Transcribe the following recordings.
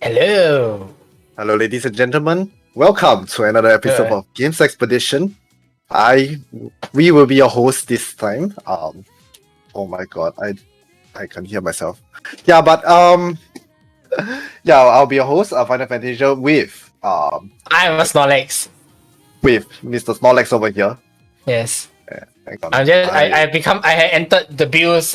Hello. Hello, ladies and gentlemen. Welcome to another episode of Games Expedition. We will be your host this time. Oh my god, I can't hear myself. Yeah, but I'll be your host of Final Fantasy with I'm a Snorlax. with Mr. Snorlax over here. Yes. Hang on. I had entered the Bill's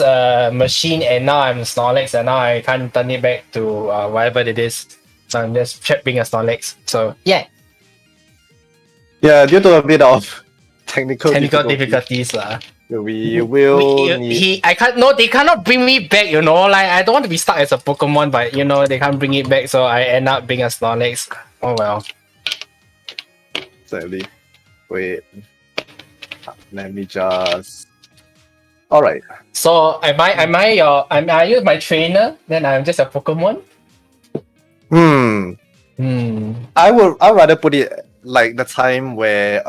machine and now I'm Snorlax and now I can't turn it back to whatever it is. So I'm just trapped being a Snorlax. So yeah. Yeah, due to a bit of technical difficulties lah. We will need... They cannot bring me back, like I don't want to be stuck as a Pokemon, but they can't bring it back, so I end up being a Snorlax. Oh well. Sadly. Wait. Let me just... Alright. So are you my trainer? Then I'm just a Pokemon? I'd rather put it like the time where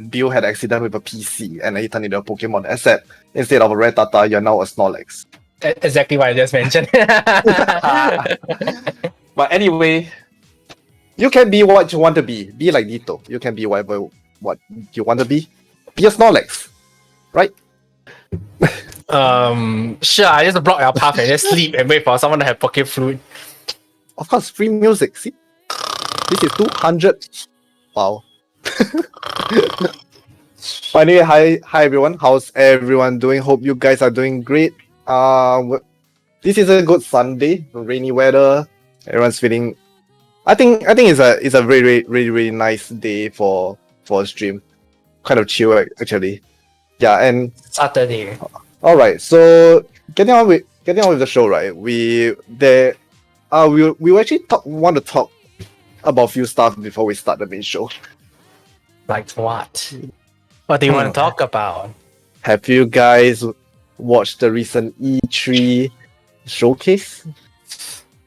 Bill had an accident with a PC and he turned into a Pokemon, except instead of a Rattata, you're now a Snorlax. Exactly what I just mentioned. But anyway, you can be what you want to be. Be like Nito. You can be what you want to be. Be a Snorlax. Right? Sure, I just block your path and just sleep and wait for someone to have Poké Flute. Of course, free music. See? This is 200. Wow. Anyway, hi everyone. How's everyone doing? Hope you guys are doing great. This is a good Sunday, rainy weather. Everyone's feeling. I think it's a really nice day for a stream. Kind of chill actually. Yeah, and Saturday. All right, so getting on with the show, right? We actually want to talk about a few stuff before we start the main show. Like what? What do you want to talk about? Have you guys watched the recent E3 showcase?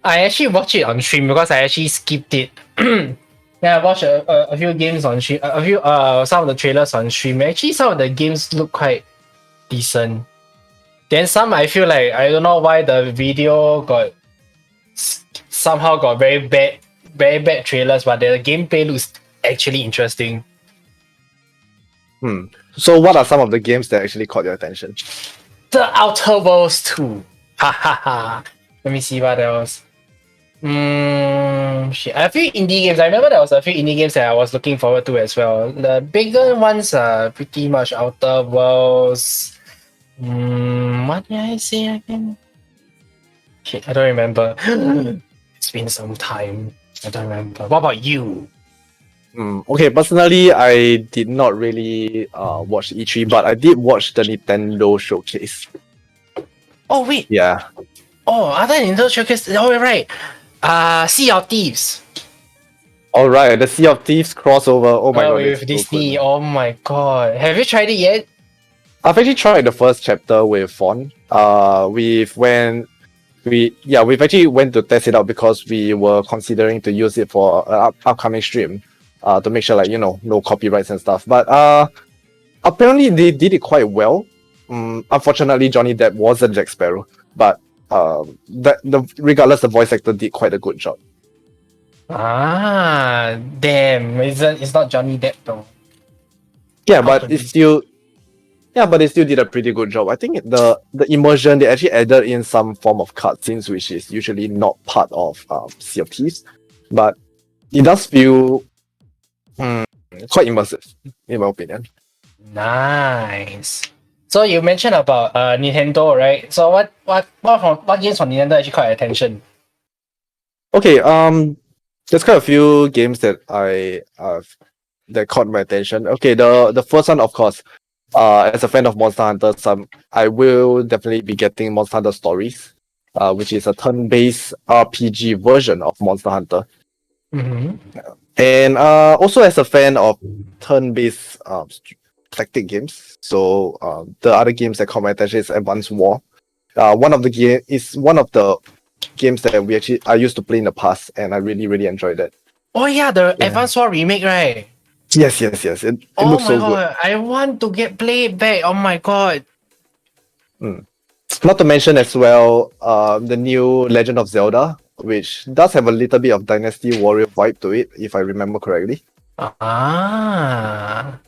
I actually watched it on stream because I actually skipped it. Yeah, I watched a few games on stream. Some of the trailers on stream. Actually, some of the games look quite decent. Then some, I feel like I don't know why the video somehow got very bad trailers, but the gameplay looks actually interesting. So what are some of the games that actually caught your attention? The Outer Worlds 2. Ha ha ha. Let me see what else. Shit. A few indie games. I remember there was a few indie games that I was looking forward to as well. The bigger ones are pretty much Outer Worlds. What did I say again? Shit, I don't remember. It's been some time. I don't remember. What about you? Okay, personally, I did not really watch E3, but I did watch the Nintendo showcase. Oh wait. Yeah. Oh, other Nintendo showcase. Oh right. Sea of Thieves. Alright, the Sea of Thieves crossover. Oh my god. With Disney. So oh my god. Have you tried it yet? I've actually tried the first chapter with Fawn. We've actually went to test it out because we were considering to use it for an upcoming stream. To make sure no copyrights and stuff. But apparently they did it quite well. Unfortunately, Johnny Depp wasn't Jack Sparrow, but regardless, the voice actor did quite a good job. Damn! It's not Johnny Depp though. Yeah, but it still did a pretty good job. I think the immersion, they actually added in some form of cutscenes, which is usually not part of Sea of Thieves, but it does feel quite immersive, in my opinion. Nice. So you mentioned about Nintendo, right? So what games from Nintendo actually caught your attention? Okay, there's quite a few games that that caught my attention. Okay, the first one, of course, as a fan of Monster Hunter, I will definitely be getting Monster Hunter Stories, which is a turn-based RPG version of Monster Hunter. And also as a fan of turn-based tactic games, so the other games that caught my attention is Advance War. One of the games that I used to play in the past, and I really enjoyed it. Oh yeah, the Advance War remake, right? Yes. It looks so good. I want to play it back. Oh my god. Not to mention as well, the new Legend of Zelda which does have a little bit of Dynasty Warrior vibe to it, if I remember correctly. Ah.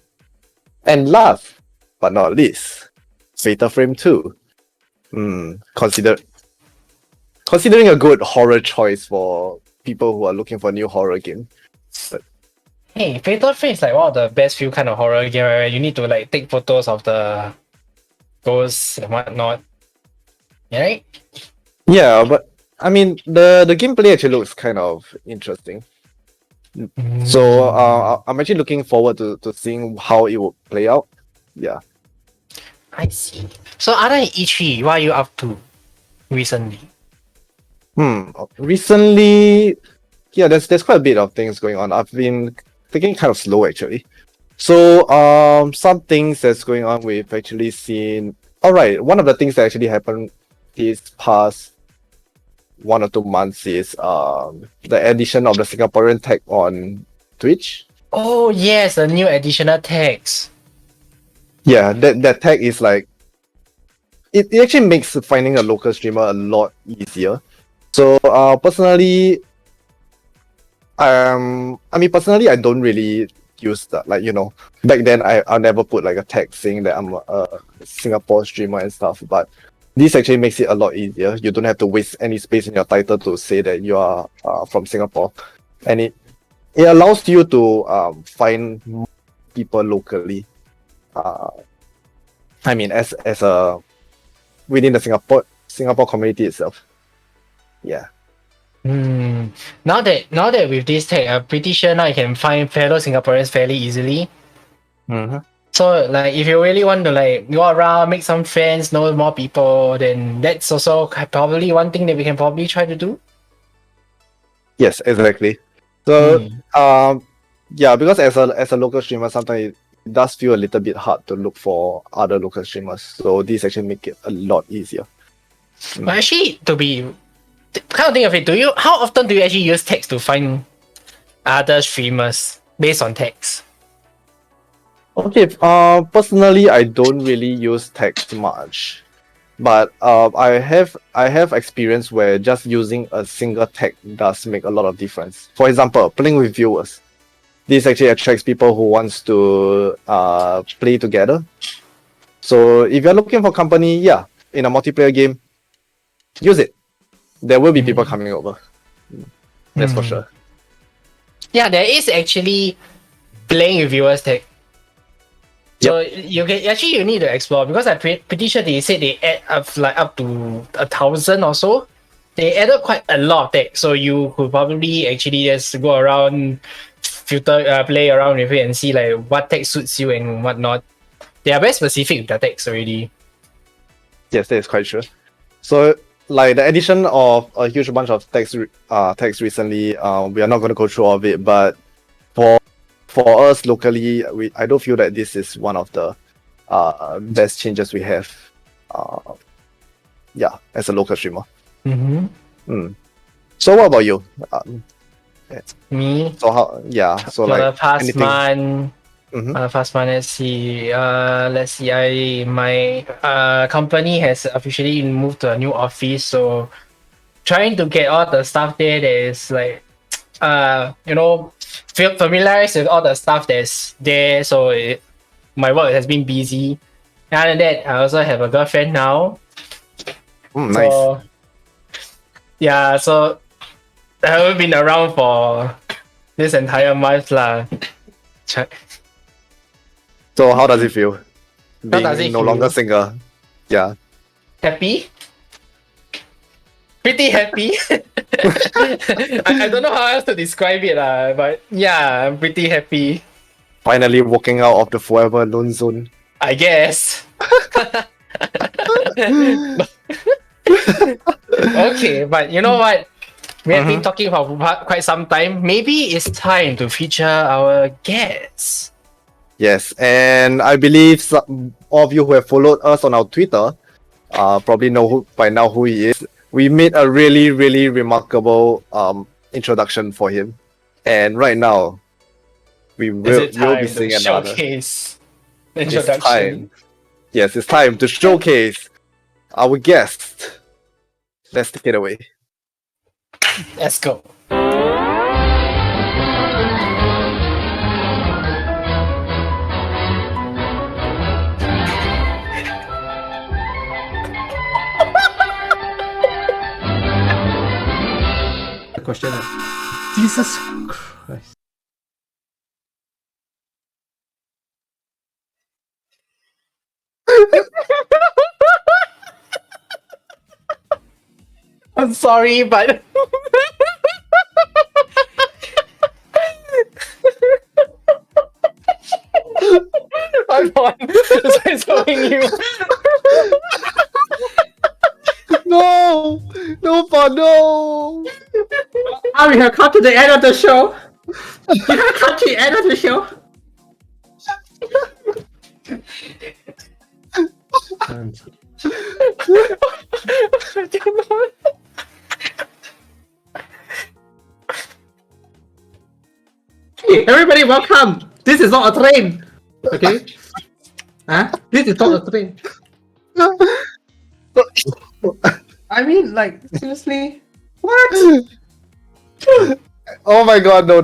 And last but not least, Fatal Frame 2. Considering a good horror choice for people who are looking for a new horror game. Hey, Fatal Frame is like one of the best few kind of horror game where you need to like take photos of the ghosts and whatnot. Right? Yeah, but I mean the gameplay actually looks kind of interesting. So I'm actually looking forward to seeing how it will play out. Yeah. I see. So other than E3, what are you up to recently? Recently, yeah, there's quite a bit of things going on. I've been taking it kind of slow actually. So some things that's going on, we've actually seen. All right, one of the things that actually happened this past 1 or 2 months is the addition of the Singaporean tag on Twitch. Oh yes, a new additional text. Yeah, that tag is like it actually makes finding a local streamer a lot easier. So personally, personally I don't really use that. Like, back then I'll never put like a tag saying that I'm a Singapore streamer and stuff, but this actually makes it a lot easier. You don't have to waste any space in your title to say that you are from Singapore, and it allows you to find more people locally. As a within the Singapore community itself. Yeah. Now that with this tag, I'm pretty sure now you can find fellow Singaporeans fairly easily. So like if you really want to like go around, make some friends, know more people, then that's also probably one thing that we can probably try to do. Yes, exactly. So yeah, because as a local streamer, sometimes it does feel a little bit hard to look for other local streamers. So these actually make it a lot easier. But actually, to be kind of think of it, how often do you actually use text to find other streamers based on text? Okay, personally, I don't really use text much, but I have experience where just using a single tag does make a lot of difference. For example, playing with viewers. This actually attracts people who wants to play together. So if you're looking for company, yeah, in a multiplayer game, use it. There will be people coming over. That's for sure. Yeah, there is actually playing with viewers tag. So you need to explore, because I'm pretty sure they said they add up to 1,000 or so. They added quite a lot of text, so you could probably actually just go around, filter, play around with it and see like what text suits you and whatnot. They are very specific with their text already. Yes, that is quite true. So like the addition of a huge bunch of text recently, we are not going to go through all of it, but for us locally, I don't feel that this is one of the best changes we have. As a local streamer. So what about you? Me? So how? Yeah. So for like the past anything? month. Past month, let's see. My company has officially moved to a new office, so trying to get all the stuff there that is like, familiarize with all the stuff that's there. So my work has been busy. Other than that, I also have a girlfriend now. Nice. So, yeah, so I haven't been around for this entire month lah. So how does it feel? How does it Being no feel? longer single. Yeah. Happy? Pretty happy. I don't know how else to describe it lah, but yeah, I'm pretty happy. Finally walking out of the forever alone zone. I guess. Okay, but you know what? We have been talking for quite some time. Maybe it's time to feature our guests. Yes, and I believe some of you who have followed us on our Twitter probably know by now who he is. We made a really, really remarkable introduction for him, and right now we will be seeing another showcase introduction. It's time. Yes, it's time to showcase our guest. Let's take it away. Let's go. The question is, Jesus Christ. I'm sorry, but I'm on. It's showing you. No, no, but no. Ah, we have come to the end of the show. We have come to the end of the show. Hey, everybody, welcome. This is not a train. Okay? Huh? This is not a train. I mean, like, seriously? What? Oh my god, no.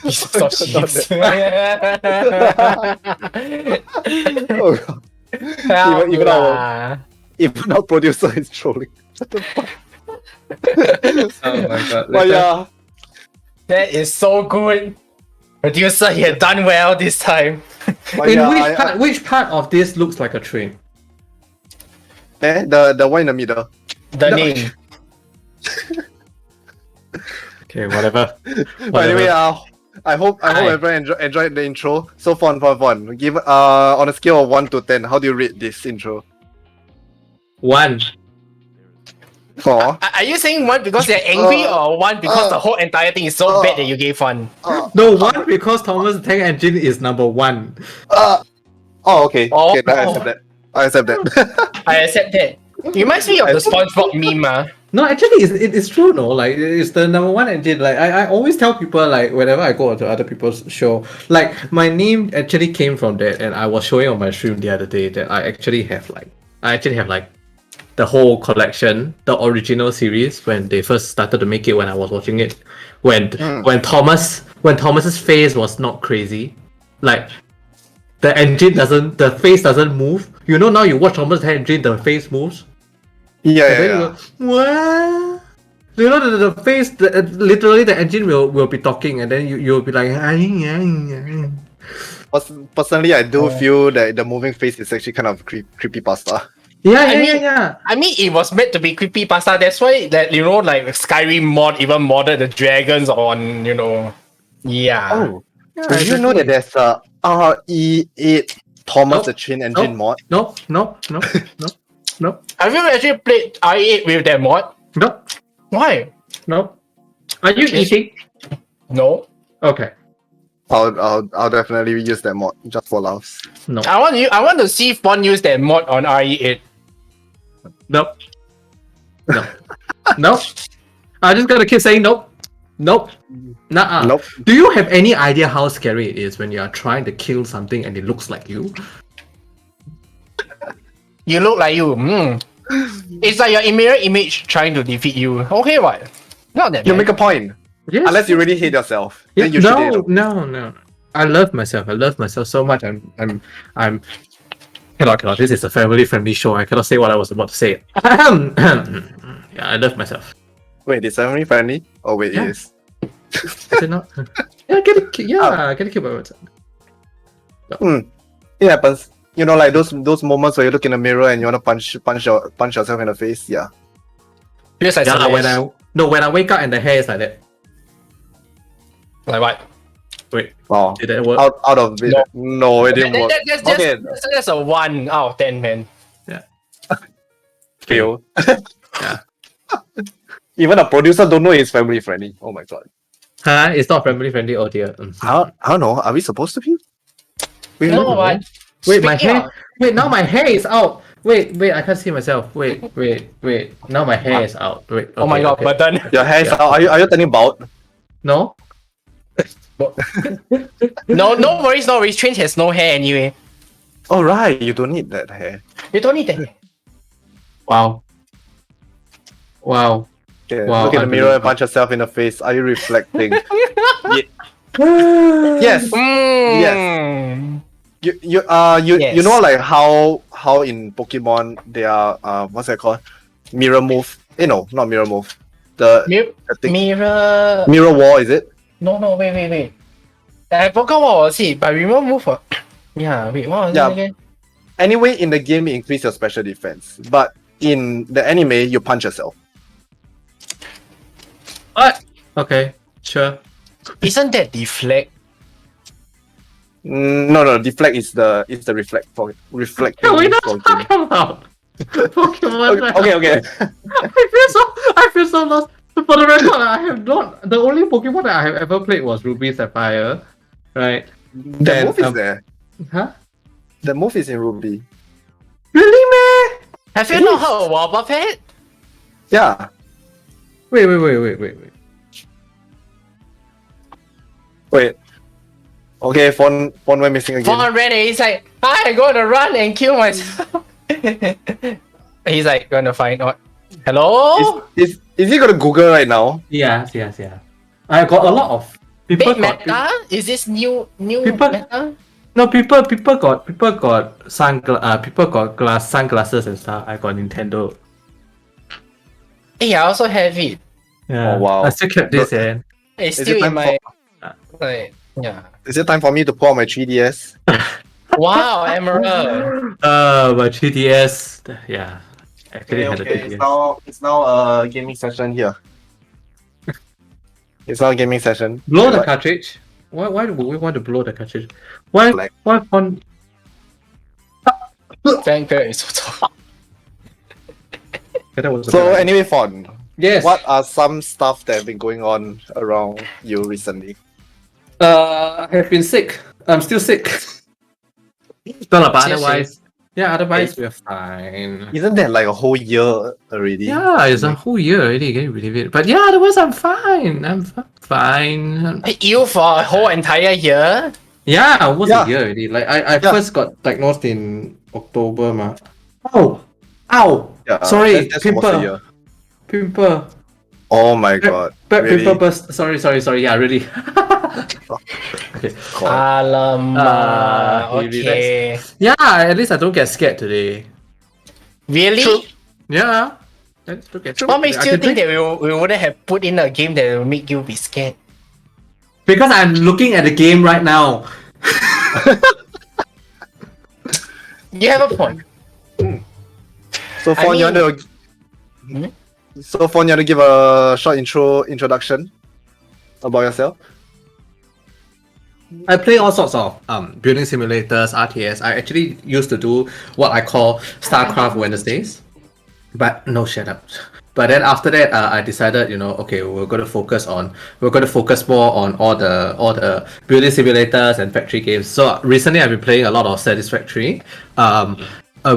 Piece of shit. Oh god. Even our producer is trolling. What the fuck? Oh my god. But yeah, That is so good. Producer, you have done well this time. but In yeah, which part of this looks like a train? the one in the middle. The No. name. Okay, whatever. But anyway, I hope everyone enjoyed the intro. So fun. Give on a scale of 1 to 10, how do you rate this intro? 1. Aw. Are you saying one because you're angry or one because the whole entire thing is so bad that you gave one? No, 1 because Thomas' Tank Engine is number 1. Oh, okay. Oh. Okay, I accept that. I accept that. I accept that. It reminds me of the SpongeBob meme. No, actually, it's true, no? Like, it's the number 1 engine. Like, I always tell people, like, whenever I go to other people's show, like, my name actually came from that, and I was showing on my stream the other day that I actually have, like, the whole collection, the original series, when they first started to make it, when I was watching it, when Thomas's face was not crazy, like, the face doesn't move. You know, now you watch Thomas' engine, the face moves. Yeah. What? You know the face, literally the engine will be talking, and then you'll be like, Personally, I do feel that the moving face is actually kind of creepy pasta. yeah. I mean, it was meant to be creepypasta. That's why that like Skyrim mod even modded the dragons on Yeah. Oh, did you know that there's a RE8 Thomas the Train Engine mod? No. Have you actually played RE8 with that mod? No. Why? No. Are you eating? No. Okay. I'll definitely use that mod just for laughs. No. I want to see Fon use that mod on RE8. Nope. No. No. I just gotta keep saying nope. Nope. Nuh-uh. Nope. Do you have any idea how scary it is when you are trying to kill something and it looks like you? You look like you. It's like your mirror image trying to defeat you. Okay, what? Not that You bad. make a point. Yes. Unless you really hate yourself, then you no, should. no. I love myself. I love myself so much. I'm. Cannot. This is a family-friendly show. I cannot say what I was about to say. Yeah, I love myself. Wait, is family friendly? Oh wait, Yeah. it is. Is it not? Yeah, get it keep by myself. It happens. You know, like those moments where you look in the mirror and you wanna punch yourself in the face. Yeah. Feels like Yeah, Celeste. when I wake up and the hair is like that. Like what? Wait, Oh, did that work? out of it. No, it didn't work. That's a 1 out of 10, man. Fail. Yeah. Even a producer don't know it's family friendly. Oh my god. Huh? It's not family friendly. Oh dear. I don't know. Are we supposed to be? We No, don't know. what? Wait, my Speaking hair. of- Wait, now my hair is out. Wait, I can't see myself. Wait. Now my hair is out. Wait. Oh my okay, god, okay. button. Your hair is Yeah. out. Are you turning bald? No. No worries. Strange has no hair anyway. Oh right, you don't need that hair. You don't need that. Wow. Okay, Wow, look in the mirror and unbelievable. punch yourself in the face. Are you reflecting? Yes. Mm. You know Yes. like how in Pokemon they are what's that called? Mirror move. No, not mirror move. The thing Mirror. mirror wall, is it? No, wait. I forgot what was it, but remember move. Yeah, wait, what was it Yeah. again? Anyway, in the game, you increase your special defense, but in the anime, you punch yourself. What? Okay, sure. Isn't that deflect? No. Deflect is the reflect for reflecting. Can we not for talk about Pokemon? okay. I feel so lost. For the record, I have not. The only Pokemon that I have ever played was Ruby Sapphire, right? The Then, move is there. Huh? The move is in Ruby. Really, man? Have you not heard of Wobbuffet? Yeah. Wait. Wait. Okay, phone went missing again. Vaughn ran and he's like, I'm gonna run and kill myself. He's like, gonna find out. Hello? Is he gonna Google right now? Yes. I got a lot of people. Big meta? Is this new People- meta? No, people got sunglasses and stuff. I got Nintendo. Hey, I also have it. Yeah. Oh, wow. I still kept this and It's Is still it in time my like yeah. Is it time for me to pull out my 3DS? Wow, Emerald. my 3DS. Yeah. Actually had a 3DS. It's now a gaming session here. It's now a gaming session. Blow the What? cartridge. Why would we want to blow the cartridge? Why Black. on Vancouver is so tall. that was a So bad- anyway, Fawn, Yes. what are some stuff that have been going on around you recently? I have been sick. I'm still sick. No, but Seriously? otherwise, yeah, otherwise we're fine. Isn't that like a whole year already? Yeah, it's a whole year already. Can you believe it? But yeah, otherwise I'm fine. I'm fine. You for a whole entire year? Yeah, almost Yeah. a year already. Like I Yeah. first got diagnosed in October, ma. Ow! Yeah, Sorry, that's almost a pimple. year. Pimple. Oh my god. Really? Pimple burst. Sorry. Yeah, really. Okay. God. Alamak. Maybe Okay. Yeah, at least I don't get scared today. Really? True. Yeah. Let's look at What makes I you can think drink- that we wouldn't have put in a game that will make you be scared? Because I'm looking at the game right now. You have a point. So I Fawn, you mean- want to So Fawn, you want to give a short introduction about yourself? I play all sorts of building simulators, RTS. I actually used to do what I call StarCraft Wednesdays. But no, shut up. But then after that, I decided, okay, we're going to focus more on all the building simulators and factory games. So recently, I've been playing a lot of Satisfactory,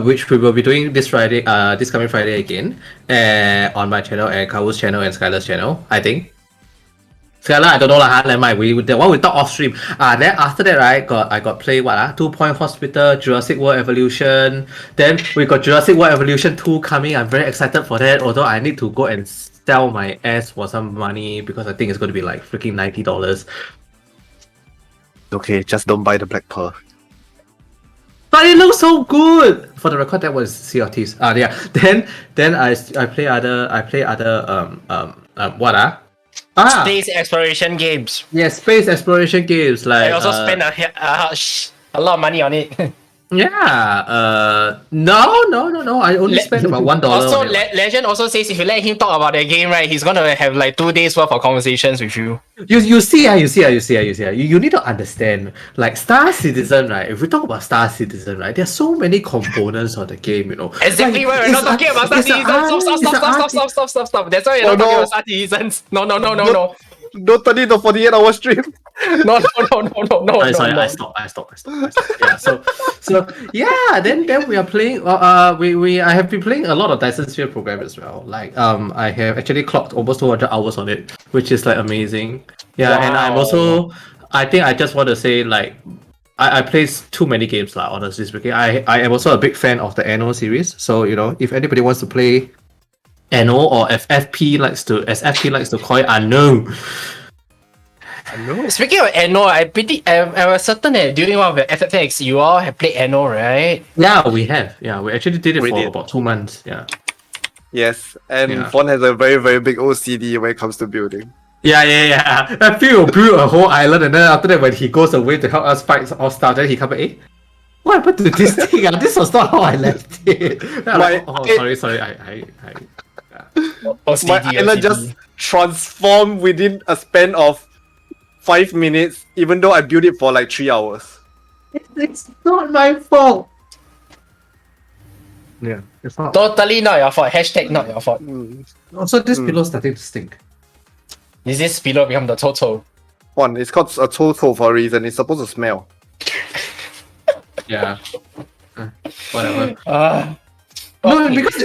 which we will be doing this Friday, this coming Friday again, on my channel and Kawu's channel and Skyler's channel, I think. Skyler, I don't know lah. Never mind. The one we talk off stream. Then after that, I got play what 2 Point Hospital, Jurassic World Evolution. Then we got Jurassic World Evolution 2 coming. I'm very excited for that. Although I need to go and sell my ass for some money because I think it's going to be like freaking $90. Okay, just don't buy the Black Pearl. But it looks so good. For the record, that was Sea of Thieves. Yeah. Then I play other Space exploration games. yeah, space exploration games like I also spend a lot of money on it. No. I only spent about $1. Also, on it. Legend also says if you let him talk about the game, right, he's gonna have like 2 days worth of conversations with you. You see. You need to understand. Like Star Citizen, right? If we talk about Star Citizen, right, there's so many components of the game. Exactly why we're not talking about Star Citizens. Stop. That's why we're not talking about Star Citizens. No. Don't turn it to 48-hour stream. No. Sorry, I stopped. Yeah, so yeah, then we are playing. I have been playing a lot of Dyson Sphere program as well. Like I have actually clocked almost 200 hours on it, which is like amazing. Yeah, and I'm Wow. also. I think I just want to say like. I play too many games lah, honestly speaking. I am also a big fan of the Anno series. So if anybody wants to play NO, or FFP likes to, as FP likes to call it, unknown. I know. Speaking of Anno, I was certain that during one of the FFX, you all have played Anno, right? Yeah, we have. Yeah, we actually did it We for did. about 2 months. Yeah. Yes, and Yeah. Fon has a very, very big OCD when it comes to building. Yeah. FP will build a whole island, and then after that, when he goes away to help us fight all stuff, then he come back, what happened to this thing? This was not how I left it. Then I'm like, sorry. My island just transformed within a span of 5 minutes, even though I built it for like 3 hours. It's not my fault. Yeah, it's not. Totally not your fault. Hashtag not your fault. Also, this pillow's starting to stink. Is this pillow become the Toto? Fon, it's called a Toto for a reason. It's supposed to smell. Yeah. Whatever. Okay. No, because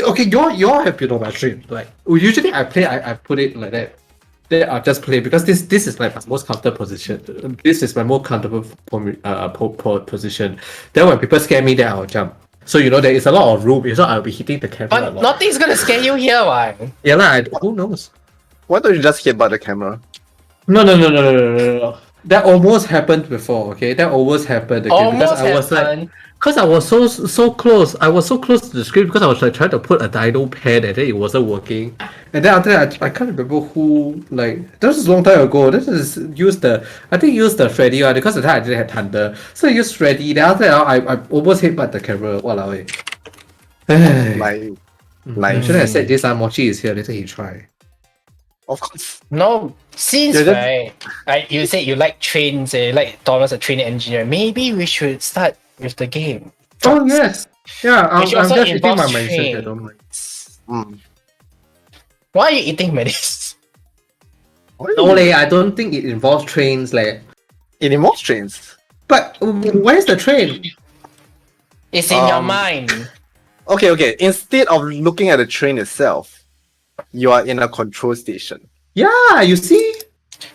you all have pillow my stream. Like usually I play, I put it like that. Then I'll just play because this is like my most comfortable position. This is my most comfortable position. Then when people scare me, then I'll jump. So there is a lot of room. If not, I'll be hitting the camera a But lot. nothing's gonna scare you here, why? Yeah, lah. Who knows? Why don't you just hit by the camera? No. That almost happened before. Okay, that almost happened. Okay, Almost because I was like, happened. because I was so close. I was so close to the screen because I was like trying to put a dino pad and then it wasn't working. And then after that, I can't remember who. Like this was a long time ago. This is use the Freddy one because at the time I didn't have Thunder, so I used Freddy. Then after that, I almost hit by the camera. Walao eh. Like, Shouldn't have said this. Mochi is here. Later he try. of course. No, since You're just- you said you like trains, you like Thomas, a train engineer. Maybe we should start with the game. Oh yes. Yeah, I'm Which just also eating my involves mindset. I don't mind. Mm. Why are you eating medicine? No, I don't think it involves trains. Like, It involves trains. but where's the train? It's in your Um, mind. Okay. Instead of looking at the train itself, you are in a control station. Yeah, you see.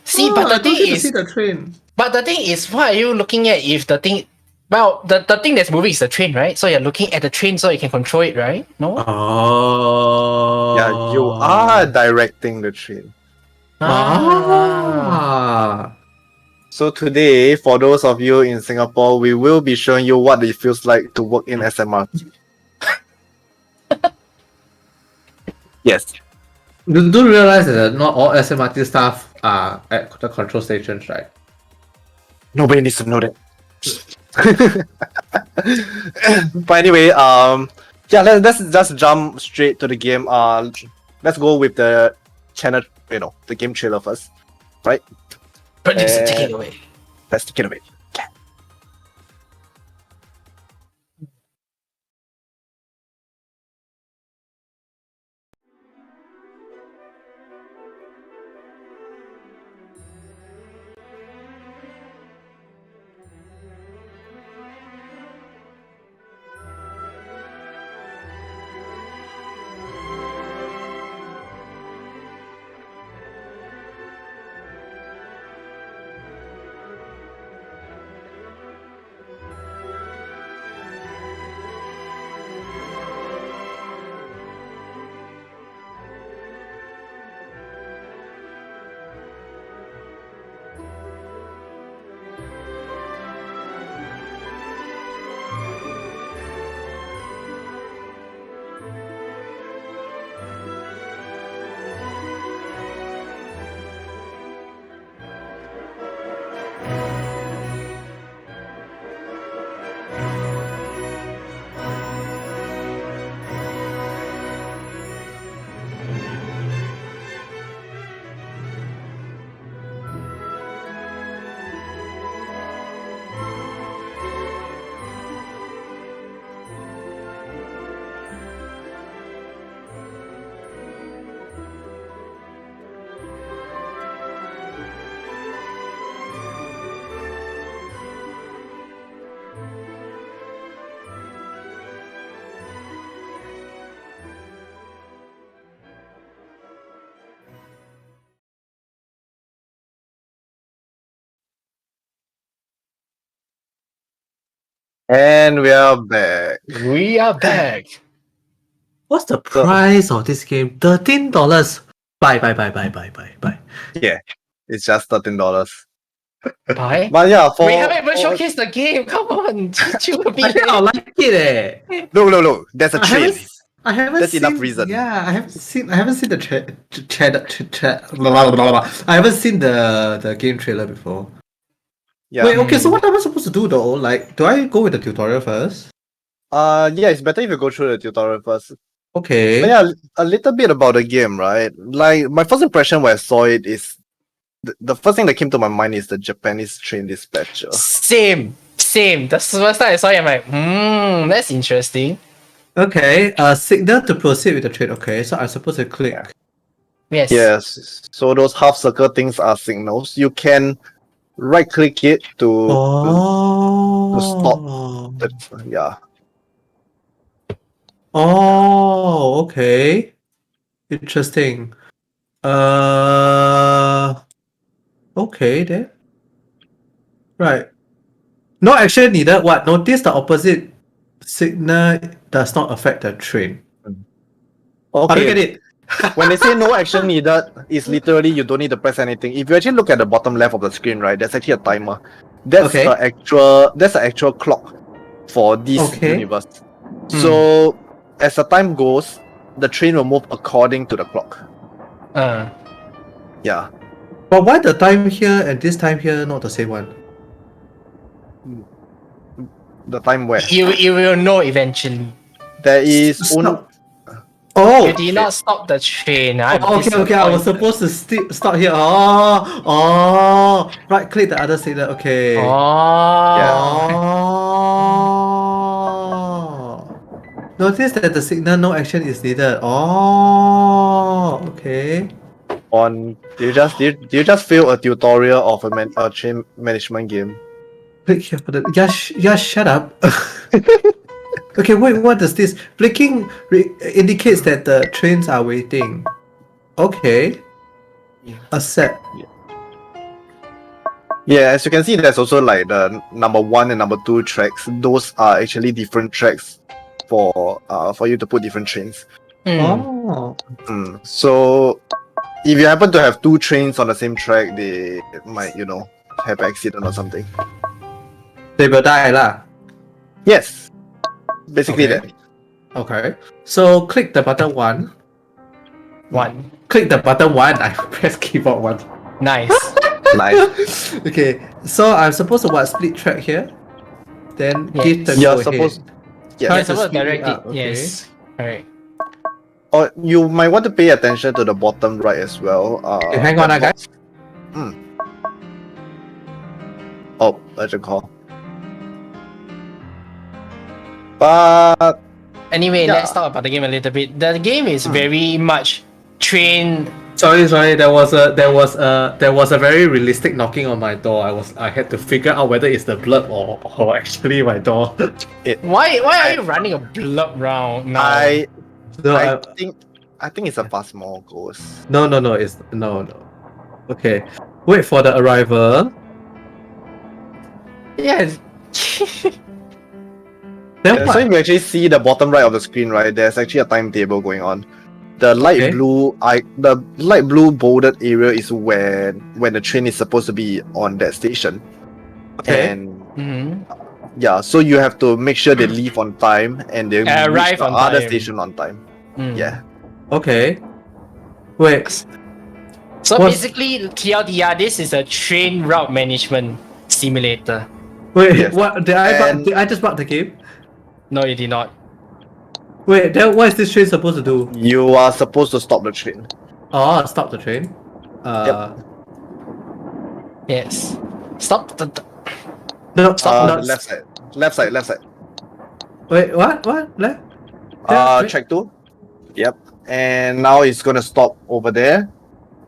See, Oh, but I the don't thing get to is, see the train. but the thing is, what are you looking at if the thing? Well, the thing that's moving is the train, right? So you're looking at the train so you can control it, right? No. Oh. Yeah, you are directing the train. Ah. So today, for those of you in Singapore, we will be showing you what it feels like to work in SMRT. Yes. You do realize that not all SMRT staff are at the control stations, right? Nobody needs to know that. But anyway, yeah, let's just jump straight to the game. Let's go with the channel, the game trailer first, right? Producer, take it away. Let's take it away. And we are back. We are back. What's the price of this game? $13. Buy. Yeah, it's just $13. Buy? But yeah, We haven't even showcased the game. Come on, chill a I bit. think I like it. Eh. no. There's a I train. haven't. I haven't That's seen. enough reason. Yeah, I haven't seen. I haven't seen the blah, blah, blah, blah. I haven't seen the game trailer before. Yeah. Wait. Okay. So what am I supposed to do though? Like, do I go with the tutorial first? Yeah, it's better if you go through the tutorial first. Okay. But yeah, a little bit about the game, right? Like my first impression when I saw it is the first thing that came to my mind is the Japanese train dispatcher. Same. The first time I saw it, I'm like, that's interesting. Okay. Signal to proceed with the trade. Okay. So I'm supposed to click. Yes. Yes. So those half circle things are signals. You can right click it to stop. Yeah. Oh, okay. Interesting. Okay then. Right. No action needed. What? Notice the opposite signal does not affect the train. How do you get Okay. it? When they say no action needed, it's literally you don't need to press anything. If you actually look at the bottom left of the screen, right, there's actually a timer. That's Okay. an actual clock for this Okay. universe. So as the time goes, the train will move according to the clock. Yeah. But why the time here and this time here not the same one? The time where You will know eventually. there is only Stop. Oh. You did not stop the train. I'm Okay. I was disappointed. supposed to start here. Oh. Right click the other signal. Okay. Oh. Notice that the signal no action is needed. Oh. Okay. on you just fail a tutorial of a train management game. Click here for the. Yeah, shut up. Okay, wait, what does this? Blinking indicates that the trains are waiting. Okay. Accept. Yeah, as you can see, there's also like the number 1 and number 2 tracks. Those are actually different tracks for you to put different trains. Oh. So if you happen to have 2 trains on the same track, they might, have accident or something. They will die lah. Yes. Basically Okay. that. Okay. So click the button 1. Click the button 1. I press keyboard 1. Nice. Nice. Okay. So I'm supposed to split track here? Then Yes. give the You're go supposed ahead. Yeah. Try You're to supposed to speed it direct it. up, okay. Yes. Alright. Or you might want to pay attention to the bottom right as well. Okay, hang on, guys. Oh, urgent call. But Anyway, Yeah. let's talk about the game a little bit. The game is very much train. Sorry. There was a very realistic knocking on my door. I had to figure out whether it's the blood or actually my door. Why are you running a blurb round now? I No, think it's a fast more ghost. no. It's no. Okay, wait for the arrival. Yes. Then So what? if you actually see the bottom right of the screen, right, there's actually a timetable going on. The light Okay. blue, the light blue bolded area is when the train is supposed to be on that station. Okay. And yeah, so you have to make sure they leave on time and they Arrive reach the on other time. station on time. Yeah. Okay. Wait. So What's- basically, TLDR, this is a train route management simulator. Wait. Yes. What? Did I just bug the game? No, you did not. Wait. Then what is this train supposed to do? You are supposed to stop the train. Oh, stop the train. Yes. Stop the. No. The left side. Left side. Wait. What? Left. Wait. Track 2. Yep. And now it's gonna stop over there.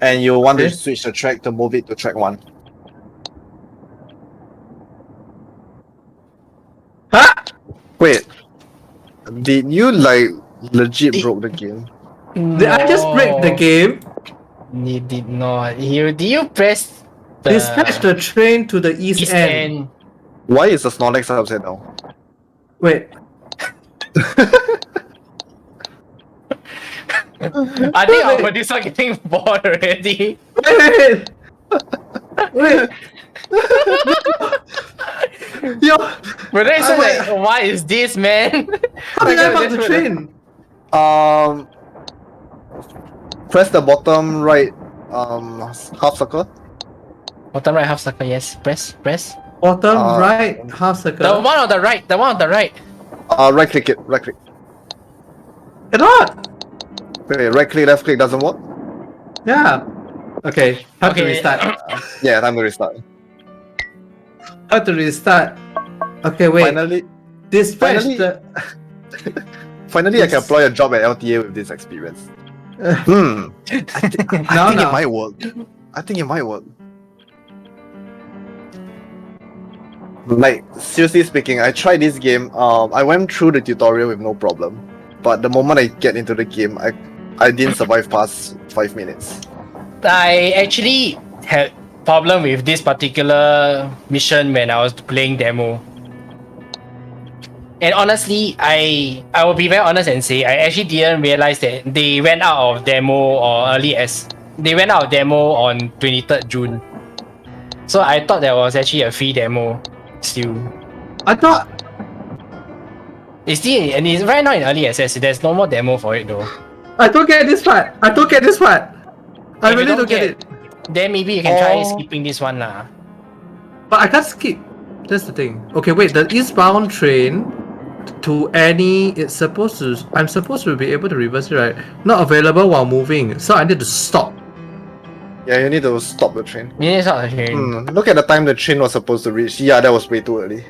And you want to Okay. switch the track to move it to track 1. Huh? Wait. Did you legit broke the game? Did I just break the game? You did not. Did you press the Dispatch the train to the east east end. end? Why is the Snorlax upside down? Wait. I think our producer getting bored already. Wait. Wait. Yo, Producer, wait. like, what is this, man? How did I Like, mark the just- train? Press the bottom right half circle. Bottom right half circle, yes. Press. Bottom Uh, right half circle. The one on the right. Right click it. Right click. Cannot. Okay, right click, left click doesn't work. Yeah. Okay. Have to Okay. restart. Yeah, time to restart. Have to restart. Okay, wait. Finally, Dispatch finally- the. finally, I can Yes. apply a job at LTA with this experience. I No, think no. it might work. I think it might work. Like, seriously speaking, I tried this game. I went through the tutorial with no problem, but the moment I get into the game, I didn't survive past 5 minutes. I actually had problem with this particular mission when I was playing demo. And honestly, I will be very honest and say I actually didn't realize that they went out of demo they went out of demo on 23rd June. So I thought that was actually a free demo still. I thought. It's still and it's right now in early access. There's no more demo for it though. I don't get this part. I If you really don't get it. Then maybe you can try Oh. skipping this one lah. But I can't skip. That's the thing. Okay, wait. The eastbound train to any. I'm supposed to be able to reverse it, right? Not available while moving. So I need to stop. Yeah, you need to stop the train. It's not a train. Look at the time the train was supposed to reach. Yeah, that was way too early.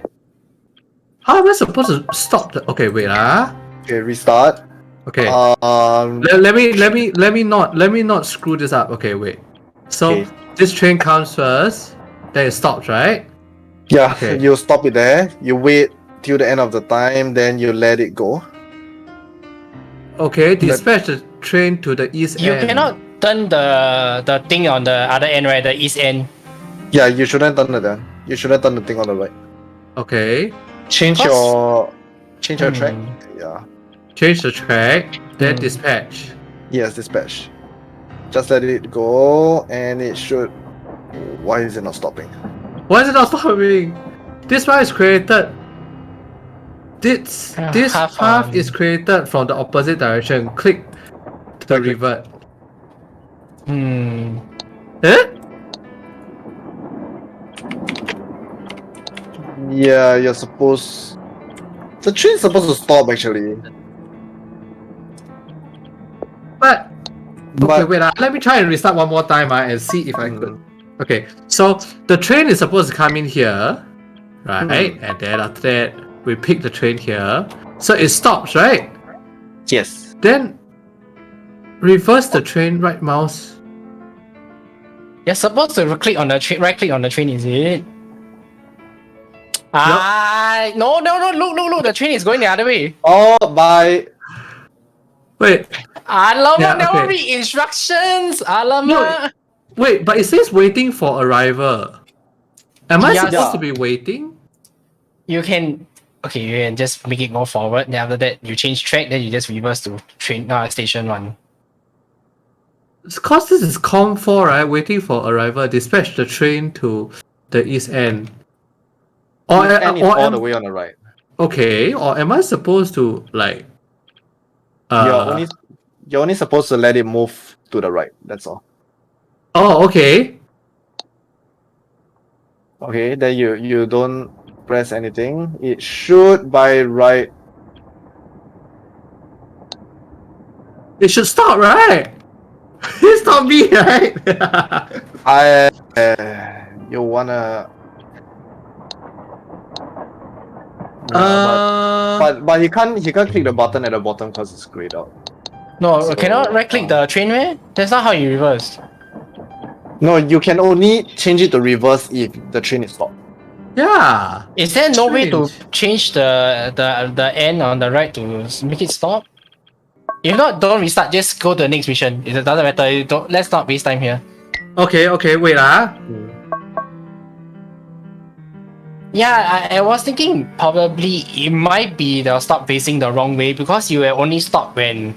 How am I supposed to stop the? Okay, wait. Okay, restart. Okay. Um, Let me not screw this up. Okay, wait. So Okay. this train comes first, then it stops, right? yeah, Okay. you stop it there. You wait till the end of the time, then you let it go. Okay, dispatch the train to the east You end. cannot turn the thing on the other end, right? The east end. Yeah, you shouldn't turn it then. You shouldn't turn the thing on the right. Okay, Change Cause- your track. Hmm. Yeah. change the track, then Hmm. dispatch. Yes, dispatch. Just let it go, and it should. Why is it not stopping? Why is it not stopping? This one is created. This Half path on. is created from the opposite direction. Click to Okay. revert. Hmm. Eh? Yeah, you're supposed. The train's supposed to stop actually. But okay, But wait. Let me try and restart one more time and see if I Mm. could. Okay, so the train is supposed to come in here, right? And then after that, we pick the train here. So it stops, right? yes. Then reverse the train, right mouse. You're supposed to click on the train, right click on the train, is it? No, look, the train is going the other way. Oh, by Wait, Alamak, Yeah, never okay. read instructions. Alamak. wait, but it says waiting for arrival. Am I Yeah. supposed to be waiting? You can, okay, you can just make it go forward. Then after that, you change track. Then you just reverse to station one. Cause this is COM 4, right? Waiting for arrival. Dispatch the train to the east end. Or, and it's or all am, the way on the right. okay, or am I supposed to like? You're only supposed to let it move to the right. That's all. Oh, okay. Okay, then you don't press anything. It should by right. It should stop, right? It stopped me, right? You wanna. But he can't click the button at the bottom because it's grayed out. No, So, cannot right click the train, man. That's not how you reverse. No, you can only change it to reverse if the train is stopped. Yeah. Is there no way to Strange. change the end on the right to make it stop? If not, don't restart. Just go to the next mission. It doesn't matter. You don't. Let's not waste time here. Okay, wait. Yeah, I was thinking probably it might be they'll stop facing the wrong way because you will only stop when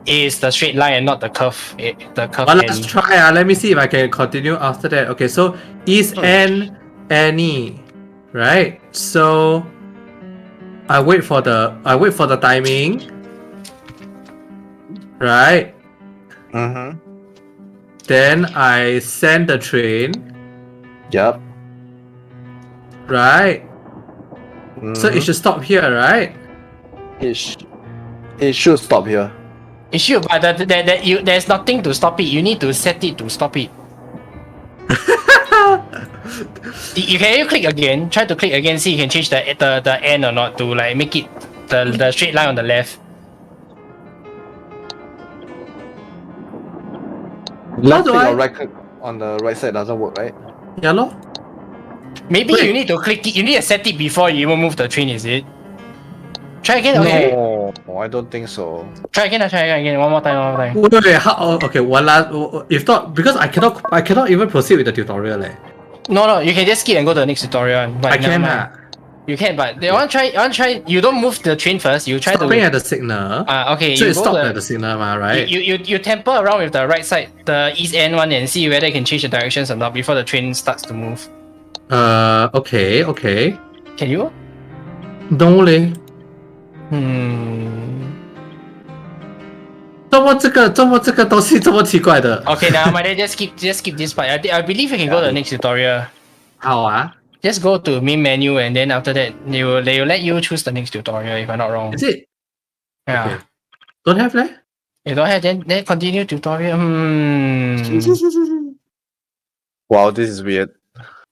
is the straight line and not the curve. The curve Well, let's end. try. Let me see if I can continue after that. Okay, so east end any, right? So I wait for the timing, right? Mm-hmm. Then I send the train, Yep. right? So it Mhm. should stop here, right? It should stop here. It should, but there's nothing to stop it. You need to set it to stop it. You can you click again. Try to click again. See you can change the end or not to like make it the straight line on the left. Left do click I- or right click on the right side doesn't work, right? Yeah, lor. Maybe Wait. you need to click it. You need to set it before you even move the train. Is it? Try again. Okay. No, I don't think so. Try again. Try again. One more time. Wait, how? Okay, one last. If not, because I cannot even proceed with the tutorial. No. You can just skip and go to the next tutorial. But I can. never mind. You can, but you want to try. You don't move the train first. You try Stopping to. at the signal. Okay. So You it go stopped the, at the signal, right? You temper around with the right side, the east end one, and see whether you can change the directions or not before the train starts to move. Okay. Can you? No leh. 这么这个东西这么奇怪的？ Okay, now just skip this part. I believe you can go to the next tutorial. 好啊 Just go to main menu and then after that they will let you choose the next tutorial if I'm not wrong. Is it? Yeah. Okay. Don't have leh? You don't have then continue tutorial. Wow, this is weird.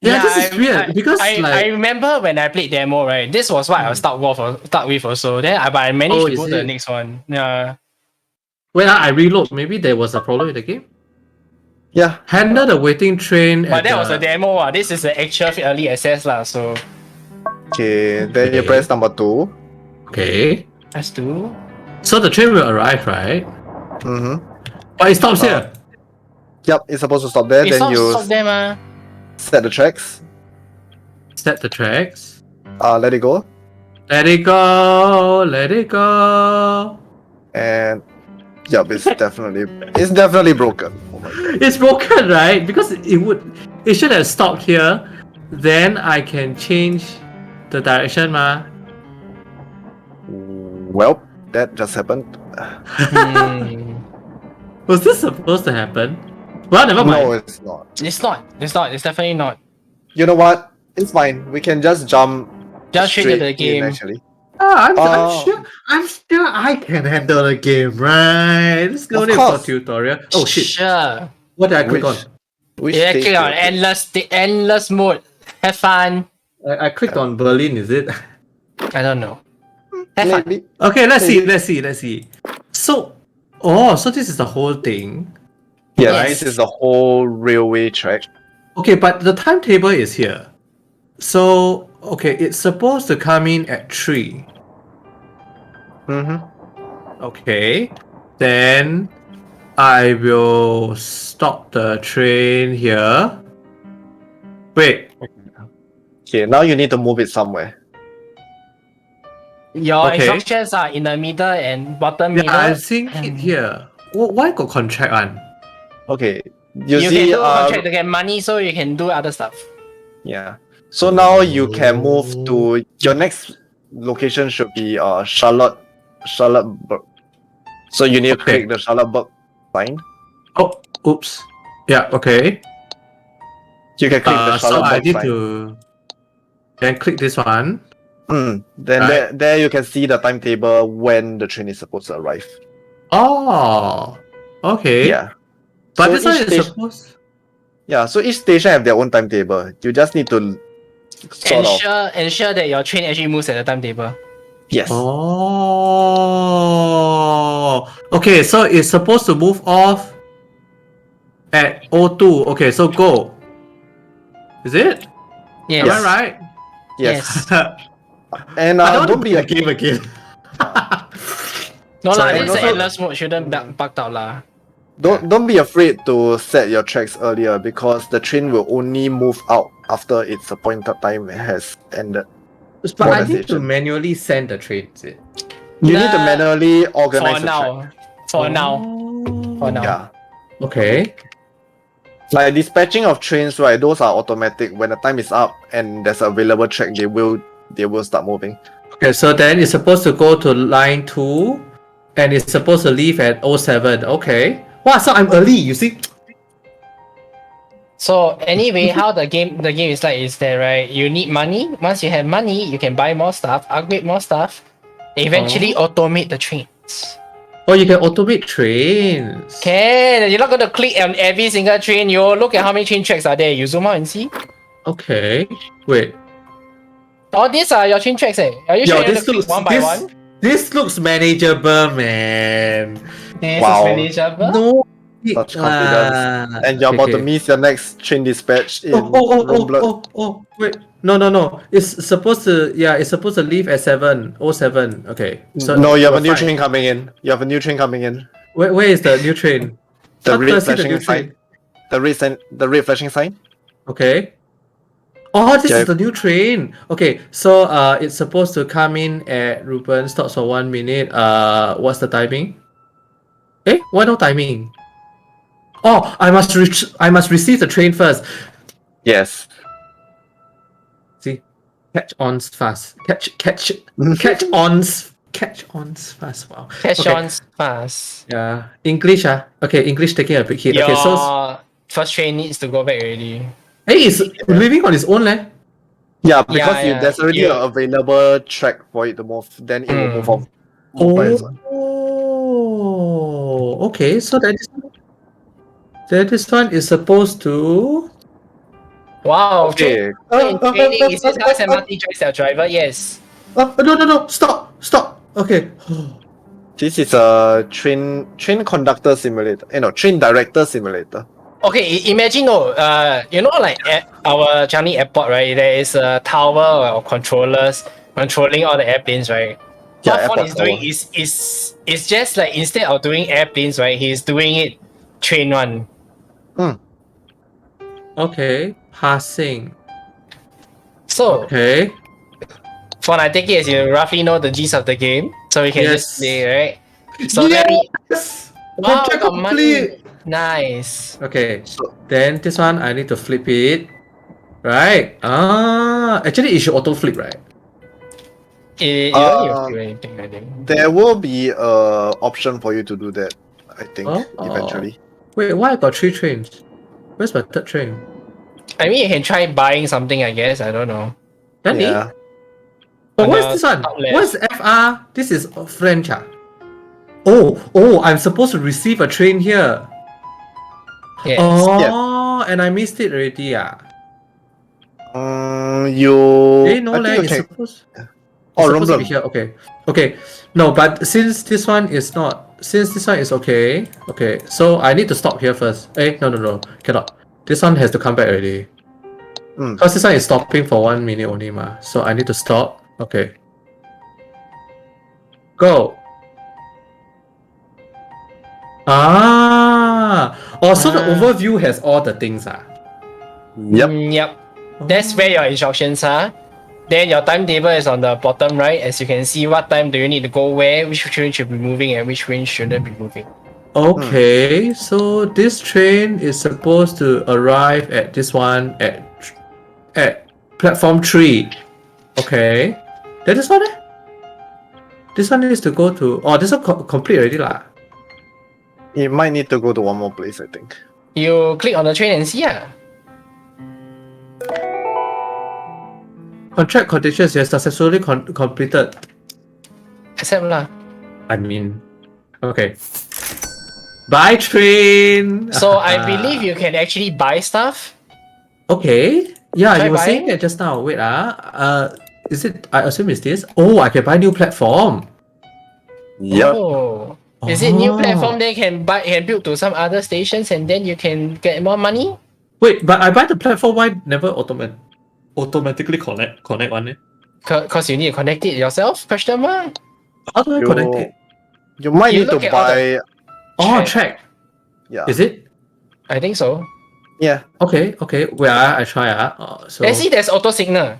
Yeah, this is weird because I remember when I played demo, right? This was what I start with also. Then I managed to go to the next one. Yeah. when I reload, maybe there was a problem with the game. Yeah. Handle the waiting train. But that was a demo. This is the actual early access lah. So Okay, then you Okay. press number 2. Okay. let's do. So the train will arrive, right? Mm-hmm. But it stops here. Yep, it's supposed to stop there. It's Then not you stop them set the tracks. Set the tracks. Let it go. Let it go. Let it go. And yep, it's definitely broken. Oh my god. It's broken, right? Because it should have stopped here. Then I can change the direction, ma. Well, that just happened. Was this supposed to happen? Well, never mind. No, it's not. It's not. It's definitely not. You know what? It's fine. We can just jump Just straight to the in, game. actually. I'm Oh. sure I can handle the game, right? There's no Of need for course. tutorial. Oh shit! Sure. What did I click on? Which Yeah, stage click on do you- endless mode. Have fun. I clicked on Berlin. Is it? I don't know. Have fun. Maybe. Okay, let's see. So this is the whole thing. Yeah, Yes. this is the whole railway track. Okay, but the timetable is here. So okay, it's supposed to come in at 3. Mm-hmm. Okay, then I will stop the train here. Wait, Okay, now you need to move it somewhere. Your Okay. instructions are in the middle and bottom middle. I'm seeing it here. Why got contract on? Okay, you You see, can do a contract to get money so you can do other stuff. yeah. So now you can move to your next location should be Charlotteburg. So you need to Okay. click the Charlotteburg sign. Oh, oops. Yeah, okay. You can click the So I Charlotteburg need sign. to then click this one. Then Right. there you can see the timetable when the train is supposed to arrive. Oh, okay. Yeah. But So this one each is station- supposed. Yeah, so each station have their own timetable. You just need to sort of Ensure that your train actually moves at the timetable. yes. Oh, okay. So it's supposed to move off at 02. Okay, so go. Is it? Yes. Am I right? Yes. I And don't don't be a game again. No lah, Sorry, this is also- endless mode. Shouldn't bugged out lah. don't be afraid to set your tracks earlier because the train will only move out after its appointed time has ended. But I the need to station. manually send the train. Is it? You need to Nah, manually organize For the track. now. For now. For now. Yeah. Okay. Like dispatching of trains, right? Those are automatic. When the time is up and there's available track, they will start moving. Okay, so then it's supposed to go to line 2 and it's supposed to leave at 07. Okay. Wow, so I'm early, you see? So anyway, how the game is like is that, right? You need money. Once you have money, you can buy more stuff, upgrade more stuff, eventually automate the trains. Oh, you can automate trains. Can you're not gonna click on every single train. You look at how many train tracks are there. You zoom out and see. Okay. Wait. All these are your train tracks. Are you Yo, sure you want this to click looks one by one? This looks manageable, man. This Wow. is manageable. No. Such confidence. And you're about to miss your next train dispatch in Rumbler. Wait. No. It's supposed to leave at 7:07. Okay. So No, you have we're a new fine. train coming in. You have a new train coming in. Where is the new train? The How do I red see the flashing new sign. train? The red flashing sign. Okay. Oh, this Yeah. is the new train. Okay, so it's supposed to come in at Ruben stops for 1 minute. What's the timing? Why no timing? Oh, I must receive the train first. Yes. See, catch ons fast. Catch ons fast. Wow. Catch Okay. on fast. Yeah, English. Okay, English taking a big hit. Your Okay, so first train needs to go back already. it's living on its own, leh. Yeah, because Yeah. there's already Yeah. an available track for it to move. Then it will move off. by its own. Oh, okay. So this one is supposed to. Wow. Okay. In training, is this how SMRT drives their driver? Yes. No! Stop! Okay. This is a train conductor simulator. Train director simulator. Okay, imagine like at our Changi airport, right? There is a tower or controllers controlling all the airplanes, right? Yeah, What Fon airport is doing tower. is just like instead of doing airplanes, right? He's doing it train one. Okay. Passing. So Okay. Fon, I take it as you roughly know the gist of the game, so we can just play, right? So let me. Yes. Wow, Contract got money. complete. Nice. Okay. Then this one I need to flip it. Right. Actually it should auto flip, right? You don't need to do anything, I think. There will be a option for you to do that. I think eventually. Wait, why I got 3 trains? Where's my 3rd train? I mean, you can try buying something, I guess. I don't know. Really? Yeah. Oh, On what's the this one? top left. What's FR? This is French. Oh, I'm supposed to receive a train here. Yes. Oh, and I missed it already. You. No, I think you it's can. supposed. Oh, It's supposed to be Rumble. here. Okay. No, but since this one is not, since this one is okay. So I need to stop here first. No, cannot. This one has to come back already. Because this one is stopping for 1 minute only, so I need to stop. Okay. Go. So the overview has all the things. Yep. That's where your instructions are. Then your timetable is on the bottom right. As you can see, what time do you need to go where, which train should be moving, and which train shouldn't be moving. Okay, so this train is supposed to arrive at this one at platform 3. Okay. Then this one? This one needs to go to. Oh, this one complete already lah. It might need to go to one more place, I think. You click on the train and see. Contract conditions has successfully completed. Accept lah. I mean, okay. Buy train. So I believe you can actually buy stuff. Okay. Yeah, Try you were buying? saying that just now. Wait, is it? I assume it's this. Oh, I can buy new platform. Yep. Oh. Is it new platform they can build to some other stations and then you can get more money? Wait, but I buy the platform. Why never automatically connect one? Cause you need to connect it yourself? Question mark? How do I connect it? You might You need to look at all buy. Track. Yeah. Is it? I think so. Yeah. Okay. Wait, I try. So. Let's see, there's auto signal.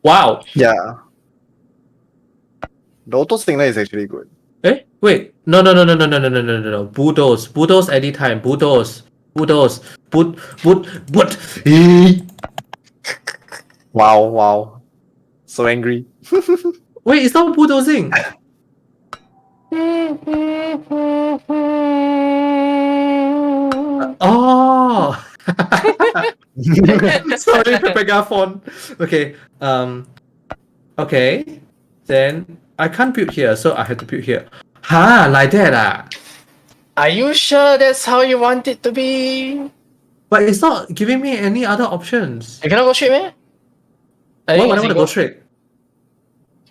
Wow. Yeah. The auto signal is actually good. Eh? Wait. No. Bulldoze anytime. Bulldoze. Eh. Wow. So angry. Wait, it's not bulldozing. Oh. Sorry, Megaphone. Okay. Okay. Then I can't build here, so I have to build here. Like that Are you sure that's how you want it to be? But it's not giving me any other options. You cannot go straight, man. Why would I want to go straight?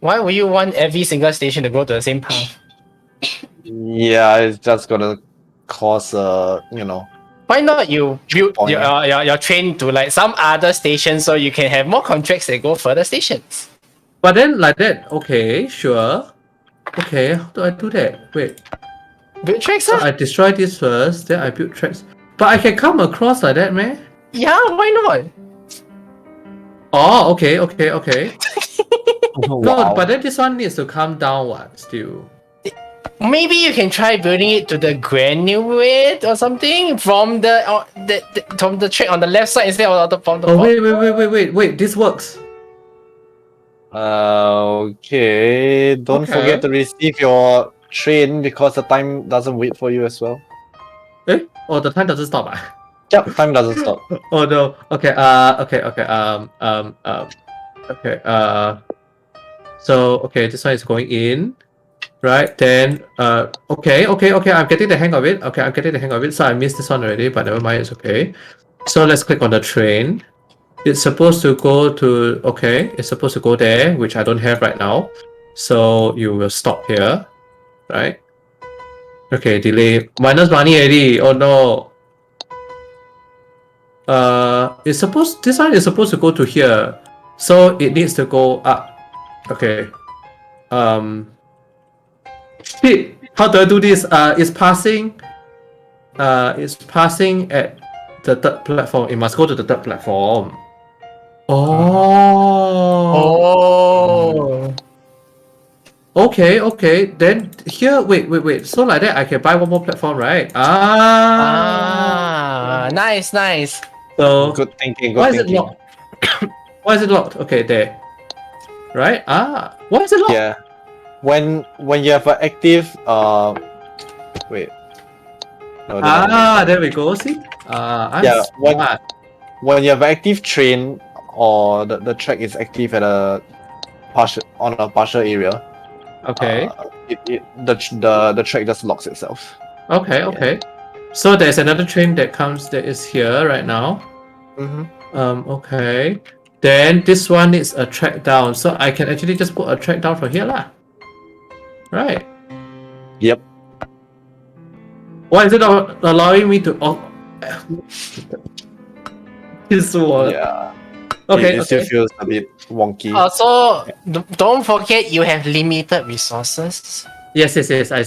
Why would you want every single station to go to the same path? Yeah, it's just gonna cause Why not you build Point. your train to like some other station so you can have more contracts that go further stations? But then like that, okay, sure. Okay, how do I do that? Wait. Build tracks, So huh? I destroy this first, then I build tracks. But I can come across like that, man. Yeah, why not? Oh, okay. No, Wow. but then this one needs to come down what still. Maybe you can try building it to the granuate or something from from the track on the left side instead of from the Oh bottom. wait, this works. Okay. Don't Okay. forget to receive your train because the time doesn't wait for you as well. Eh? Oh, the time doesn't stop. Yep, time doesn't stop. Oh no. Okay. Okay. So okay, this one is going in, right? Then okay. I'm getting the hang of it. Okay, I'm getting the hang of it. So I missed this one already, but never mind. It's okay. So let's click on the train. It's supposed to go to It's supposed to go there, which I don't have right now. So you will stop here, right? Okay, delay minus money already. Oh no. This one is supposed to go to here, so it needs to go up. Okay. Shit. How do I do this? It's passing. It's passing at the third platform. It must go to the third platform. Oh. Okay. Then here, wait. So like that, I can buy one more platform, right? Nice. So Good thinking. why is it locked? Why is it locked? Okay, there. Right? Why is it locked? Yeah. When you have an active wait. No, There we go. See? I'm Yeah, smart. when you have an active train or the track is active at a partial area, Okay. the track just locks itself. Okay. So there's another train that is here right now. Mm-hmm. Okay. Then this one is a track down, so I can actually just put a track down from here lah. Right. Yep. Why is it not allowing me to? This one. Yeah. Okay. It still feels a bit wonky. Also, don't forget you have limited resources. Yes.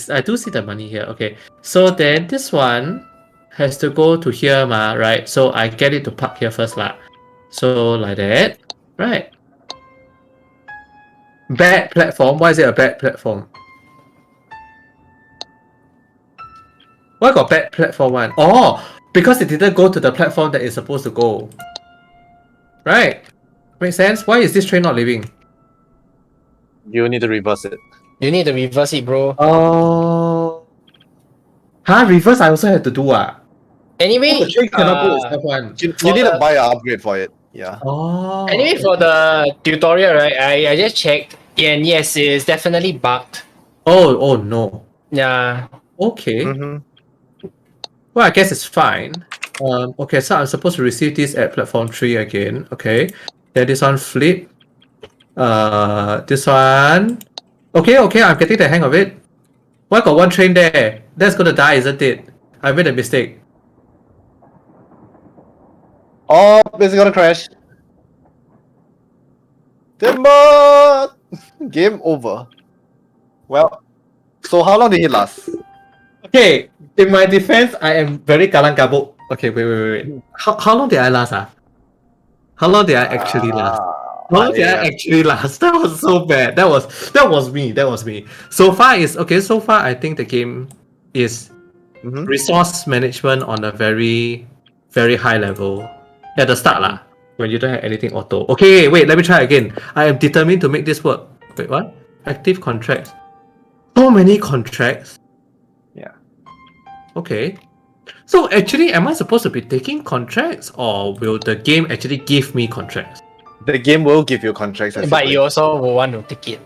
I do see the money here. Okay. So then this one has to go to here, right? So I get it to park here first lah. So like that, right? Bad platform. Why is it a bad platform? Why got bad platform one? Oh, because it didn't go to the platform that it's supposed to go. Right. Makes sense. Why is this train not leaving? You need to reverse it. You need to reverse it, bro. Oh. Reverse I also have to do Anyway, the train cannot go itself one. You need to buy an upgrade for it. Yeah. Oh. anyway, for the tutorial, right? I just checked, and yes, it is definitely bugged. Oh no. Yeah. Okay. Mm-hmm. Well, I guess it's fine. Okay, so I'm supposed to receive this at platform 3 again. Okay. Then this one flip. This one. Okay, I'm getting the hang of it. Why got one train there? That's gonna die, isn't it? I made a mistake. Oh, it's gonna crash. Timber! Game over. Well, so how long did it last? Okay, in my defense, I am very kalang kabut. Okay, wait. How long did I last? How long did I actually last? How long did I actually last? That was so bad. That was me. That was me. So far is okay. So far, I think the game is Mhm. resource management on a very, very high level at the start lah. When you don't have anything auto. Okay, wait. Let me try again. I am determined to make this work. Wait, what? Active contracts. So many contracts. Yeah. Okay. So actually, am I supposed to be taking contracts, or will the game actually give me contracts? The game will give you contracts as But you you play. also will want to take it.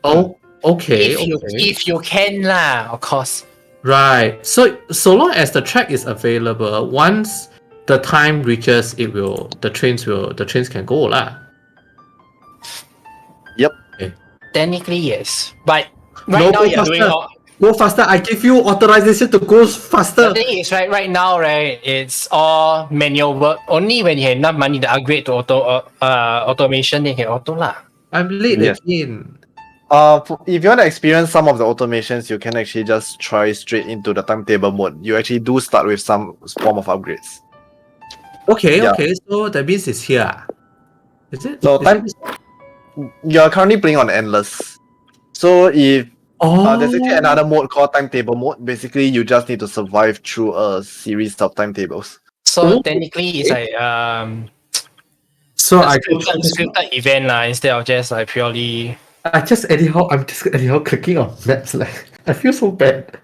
Oh, okay. If you can lah, of course. Right. So long as the track is available, once the time reaches, the trains can go lah. Yep. Technically yes, but right No, now go you're doing faster. all. Go faster. I give you authorization to go The faster. thing is, right now, right, it's all manual work. Only when you have enough money to upgrade to automation, then you can auto lah. I'm late Yes. again. If you want to experience some of the automations, you can actually just try straight into the timetable mode. You actually do start with some form of upgrades. Okay, Yeah. okay. So that means it's here. Is it? So you're currently playing on endless. So if there's actually another mode called timetable mode. Basically, you just need to survive through a series of timetables. So Oh, technically, it's like So a I scripted event lah, instead of just like purely. I'm just anyhow clicking on maps. Like I feel so bad.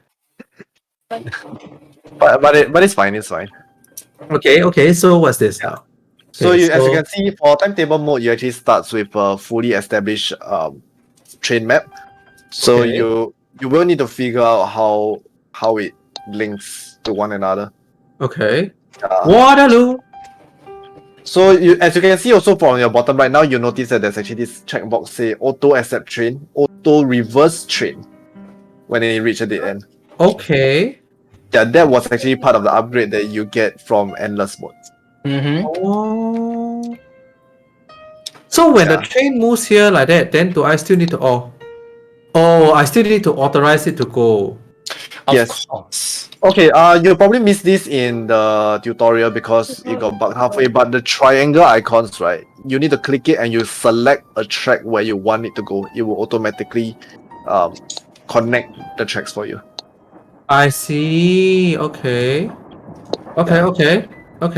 But it's fine. It's fine. Okay. So what's this now? So Okay, as you can see, for timetable mode, you actually starts with a fully established train map. So Okay. you will need to figure out how it links to one another. Okay. Uh, Waterloo. So as you can see also from your bottom right now, you notice that there's actually this checkbox say auto accept train, auto reverse train when it reaches the end. Okay. Yeah, that was actually part of the upgrade that you get from endless mode. Mm-hmm. Oh. So when the Yeah. train moves here like that, then do I still need to I still need to authorize it to go. Of Yes. course. Okay, you probably missed this in the tutorial because it got bugged halfway, but the triangle icons, right? You need to click it and you select a track where you want it to go. It will automatically connect the tracks for you. I see. Okay. Okay.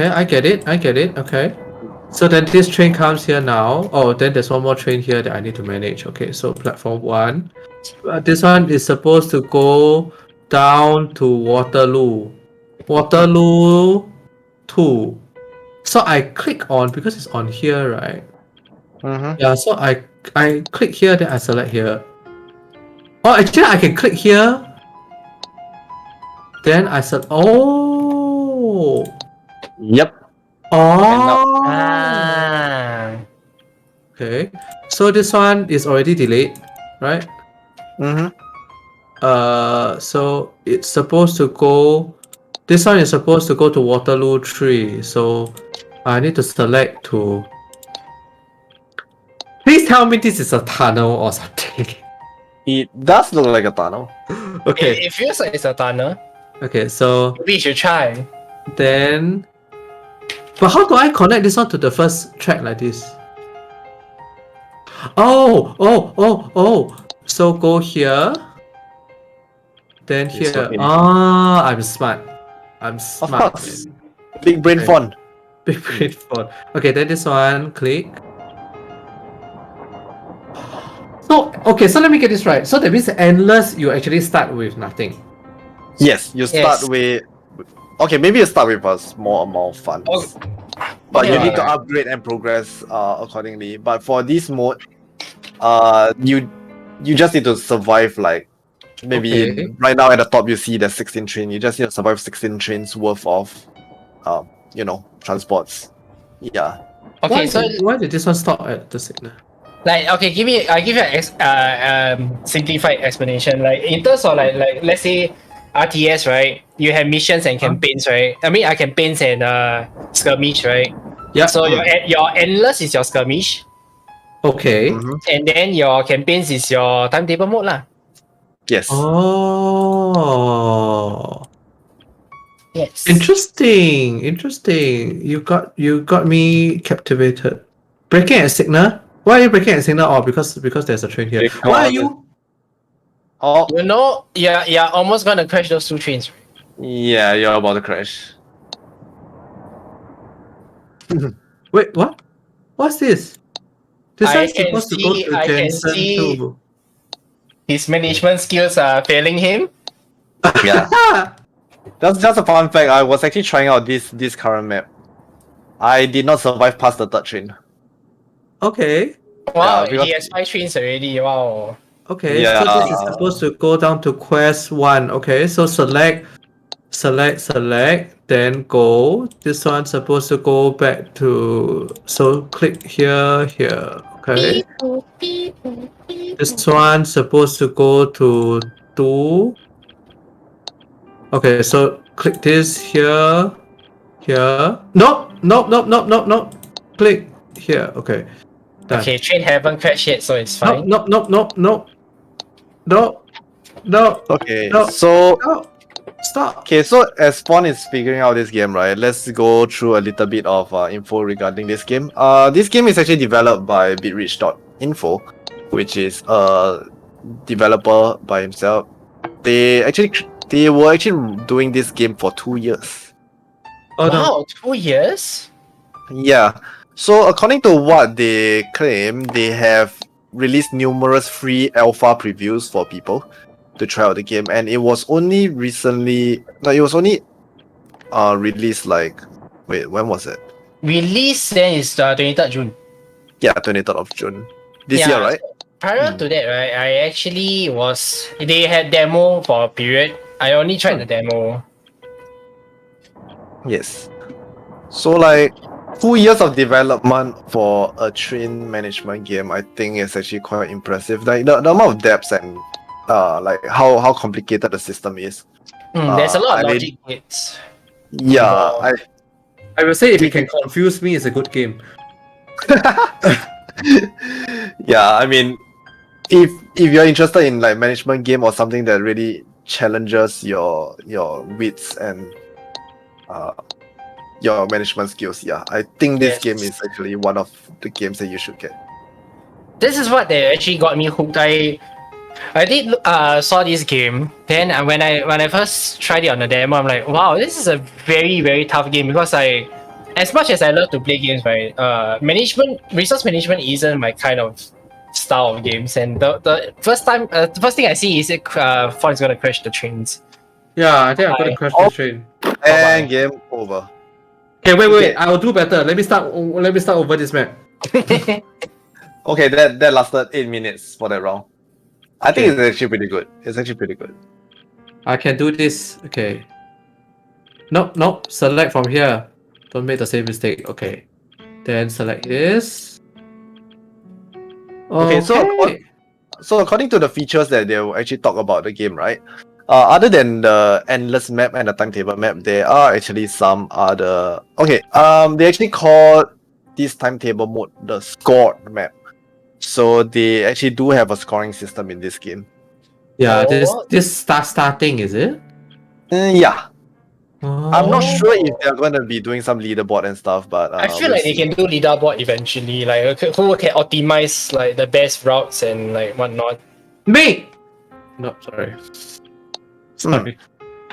I get it. Okay. So then this train comes here now. Oh, then there's one more train here that I need to manage. Okay, so platform 1. This one is supposed to go down to Waterloo. Waterloo 2. So I click on, because it's on here, right? Mm-hmm. Yeah, so I click here, then I select here. Oh, actually I can click here. Then I said, oh. Yep. Oh. Ah. Okay. So this one is already delayed, right? Mm-hmm. So it's supposed to go. This one is supposed to go to Waterloo 3. So I need to select to. Please tell me this is a tunnel or something. It does look like a tunnel. Okay. It feels like it's a tunnel. Okay. So Maybe you should try. then. But how do I connect this one to the first track like this? Oh. So go here. Then It's here. okay. I'm smart. I'm Of smart. course. Big brain Okay. font. Big brain font. Okay, then this one, click. So let me get this right. So that means endless, you actually start with nothing. Yes, you start Yes. with. Okay, maybe you start with a small amount of funds. Oh. But you Yeah. need to upgrade and progress accordingly. But for this mode, you just need to survive like maybe Okay. right now at the top you see the 16 train. You just need to survive 16 trains worth of transports. Yeah. Okay, Why did this one stop at the signal? like, okay, I give you a simplified explanation. Like in terms of like let's say RTS, right? You have missions and campaigns, right? I mean, campaigns and skirmish, right? Yeah. So your endless is your skirmish, Okay. Mhm. and then your campaigns is your timetable mode lah. Yes. Oh. Yes. Interesting. You got me captivated. Breaking a signal. Why are you breaking a signal? Oh, because there's a train here. Because Why are you? Oh, You know, yeah, almost gonna crash those two trains. yeah, you're about to crash. Wait, what? What's this? This I one's can supposed to go see, to I can Jensen see too. his management skills are failing him. Yeah. That's just a fun fact. I was actually trying out this current map. I did not survive past the third train. Okay. Wow, because he has 5 trains already. Wow. Okay, yeah, so this is supposed to go down to quest 1. Okay, so select, then go. This one's supposed to go back to, so click here. Okay. This one's supposed to go to 2. Okay, so click this here. Nope. Click here. Okay, done. Okay, train haven't crashed yet, so it's fine. Nope. No. Okay, No. so No. Stop. okay, so as Spawn is figuring out this game, right? Let's go through a little bit of info regarding this game. This game is actually developed by bitrich.info, which is a developer by himself. They were actually doing this game for 2 years. Oh no. Wow, 2 years? Yeah. So according to what they claim, they have released numerous free alpha previews for people to try out the game, and it was only recently. No, it was only released like, wait, when was it? Release then is 23rd June. Yeah, 23rd of June this Yeah. year, right? Prior to that, right, I actually was. They had demo for a period. I only tried the demo. Yes. So like 2 years of development for a train management game, I think is actually quite impressive. Like the amount of depths and like how complicated the system is. There's a lot of I mean, logic gates. Yeah, Wow. I will say if it can confuse me, it's a good game. yeah, I mean, if you're interested in like management game or something that really challenges your wits and your management skills, yeah, I think this Yes. game is actually one of the games that you should get. This is what they actually got me hooked. I did saw this game. Then when I first tried it on the demo, I'm like, wow, this is a very very tough game because as much as I love to play games, right, resource management isn't my kind of style of games. And the first thing I see is Ford is gonna crash the trains. Yeah, I think I'm gonna crash the train. And game over. Okay, wait. Okay. I will do better. Let me start over this map. Okay, that lasted 8 minutes for that round. I think it's actually pretty good. It's actually pretty good. I can do this. Okay. Nope. Select from here. Don't make the same mistake. Okay. Then select this. Okay, so according to the features that they will actually talk about the game, right? Other than the endless map and the timetable map, there are actually some other. Okay, they actually call this timetable mode the scored map. So they actually do have a scoring system in this game. Yeah, Oh. this starting is it? Yeah, I'm not Oh. sure if they're gonna be doing some leaderboard and stuff, but I feel we'll like they see. can do leaderboard eventually, like who can optimize like the best routes and like whatnot. Me. No, sorry. Sorry.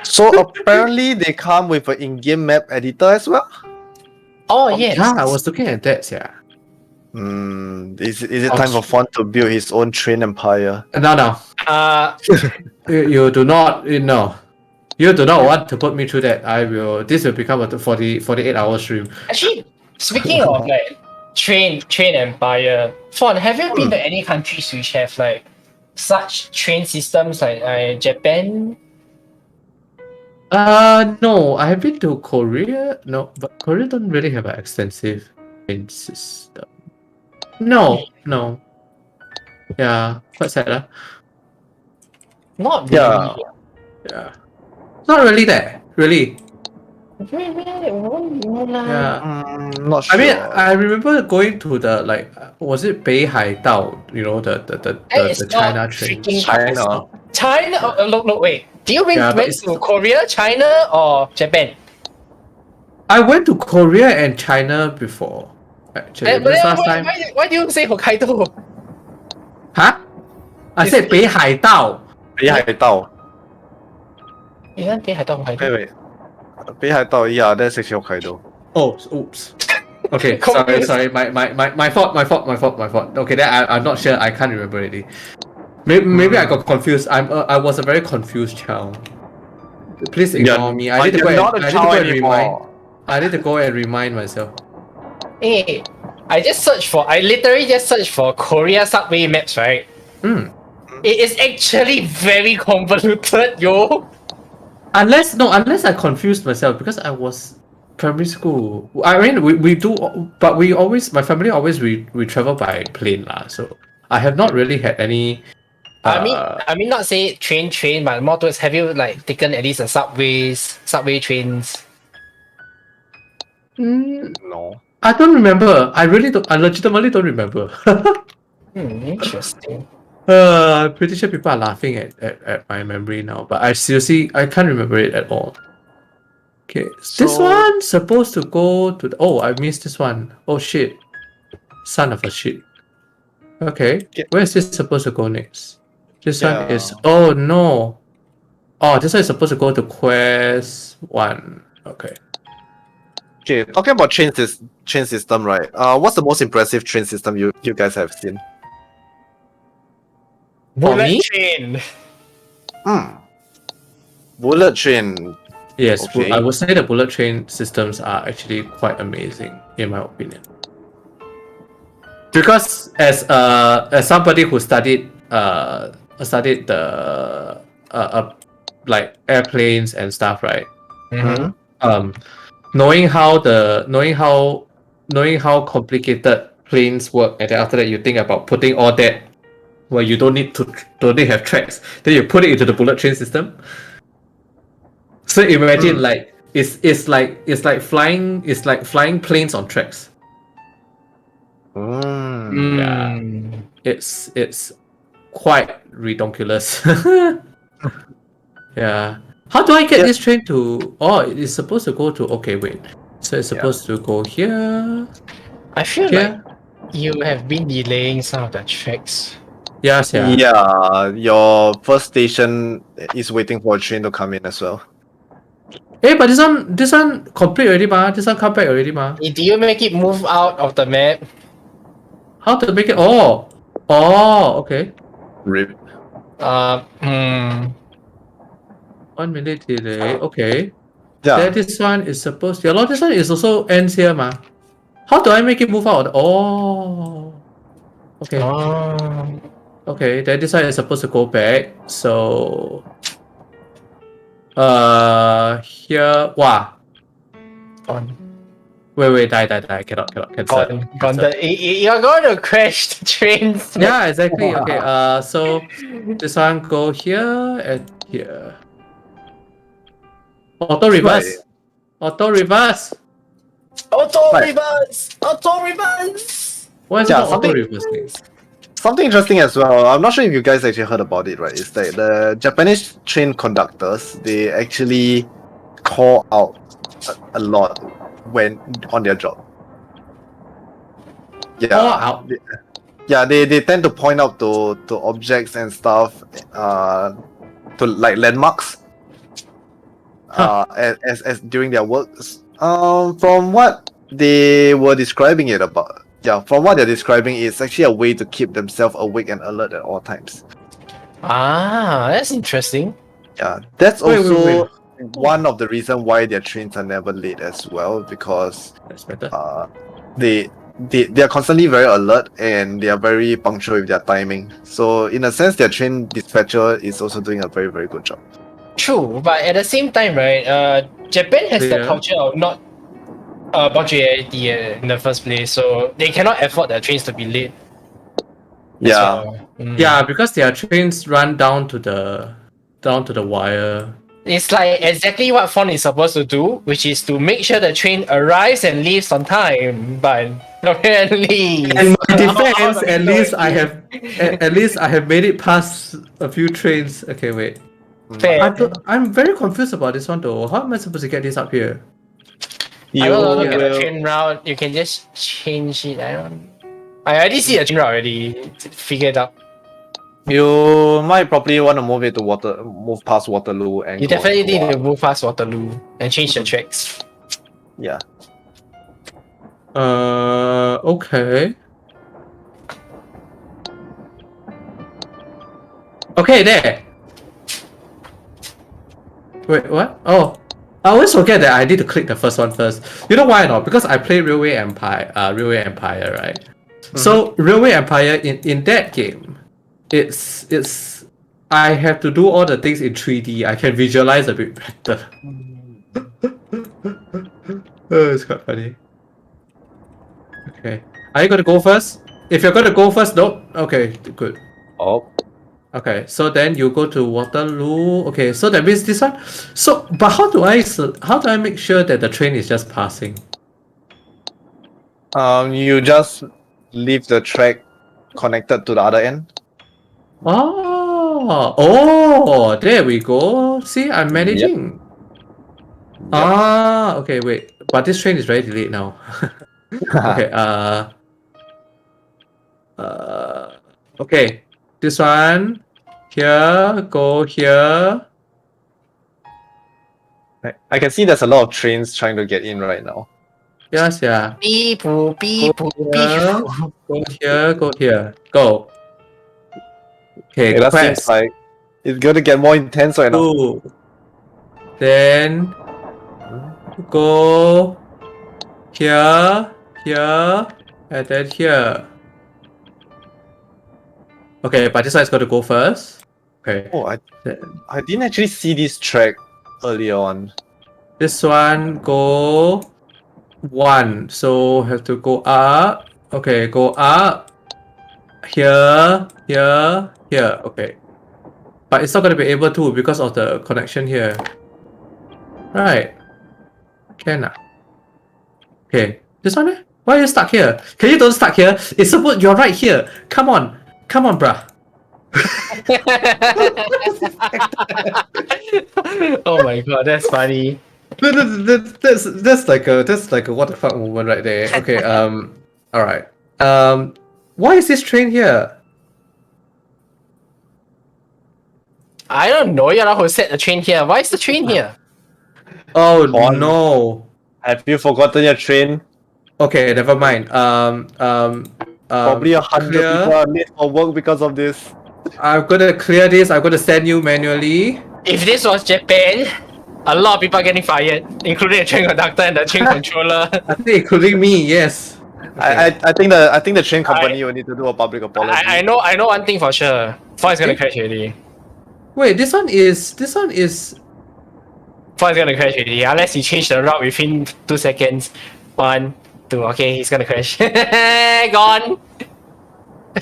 So apparently they come with an in-game map editor as well. Oh yes. Yeah, I was looking at that. Yeah. Is it time for Fon to build his own train empire? No. Uh, You do not. No. You do not want to put me through that. I will. This will become a 48-hour stream. actually, speaking of like train empire, Fon, have you been to any countries which have like such train systems like Japan? No. I have been to Korea. No, but Korea don't really have an extensive train system. No. Yeah, quite sad. Not really. Yeah. Not really that. Really. Yeah. Yeah. Not sure. I mean, I remember going to the was it Beihai-dao? You know the China train. China. Look, wait. Do you Yeah, but went it's- to Korea, China, or Japan? I went to Korea and China before. Actually, But because then last time, why do you say Hokkaido? huh? I said 北海道. 北海道. Isn't Hokkaido Wait, Hokkaido? wait. 北海道, yeah, that's actually Hokkaido. Oh, oops. Okay, Confused. sorry. My fault. Okay, then I'm not sure. I can't remember already. Maybe I got confused. I was a very confused child. Please ignore me. I need to you're go not a and child remind. anymore. I need to go and remind myself. Hey, I literally just searched for Korea subway maps, right? Hmm. It is actually very convoluted, yo. Unless I confused myself because I was primary school. I mean, we do, but my family always we travel by plane lah. So I have not really had any. I mean, not say train, but more towards have you like taken at least a subway trains? No. I don't remember. I legitimately don't remember. Interesting. I'm pretty sure people are laughing at my memory now, but I can't remember it at all. Okay, this So- one supposed to go to I missed this one. Oh shit. Son of a shit. Okay, Yeah. where is this supposed to go next? This one Yeah. is, oh no. Oh, this one is supposed to go to quest 1. Okay. Okay, talking about train system, right? What's the most impressive train system you guys have seen? Bullet me? train. Bullet train. Yes, Okay. I would say the bullet train systems are actually quite amazing in my opinion. Because as somebody who studied the like airplanes and stuff, right? Mm-hmm. Knowing how complicated planes work, and then after that you think about putting all that where you don't need have tracks, then you put it into the bullet train system. So imagine like it's like flying planes on tracks. Yeah. It's quite ridiculous. Yeah. How do I get this train to? Oh, it is supposed to go to. Okay, wait. So it's supposed to go here. I feel Here. like you have been delaying some of the tracks. Yes, yeah. Yeah, your first station is waiting for a train to come in as well. Hey, but this one complete already, ma. This one come back already, ma. Do you make it move out of the map? How to make it? Oh, okay. Rip. 1 minute delay. Okay. Yeah. Then this one is supposed. Yeah, this one is also ends here, ma. How do I make it move out? Oh. Okay. Okay, then this one is supposed to go back. So here. Wow. Gone. Wait, die. Cannot cancel. Gone. You're going to crash the trains. Yeah, exactly. Okay. So this one go here and here. Auto reverse. Auto reverse. Auto Right. reverse. Auto reverse. What is Yeah, the auto something- reverse thing? Something interesting as well. I'm not sure if you guys actually heard about it, right? Is that the Japanese train conductors, they actually call out a lot when on their job. Yeah. Call out? They tend to point out to objects and stuff, to like landmarks. As during their works. From what they were describing it about. Yeah, from what they're describing, it's actually a way to keep themselves awake and alert at all times. That's interesting. Yeah, that's Wait. also one of the reasons why their trains are never late as well, because That's better. they are constantly very alert and they are very punctual with their timing. So in a sense, their train dispatcher is also doing a very, very good job. True, but at the same time, right? Japan has the Yeah. culture of not punctuality in the first place, so they cannot afford their trains to be late. as Yeah. well. Yeah, because their trains run down to the wire. It's like exactly what Fon is supposed to do, which is to make sure the train arrives and leaves on time. But apparently, In my defense, at least I have made it past a few trains. Okay, wait. Fair. I'm very confused about this one though. How am I supposed to get this up here? I don't know, look at the will. train route. You can just change it. I already see the train route already. Figure it out. You might probably want to move past Waterloo and You go definitely need up. to move past Waterloo and change the tracks. Yeah. Okay. Okay, there. Wait, what? Oh, I always forget that I need to click the first one first. You know why or not? Because I play Railway Empire, right? So Railway Empire in that game, it's I have to do all the things in 3D. I can visualize a bit better. Oh, it's quite funny. Okay, are you gonna go first? If you're gonna go first, nope. Okay, good. Oh. Okay, so then you go to Waterloo. Okay, so that means this one. So, but how do I make sure that the train is just passing? You just leave the track connected to the other end. Oh, there we go. See, I'm managing. Ah, okay, wait. But this train is very delayed now. Okay, okay. This one. Here, go here. I can see there's a lot of trains trying to get in right now. Yes, yeah. Beep, boop, beep, boop, Yeah. beep. Go here, go here. Go. Okay, That quest. seems like it's gonna get more intense right now. Two. Then go here, here, and then here. Okay, but this one is going to go first. Okay. Oh, I didn't actually see this track earlier on. This one go 1. So have to go up. Okay, go up. Here, here, here. Okay. But it's not going to be able to because of the connection here. Right. Can ah. Okay. This one eh? Why are you stuck here? Can you don't stuck here? It's supposed you're right here. Come on. Come on, bruh. Oh my god, that's funny. That's like a what the fuck moment right there. Okay, alright. Why is this train here? I don't know. You're not who set the train here. Why is the train here? Oh On. no. Have you forgotten your train? Okay, never mind. Probably 100 clear. people are late for work because of this. I'm gonna clear this. I'm gonna send you manually. If this was Japan, a lot of people are getting fired, including the train conductor and the train controller. I think including me. Yes. I think the train company will need to do a public apology. I know one thing for sure. Ford is gonna crash already. Wait, this one is. Ford is gonna crash already. Unless you change the route within 2 seconds. 1, 2. Okay, he's gonna crash. Gone.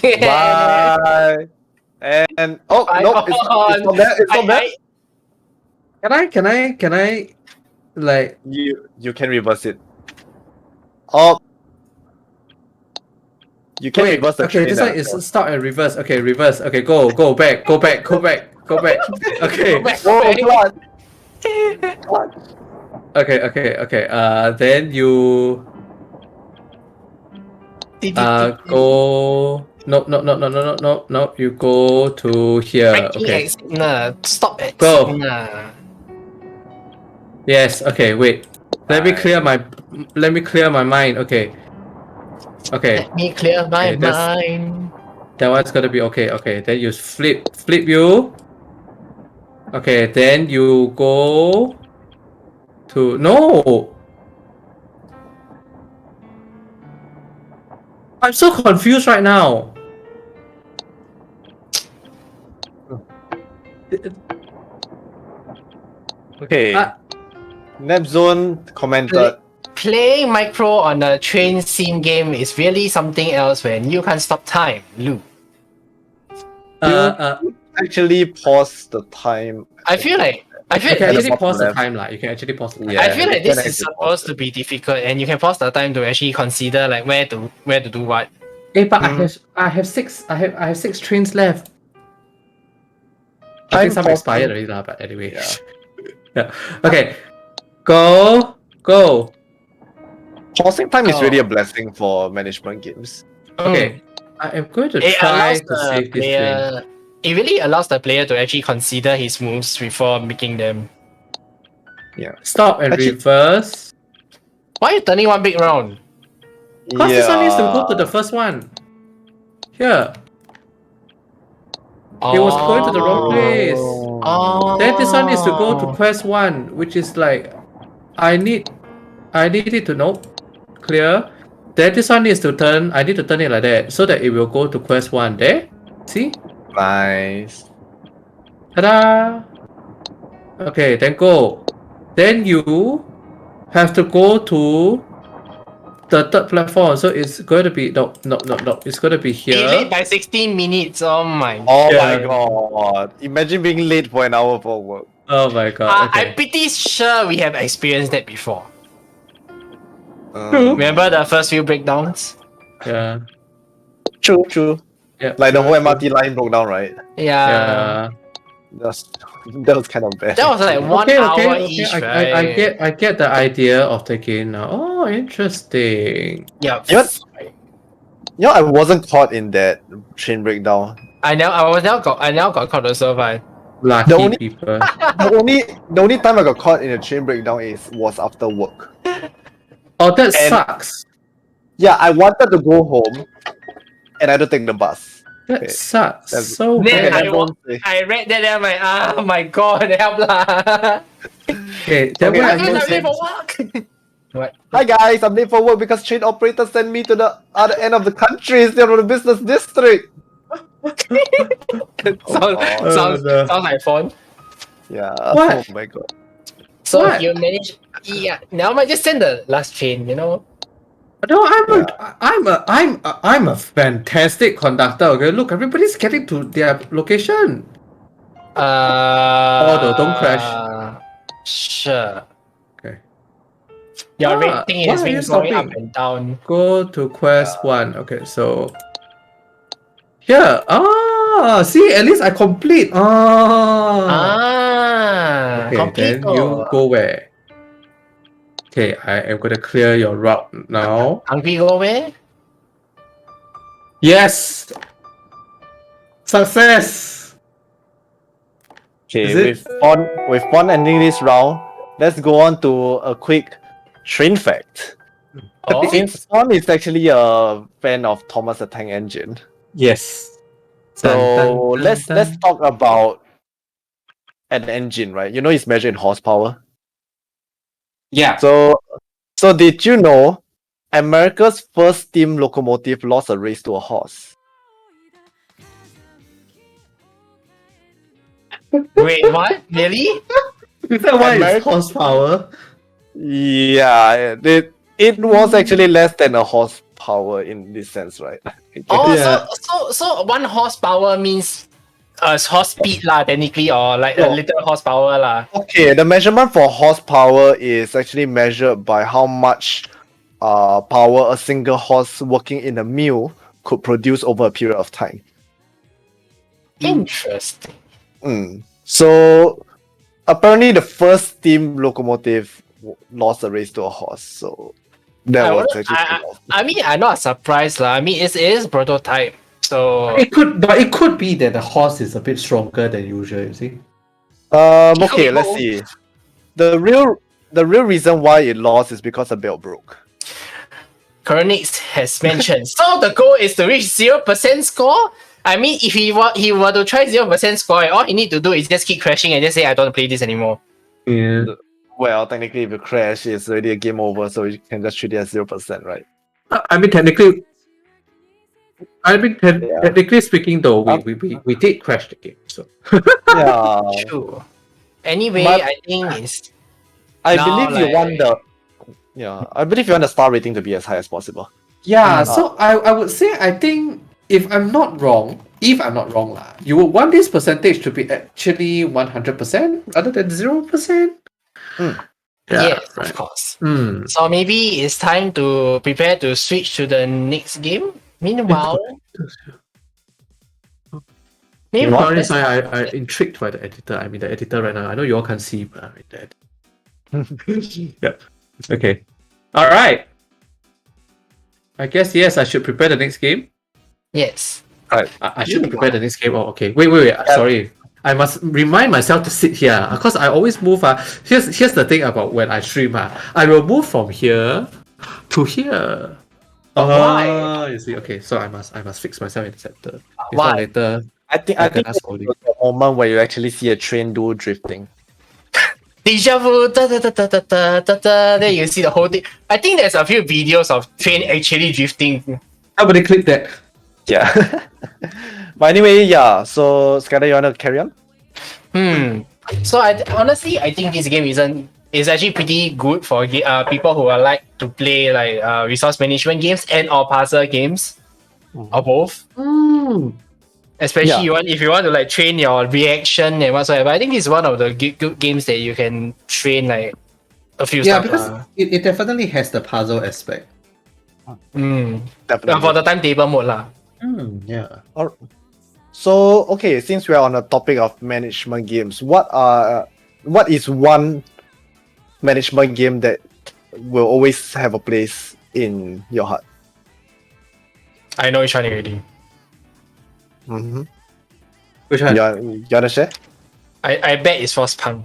Bye. And no, it's not there. It's not there. Can I like You can reverse it. Oh, you can reverse the train. Okay, this one is stop and reverse. Okay, reverse. Okay, go back. Okay. Go back. Okay. Then you go. No. You go to here. Okay. Stop it. Go. Yes. Okay. Wait. Let me clear my mind. Okay. Let me clear my Okay, mind. That one's gonna be okay. Okay. Then you flip you. Okay. Then you go to no. I'm so confused right now. Okay. Nepzone commented. Playing micro on a train sim game is really something else when you can't stop time, Lou. Actually pause the time. I feel you can actually pause the left. time lah. You can actually pause the time. Yeah, I feel like you this can is actually supposed to be difficult, and you can pause the time to actually consider like where to do what. Hey, but I have 6 trains left. I think some expired already lah, but anyway. Yeah. Yeah. Okay. Go. Pausing time is really a Oh. blessing for management games. Okay, I am going to It try allows to the save this train. player. It really allows the player to actually consider his moves before making them. Stop and Actually- reverse. Why are you turning one big round? Because this one needs to go to the first one. Here. It was going to the wrong place. Oh. Then this one needs to go to quest 1, which is like I need it to know clear. Then this one needs to turn. I need to turn it like that so that it will go to quest 1. There. See? Nice. Ta-da! Okay, then go. Then you have to go to the third platform. So it's going to be no. It's going to be He late here. by 16 minutes. Oh my. Oh Yeah. my god. Imagine being late for an hour for work. Oh my god. I'm Okay. pretty sure we have experienced that before. Uh, Remember the first few breakdowns? Yeah. true. Yeah. Like the true, whole true. MRT line broke down, right? Yeah. That was kind of bad. That was like 1 hour each, right? I get the idea of taking now. Oh, interesting. Yeah. You know, I wasn't caught in that train breakdown. I now got caught also, but Lucky only- people. The only time I got caught in a train breakdown was after work. Oh, that And- sucks. Yeah, I wanted to go home, and I had to take the bus. That Okay. sucks. That's- So Then bad. I read that and I'm like, oh my god, help lah. Okay, then Okay, what I are Guys, you I'm late saying? for work. What? Hi guys, I'm late for work because train operators sent me to the other end of the country instead of the business district. Sounds no. sounds like fun. Yeah. What? Oh my god. So What? if you manage, yeah. Now I just send the last train. You know. No, I'm a fantastic conductor. Okay, look, everybody's getting to their location. No, don't crash. Sure. Okay. Your Ah, rating why has are been you going up stopping? and down. Go to quest 1. Okay, so here. Ah, see, at least I complete. Okay, Complete. then you go where? Okay, I am gonna clear your route now. Hungry go where? Yes! Success! Okay, Is it- with fun ending this round, let's go on to a quick train fact. Oh, Since Fon is actually a fan of Thomas the Tank Engine, Yes. so let's talk about an engine, right? You know it's measured in horsepower. Yeah. So did you know America's first steam locomotive lost a race to a horse? wait, what? Really? Is that why it's America- horsepower? Yeah, it was actually less than a horsepower in this sense, right? Oh, Yeah. so 1 horsepower means horse speed lah, technically, or like a Oh. little horsepower lah. Okay, the measurement for horsepower is actually measured by how much power a single horse working in a mill could produce over a period of time. Interesting. So apparently the first steam locomotive lost a race to a horse. So that was actually I mean, I'm not surprised lah. I mean, it is prototype, so It could be that the horse is a bit stronger than usual, you see? okay, let's see. The real reason why it lost is because the belt broke. Koronix has mentioned. So the goal is to reach 0% score. I mean, if he were to try 0% score, all he need to do is just keep crashing and just say, I don't want to play this anymore. Yeah. Well, technically, if you crash, it's already a game over, so you can just treat it as 0%, right? I mean, technically speaking, though, we did crash the game. So Yeah. True. Anyway, But- I think it's I Now, believe you like- want the I believe you want the star rating to be as high as possible. yeah. So I would say I think if I'm not wrong lah, you would want this percentage to be actually 100% rather than 0%. yes, of course. So maybe it's time to prepare to switch to the next game. Meanwhile, Sorry, I'm intrigued by the editor. I mean, the editor right now. I know you all can't see, but I mean that. Yeah. Okay. All right. I guess yes. I should prepare the next game. Yes. I should prepare the next game. Oh, okay. Wait. Sorry. I must remind myself to sit here because I always move. Here's the thing about when I stream. I will move from here to here. Why? You see? Okay, so I must fix myself in the center. If Why? not later, I think that's it's holding. the moment where you actually see a train do drifting. Deja vu, da, da, da, da, da, da, da, da. Then you see the whole thing. I think there's a few videos of train actually drifting. Somebody click that. Yeah. But anyway, yeah. So Skyler, you wanna carry on? So honestly, I think this game is actually pretty good for people who are like to play like resource management games and or puzzle games, or both. Especially if you want to like train your reaction and whatsoever. I think it's one of the good games that you can train like a few Yeah, stuff. because it definitely has the puzzle aspect. Definitely. For the timetable mode lah. Yeah. So okay, since we're on the topic of management games, what is one management game that will always have a place in your heart? I know which one already. Mm-hmm. Which one? You wanna share? I bet it's Frostpunk.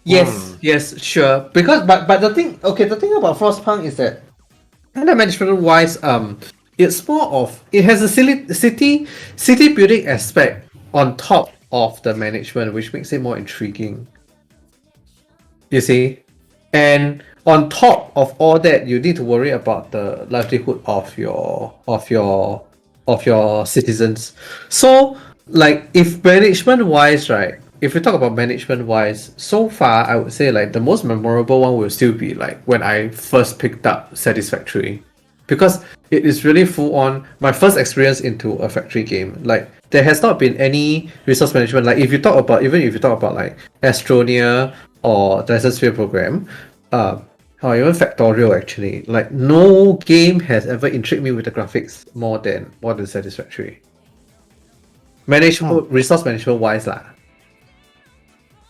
Yes, sure. Because but the thing about Frostpunk is that under management wise, it's more of it has a city building aspect on top of the management, which makes it more intriguing. You see? And on top of all that, you need to worry about the livelihood of your citizens. So, like, if management wise, right? If we talk about management wise, so far I would say like the most memorable one will still be like when I first picked up Satisfactory, because it is really full on my first experience into a factory game. Like there has not been any resource management. Like if you talk about like Astroneer or Dyson Sphere Program, or even Factorial actually, like no game has ever intrigued me with the graphics more than Satisfactory. Resource management wise lah.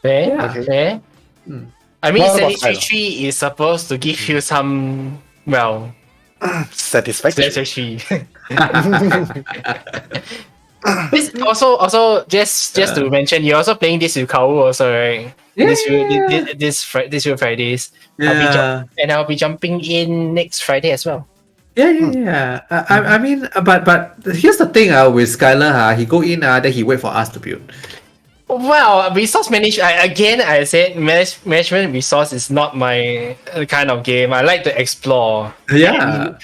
Fair, Yeah. fair. I mean, What about Satisfactory is supposed to give you some, well, Satisfaction. satisfactory. This also just to mention, you're also playing this with Kau also, right? This few Fridays. Yeah. I'll be jumping in next Friday as well. Yeah. I mean, but here's the thing with Skyler, he go in, then he wait for us to build. Well, resource management, I said management resource is not my kind of game. I like to explore. Yeah.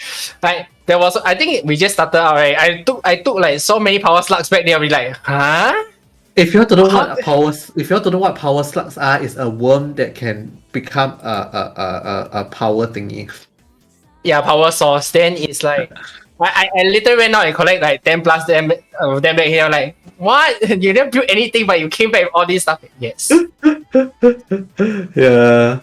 Like there was, I think we just started out, right? I took like so many power slugs back there. I'll be like, huh? If you want to know what power slugs are, it's a worm that can become a power thingy. Yeah, power source. Then it's like I literally went out and collect like 10 plus them back here. I'm like, what? You didn't build anything, but you came back with all this stuff. Yes. Yeah.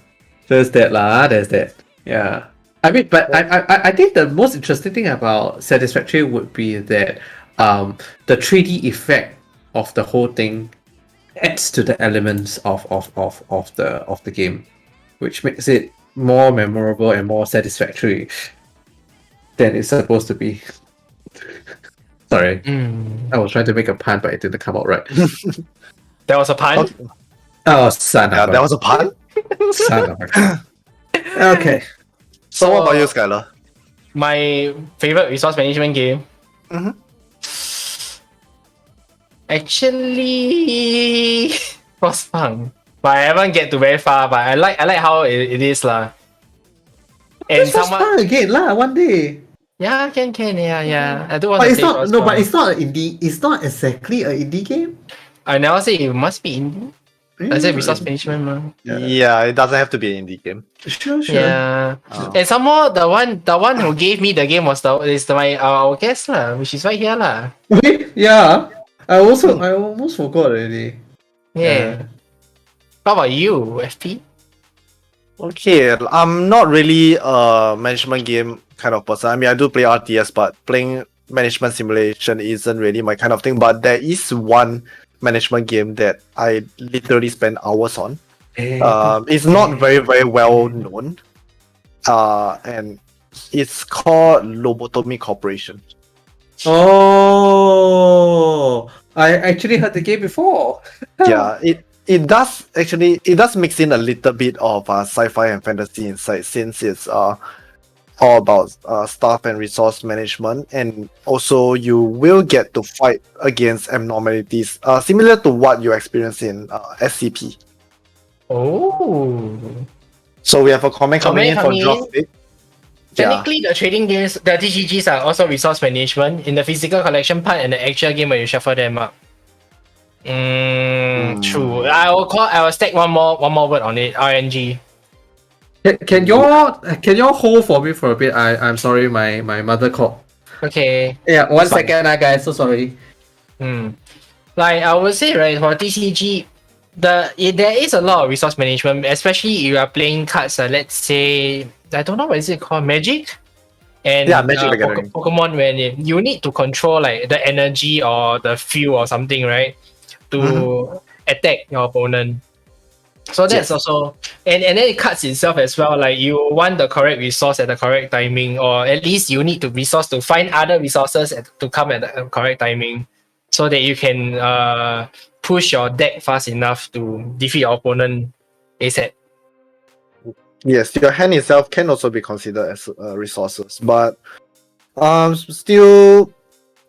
There's that. Yeah. I mean, but I think the most interesting thing about Satisfactory would be that the 3D effect of the whole thing adds to the elements of the game, which makes it more memorable and more satisfactory than it's supposed to be. Sorry, I was trying to make a pun, but it didn't come out right. There was a pun. Okay. Oh, son Yeah, of that was a pun. son of a. Okay. So what about you, Skyler? My favorite resource management game. Actually, Frostpunk. But I haven't get to very far. But I like how it is lah. And Let's fun again lah one day. yeah, can yeah. I do want But to it's play not no, but Frostpunk. it's not an indie. It's not exactly an indie game. I never say it must be indie. I said resource management, man. Yeah, it doesn't have to be an indie game. Sure. Yeah. And some more, the one who gave me the game was my our guest lah, which is right here lah. Yeah. I almost forgot already. Yeah. How about you, FP? Okay, I'm not really a management game kind of person. I mean, I do play RTS, but playing management simulation isn't really my kind of thing. But there is one management game that I literally spend hours on. It's not very well known. And it's called Lobotomy Corporation. Oh, I actually heard the game before. Yeah, it does mix in a little bit of sci-fi and fantasy inside, since it's all about staff and resource management, and also you will get to fight against abnormalities similar to what you experience in SCP. Oh. So we have a comment coming in Comment from coming in. Dropstick. Yeah. Technically, the trading games, the TCGs are also resource management in the physical collection part and the actual game where you shuffle them up. True. I will stack one more word on it. RNG. Can y'all hold for me for a bit? I'm sorry, my mother called. Okay. Yeah, one Fine. second, guys. So sorry. Like I would say, right, for TCG, there is a lot of resource management, especially if you are playing cards. Let's say, I don't know what is it called, Magic. And Yeah, Magic the Gathering. Pokemon, when you need to control like the energy or the fuel or something, right, to attack your opponent. So that's also, and then it cuts itself as well. Like you want the correct resource at the correct timing, or at least you need to resource to find other resources to come at the correct timing, so that you can push your deck fast enough to defeat your opponent ASAP. Yes, your hand itself can also be considered as resources, but still,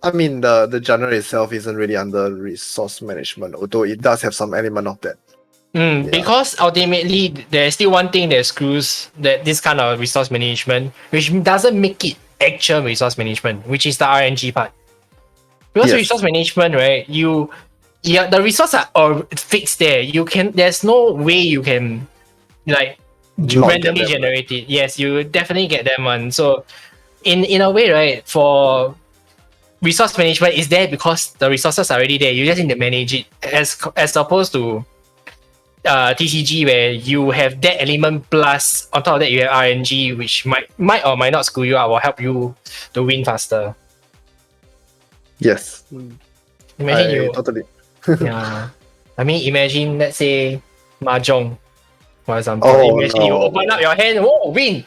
I mean, the genre itself isn't really under resource management, although it does have some element of that. Because ultimately there's still one thing that screws this kind of resource management, which doesn't make it actual resource management, which is the RNG part. Because resource management, right? The resources are fixed there. There's no way you can like randomly generate it. Yes, you definitely get them one. So in a way, right, for resource management is there because the resources are already there. You just need to manage it, as opposed to TCG where you have that element plus on top of that you have RNG, which might or might not screw you up or help you to win faster. Yes. Imagine totally. Yeah. I mean, imagine, let's say, Mahjong, for example. Imagine you open up your hand, whoa, win!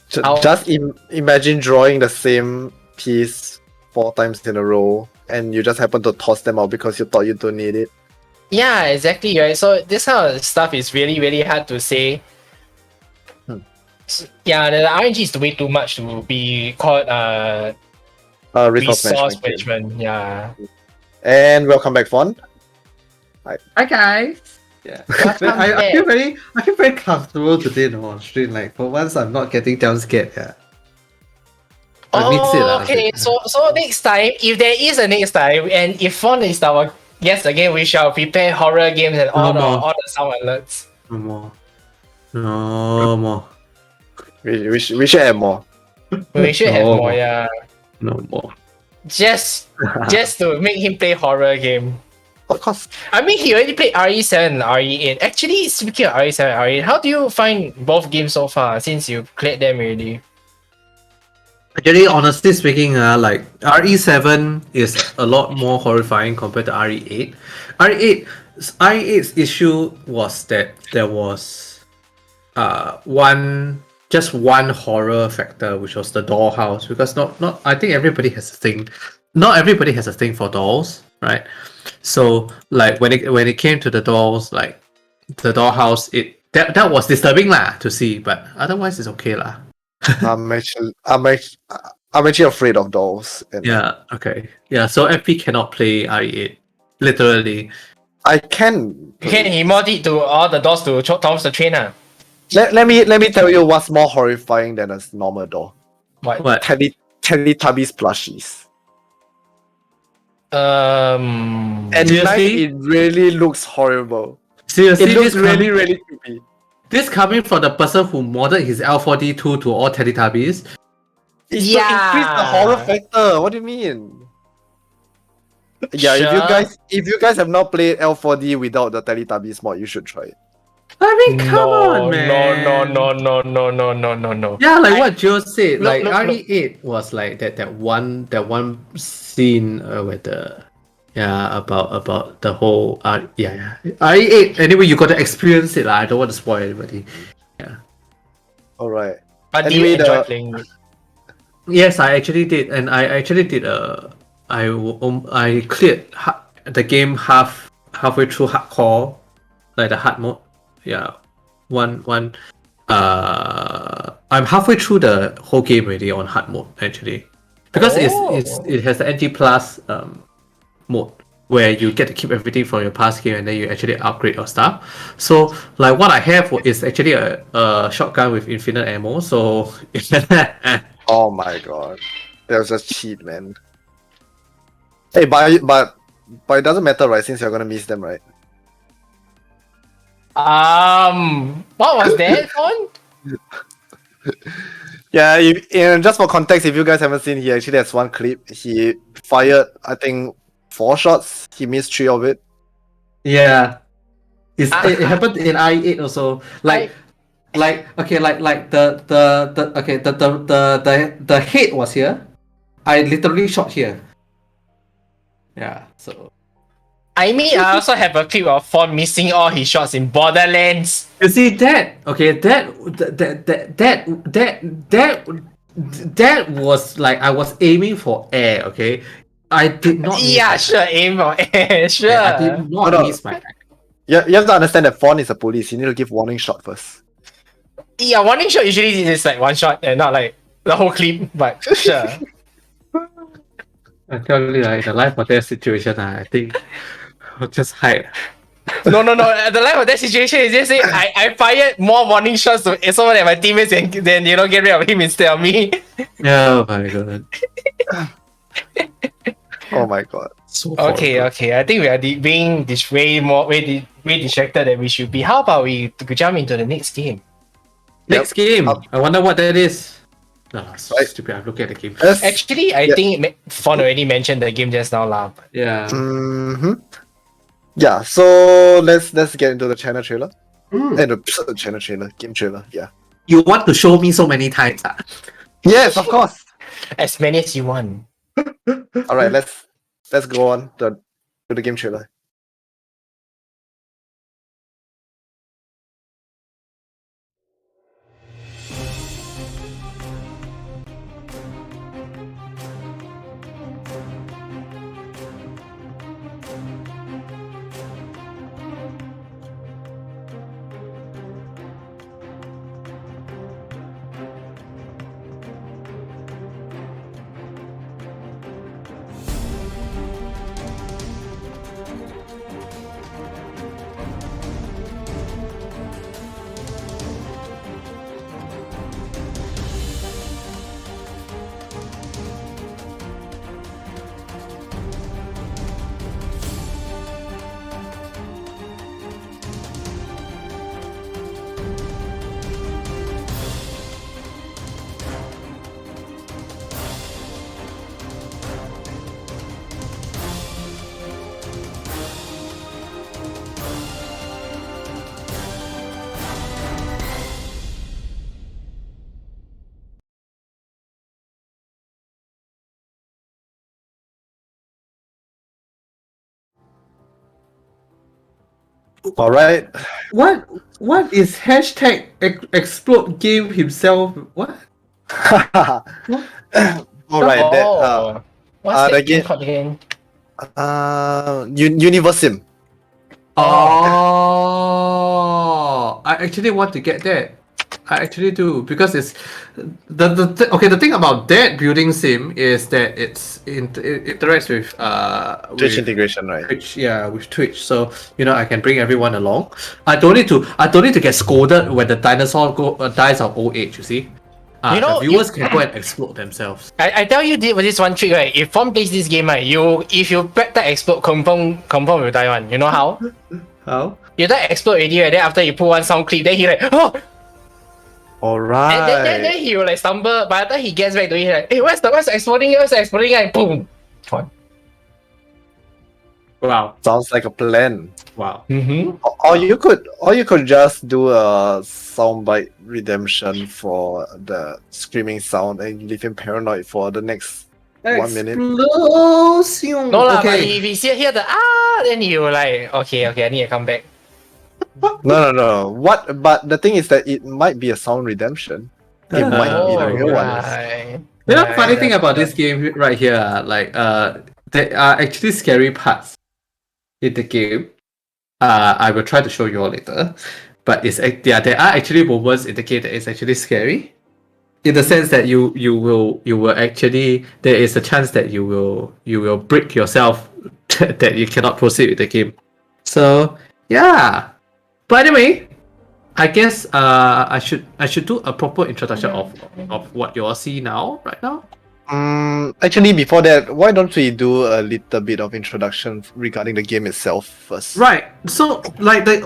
Just imagine drawing the same piece 4 times in a row, and you just happen to toss them out because you thought you don't need it. Yeah, exactly, right? So this kind of stuff is really, really hard to say. So, yeah, the RNG is way too much to be called resource management. Yeah. And welcome back, Fawn. Hi guys. Yeah. I feel very comfortable today on stream. Like for once I'm not getting jump scared. Yeah. Okay, so next time, if there is a next time, and if Fawn is our guest again, we shall prepare horror games and all the sound alerts. No more. We should have more. We should have more, yeah. No more. Just to make him play horror game. Of course. I mean, he already played RE7 and RE8. Actually, speaking of RE7 and RE8, how do you find both games so far since you cleared them already? Actually, honestly speaking, like RE7 is a lot more horrifying compared to RE8. RE8's issue was that there was one horror factor, which was the dollhouse, because not I think everybody has a thing. Not everybody has a thing for dolls, right? So like when it came to the dolls, like the dollhouse, that was disturbing lah to see, but otherwise it's okay lah. I'm actually afraid of dolls. Yeah. Okay. Yeah. So FP cannot play RE8. Literally. I can. You can emote it to all the dolls to Thomas the Trainer. Let me tell you what's more horrifying than a normal doll. What? Teletubbies plushies. At night, it really looks horrible. Seriously, it looks really creepy. This coming from the person who modded his L4D2 to all Teletubbies. It's to increase the horror factor. What do you mean? Yeah, sure. if you guys have not played L4D without the Teletubbies mod, you should try it. I mean, come on, man. No. Yeah, like what Joe said, RE8 was like that one scene where about the whole RE8. Anyway, you got to experience it. I don't want to spoil anybody. All right. But do Anyway, you enjoy the playing it? Yes, I actually did, and I actually did. I cleared the game halfway through hardcore, like the hard mode. Yeah, one. I'm halfway through the whole game already on hard mode actually, because it has the NG plus mode where you get to keep everything from your past game and then you actually upgrade your stuff. So like what I have is actually a shotgun with infinite ammo. So oh my god, that was just cheat, man. Hey, but it doesn't matter, right? Since you're gonna miss them, right? What was that on? Yeah, just for context, if you guys haven't seen, he actually has one clip. He fired, I think, 4 shots. He missed 3 of it. yeah, it happened in I8 also. Like the head was here. I literally shot here. Yeah, so I mean, I also have a clip of Fawn missing all his shots in Borderlands. you see that? Okay, that was like I was aiming for air. Okay, I did not. Yeah, sure, aim for air, sure. I did not miss my. Yeah, you have to understand that Fawn is a police. You need to give warning shot first. Yeah, warning shot usually is like one shot and not like the whole clip, but sure. I tell you, like the life or death situation, I think I'll just hide. No. The life of that situation is just say I fired more warning shots to someone at my teammates and then get rid of him instead of me. Oh my god. Oh my god. So Okay. I think we are being way distracted than we should be. How about we jump into the next game? Next game. Up. I wonder what that is. No, so Right. stupid. I'm looking at the game. Actually, I think Fawn already mentioned the game just now, lah. Yeah. Yeah, so let's get into the channel trailer. Mm. And the channel trailer, game trailer, yeah. You want to show me so many times. Yes, of course. As many as you want. Alright, let's go on to the game trailer. Alright. What is hashtag explode game himself? What? Alright, What's the that game game- called again? Universim. Oh, I actually want to get that. I actually do because it's the thing about that building sim is that it interacts with Twitch with integration, right? Twitch, yeah, with Twitch. So I can bring everyone along. I don't need to get scolded when the dinosaur dies of old age. You see, the viewers can go and explode themselves. I tell you this one trick, right? If Fawn plays this game, right, if you back that explode, confirm will die one. You know how? How? You die explode already, right? Then after you put one sound clip, then he like, oh! Alright. And then he will like stumble. By the time he gets back to it, he like, hey, where's the exploding? Where's the exploding? And boom! Fun. Wow! Sounds like a plan. Wow! Mm-hmm. Or you could just do a soundbite redemption for the screaming sound and leave him paranoid for the next 1 minute. Explosion. No lah, but Okay. if you see hear the then you like okay, I need to come back. No. What? But the thing is that it might be a sound redemption. It might be the real one. right. You know, funny thing that's about true. this game right here, there are actually scary parts in the game. I will try to show you all later. But there are actually moments in the game that is actually scary. In the sense that you will actually, there is a chance that you will break yourself that you cannot proceed with the game. So yeah. But anyway, I guess I should do a proper introduction of what you all see right now. Actually, before that, why don't we do a little bit of introduction regarding the game itself first? Right. So like the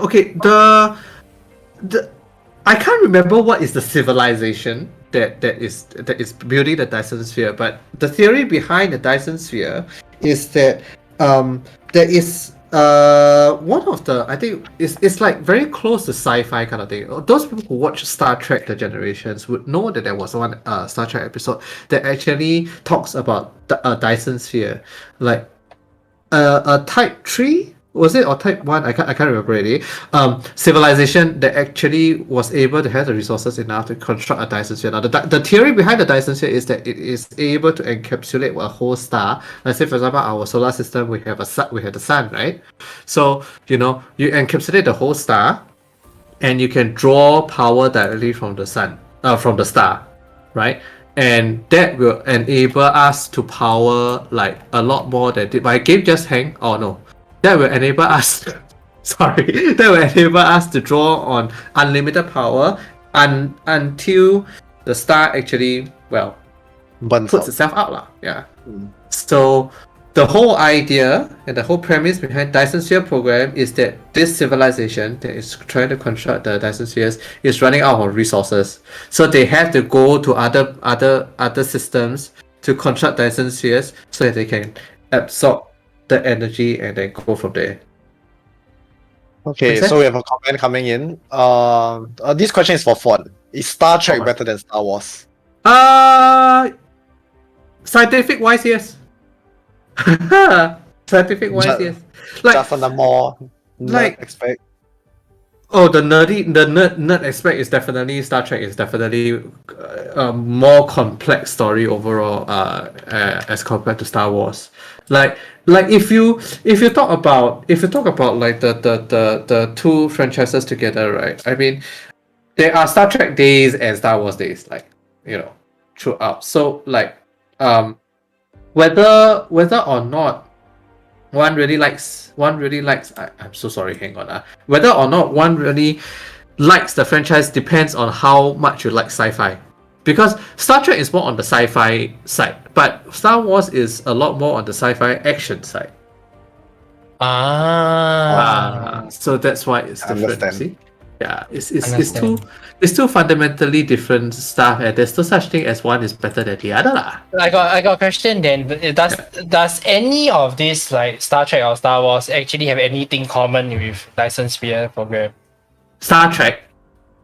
I can't remember what is the civilization that is building the Dyson sphere, but the theory behind the Dyson sphere is that there is one of the, I think it's like very close to sci-fi kind of thing. Those people who watch Star Trek The Generations would know that there was one Star Trek episode that actually talks about the Dyson sphere, like a type 3 was it, or type 1, I can't remember already, civilization that actually was able to have the resources enough to construct a Dyson sphere. Now the theory behind the Dyson sphere is that it is able to encapsulate a whole star. Let's say for example our solar system, we have the sun, right? So you encapsulate the whole star and you can draw power directly from the sun, from the star, right? And that will enable us to power like a lot more than my game just hang. Oh no, that will enable us. Sorry, that will enable us to draw on unlimited power until the star actually Burns puts out. itself out lah. Yeah. Mm. So the whole idea and the whole premise behind Dyson Sphere program is that this civilization that is trying to construct the Dyson Spheres is running out of resources. So they have to go to other systems to construct Dyson Spheres so that they can absorb the energy and then go from there. Okay, Makes so we have a comment coming in. This question is for Fon. Is Star Trek Alright. better than Star Wars? Scientific wise, yes. Scientific wise, Ju- yes. Like, Just on the more like- nerd aspect. oh, the nerd aspect is definitely, Star Trek is definitely a more complex story overall as compared to Star Wars. Like if you talk about like the two franchises together, right? I mean, there are Star Trek days and Star Wars days, like throughout. So like whether or not one really likes I'm so sorry, hang on. Whether or not one really likes the franchise depends on how much you like sci-fi. Because Star Trek is more on the sci-fi side, but Star Wars is a lot more on the sci-fi action side. So that's why it's I different. understand. See? Yeah, it's Understand. two fundamentally different stuff, and there's no such thing as one is better than the other lah. I got a question then. Does any of this like Star Trek or Star Wars actually have anything common with Dyson Sphere program? Star Trek,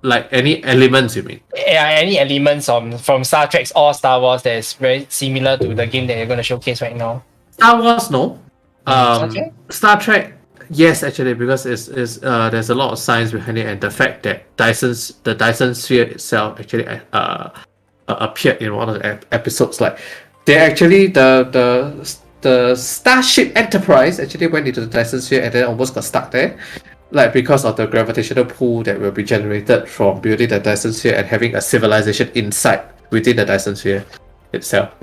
like any elements, you mean? Yeah, any elements from Star Trek or Star Wars that is very similar to the game that you're going to showcase right now? Star Wars, no. Star Trek? Star Trek, yes, actually, because it's there's a lot of science behind it, and the fact that the Dyson Sphere itself actually appeared in one of the episodes. Like they actually the Starship Enterprise actually went into the Dyson Sphere and then almost got stuck there, like because of the gravitational pull that will be generated from building the Dyson Sphere and having a civilization inside within the Dyson Sphere itself.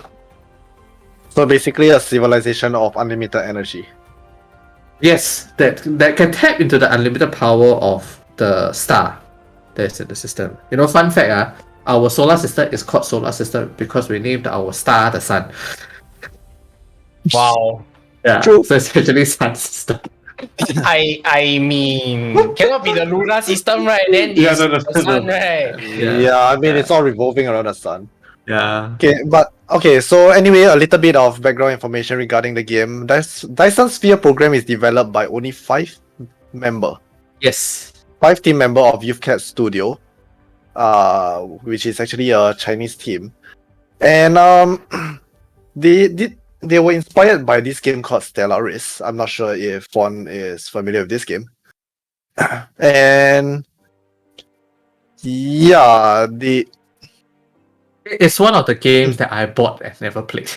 So basically a civilization of unlimited energy. Yes, that can tap into the unlimited power of the star that's in the system. Fun fact, our solar system is called solar system because we named our star the sun. Wow. Yeah, True. so it's actually sun system. I mean, cannot be the lunar system, right? Then Yeah, it's no, the sun, right? Yeah, I mean it's all revolving around the sun. Yeah. Okay, so anyway, a little bit of background information regarding the game. Dyson Sphere program is developed by only 5 member. Yes. 5 team member of YouthCat Studio, which is actually a Chinese team. And they were inspired by this game called Stellaris. I'm not sure if Fawn is familiar with this game. And yeah, It's one of the games that I bought and never played.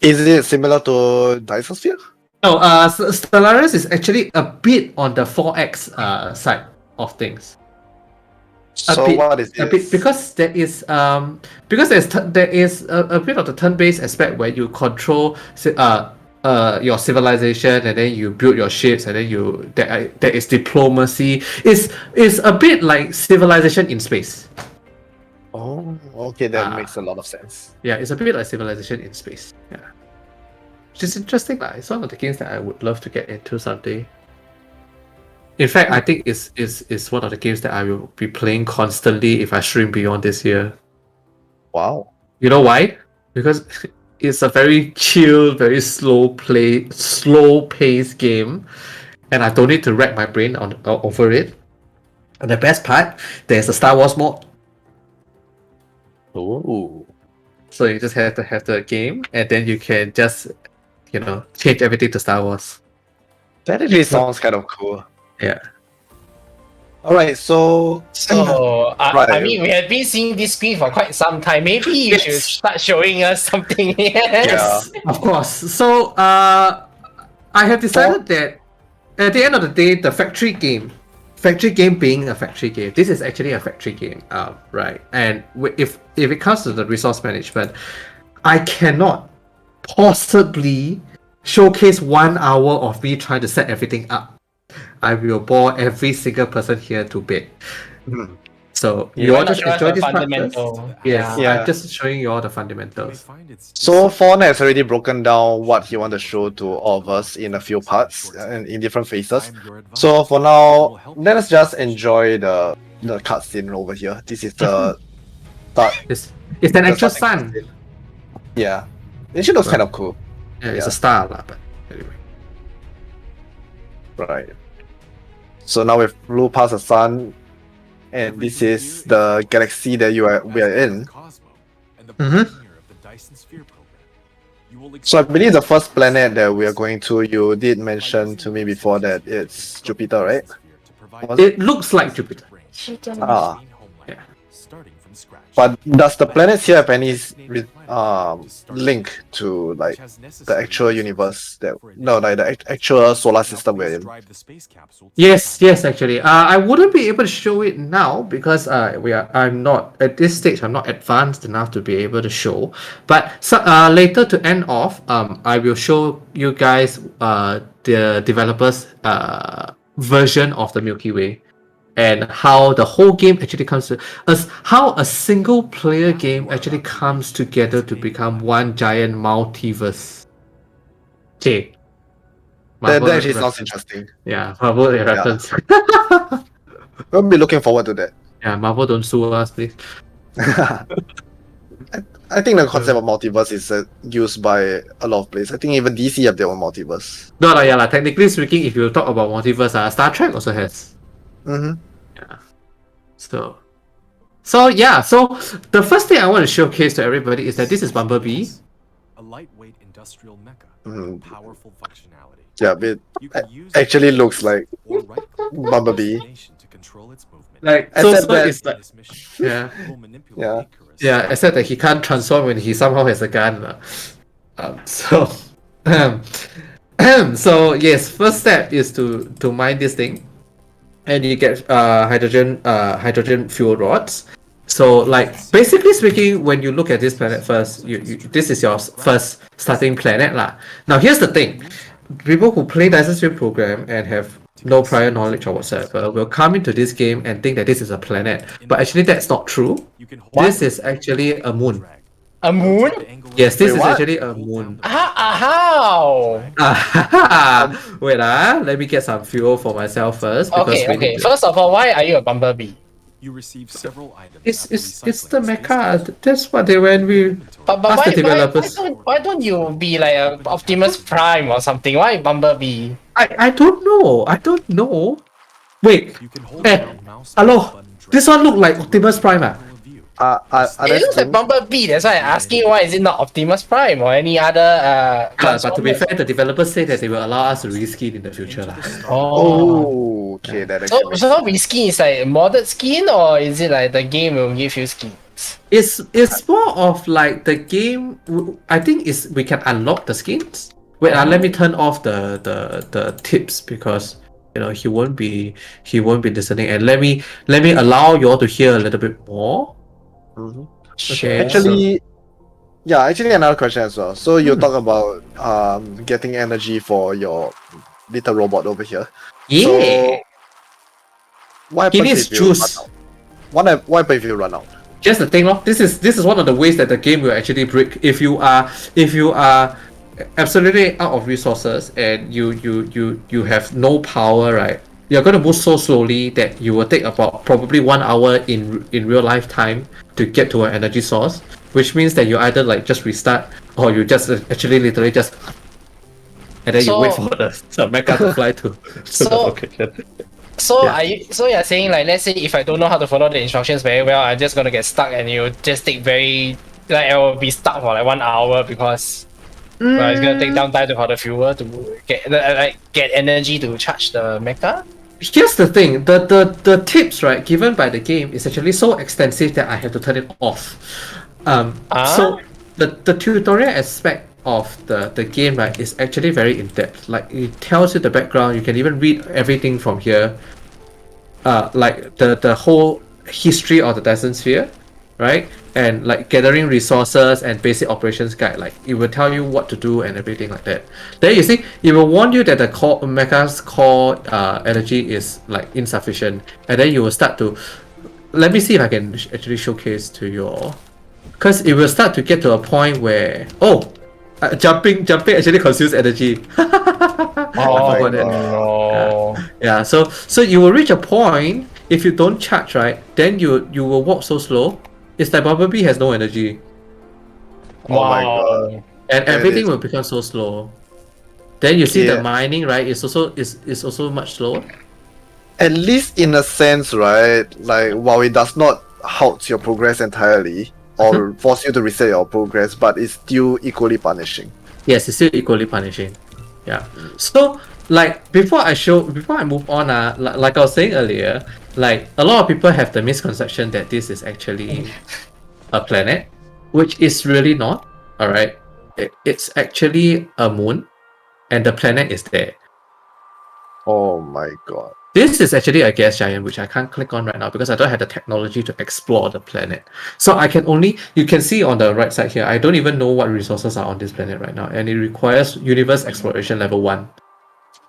is it similar to Dyson Sphere? No, Stellaris is actually a bit on the 4X side of things. So bit, what is a this? bit because there is there is a bit of the turn-based aspect where you control your civilization and then you build your ships and then there is diplomacy. It's a bit like Civilization in space. Oh, okay, that makes a lot of sense. Yeah, it's a bit like Civilization in space. Yeah, which is interesting. It's one of the games that I would love to get into someday. In fact, I think it's one of the games that I will be playing constantly if I stream beyond this year. Wow. You know why? Because it's a very chill, very slow paced game, and I don't need to rack my brain over it. And the best part, there's a Star Wars mode. Oh. So you just have to have the game, and then you can just, change everything to Star Wars. That actually sounds kind of cool. Yeah. Alright, so I Right. mean, we have been seeing this screen for quite some time. Maybe you Yes. should start showing us something. Yes, of course. So I have decided that at the end of the day, the factory game being a factory game, this is actually a factory game, right? And if it comes to the resource management, I cannot possibly showcase 1 hour of me trying to set everything up. I will bore every single person here to bed. Hmm. So You you all wanna just show us enjoy the this part first? fundamental. Yes, Yeah. I'm just showing you all the fundamentals. So Fawn has already broken down what he wants to show to all of us in a few parts and in different phases. So for now, let us just enjoy the cutscene over here. This is the start. It's an the actual starting sun. cutscene. Yeah, it should look kind of cool. Yeah, it's Yeah. a star, lah, but anyway. Right. So now we've flew past the sun, and this is the galaxy that we are in. Mhm. So I believe the first planet that we are going to, you did mention to me before that it's Jupiter, right? It looks like Jupiter. Ah. Yeah. But does the planets here have any link to like the actual universe the actual solar system we're in? Yes, actually. I wouldn't be able to show it now because I'm not at this stage. I'm not advanced enough to be able to show. But later to end off, I will show you guys the developers version of the Milky Way. And how the whole game actually comes to how a single player game actually comes together to become one giant multiverse. Okay. That Marvel actually sounds reference. interesting. Yeah, Marvel reference. We'll be looking forward to that. Yeah, Marvel don't sue us, please. I think the concept of multiverse is used by a lot of places. I think even DC have their own multiverse. No, yeah, technically speaking, if you talk about multiverse, Star Trek also has. Mm-hmm. Yeah. So the first thing I want to showcase to everybody is that this is Bumblebee. A lightweight industrial mecha Mm. with powerful functionality. Yeah, it You can use actually it looks like or right-click on Bumblebee. the destination to control its movement. Like Except that- it's like This mission yeah. will manipulate Yeah. Icarus. Yeah, except that he can't transform when he somehow has a gun. So so yes, first step is to mine this thing, and you get hydrogen fuel rods. So like basically speaking, when you look at this planet first, you this is your first starting planet lah. Now here's the thing, people who play Dyson Sphere program and have no prior knowledge or whatsoever will come into this game and think that this is a planet, but actually that's not true. You can hold This down is actually a moon. drag. A moon? The angle Yes, this Wait, is what? actually a moon. How? Wait, let me get some fuel for myself first. Because we Okay. need to- First of all, why are you a bumblebee? You receive several items. It's at the recycling mecha. space That's what they when we. But Ask why, the developers. why don't you be like a Optimus Prime or something? Why Bumblebee? I don't know. Wait, You can hold Eh, down mouse hello? button drag This one look like to Optimus Prime, ah? angle of view. Are It there looks like skins? Bumblebee. That's why I'm asking why is it not Optimus Prime or any other But to be Transformers? fair, the developers say that they will allow us to reskin in the future. Into Lah. the star. Oh, okay, Yeah. that So actually makes so reskin is like modded skin or is it like the game will give you skins? It's more of like the game. I think is we can unlock the skins. Wait, let me turn off the tips because he won't be listening, and let me allow you all to hear a little bit more. Mhm. Okay, Actually, yeah, actually another question as well. So you Hmm. talk about getting energy for your little robot over here. Yeah, So what he happens needs if you run juice. out? What happens if you run out? Just the thing, this is one of the ways that the game will actually break. If you are absolutely out of resources and you have no power, right? You're going to move so slowly that you will take about probably 1 hour in real life time to get to an energy source, which means that you either like just restart or you just actually literally just and then you wait for the mecha to fly to the So- location. So Yeah. so you're saying like let's say if I don't know how to follow the instructions very well, I'm just gonna get stuck and you just take very like I will be stuck for like 1 hour because well, it's gonna take down time for the fuel to get energy to charge the mecha. Here's the thing, the tips right given by the game is actually so extensive that I have to turn it off. So the tutorial aspect of the game right is actually very in depth. Like it tells you the background. You can even read everything from here. Like the whole history of the Dyson sphere, right? And like gathering resources and basic operations guide. Like it will tell you what to do and everything like that. Then you see, it will warn you that the core mecha's core energy is like insufficient, and then you will start to. Let me see if I can actually showcase to your, because it will start to get to a point where jumping actually consumes energy. I forgot that. no. Yeah, so you will reach a point if you don't charge, right? Then you will walk so slow. It's like Bumblebee has no energy, Oh my god. and That everything is- will become so slow. Then you see the Yeah. mining, right? It's also much slower. At least in a sense, right? Like while it does not halt your progress entirely or force you to reset your progress, but it's still equally punishing. Yes, it's still equally punishing. Yeah. So like before I move on, like I was saying earlier, like a lot of people have the misconception that this is actually a planet, which is really not. All right, it's actually a moon, and the planet is there. Oh my god. This is actually a gas giant, which I can't click on right now because I don't have the technology to explore the planet. So I can only, you can see on the right side here, I don't even know what resources are on this planet right now, and it requires universe exploration level 1.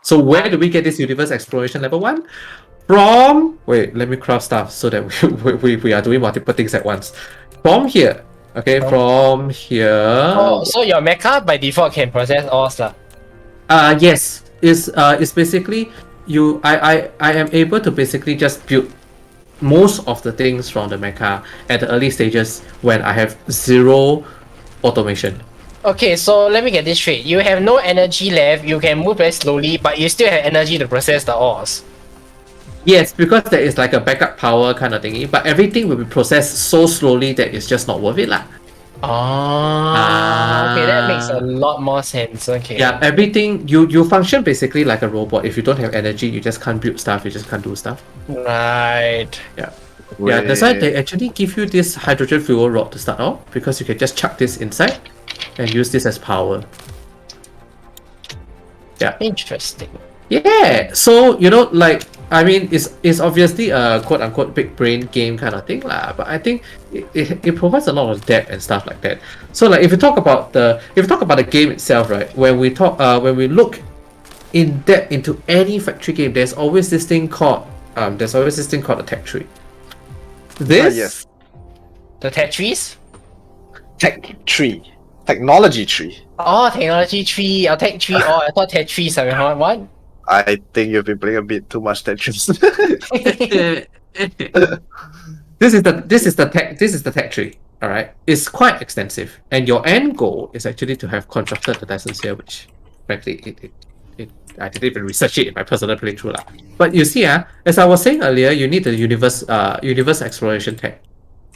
So where do we get this universe exploration level 1? From, wait, let me craft stuff so that we are doing multiple things at once. From here, okay, from here. Oh, so your mecha by default can process all stuff. Yes, it's basically I am able to basically just build most of the things from the mecha at the early stages when I have zero automation. Okay, so let me get this straight. You have no energy left, you can move very slowly, but you still have energy to process the ores. Yes, because there is like a backup power kind of thingy, but everything will be processed so slowly that it's just not worth it lah. Okay, that makes a lot more sense. Okay. Yeah, everything you function basically like a robot. If you don't have energy, you just can't build stuff. You just can't do stuff. Right. Yeah, that's why Wait. they actually give you this hydrogen fuel rod to start off, because you can just chuck this inside and use this as power. Yeah. Interesting. Yeah. So like I mean, it's obviously a quote unquote big brain game kind of thing lah. But I think it provides a lot of depth and stuff like that. So like if you talk about the game itself, right? When we look in depth into any factory game, there's always this thing called a tech tree. This Yes. The Tetris? Tech tree. Technology tree. Oh, technology tree, or tech tree, I thought Tetris. I mean, what? I think you've been playing a bit too much Tetris. this is the tech tree. All right, it's quite extensive, and your end goal is actually to have constructed the Dyson sphere, which frankly I didn't even research it in my personal playthrough lah. But you see, as I was saying earlier, you need the universe exploration tech.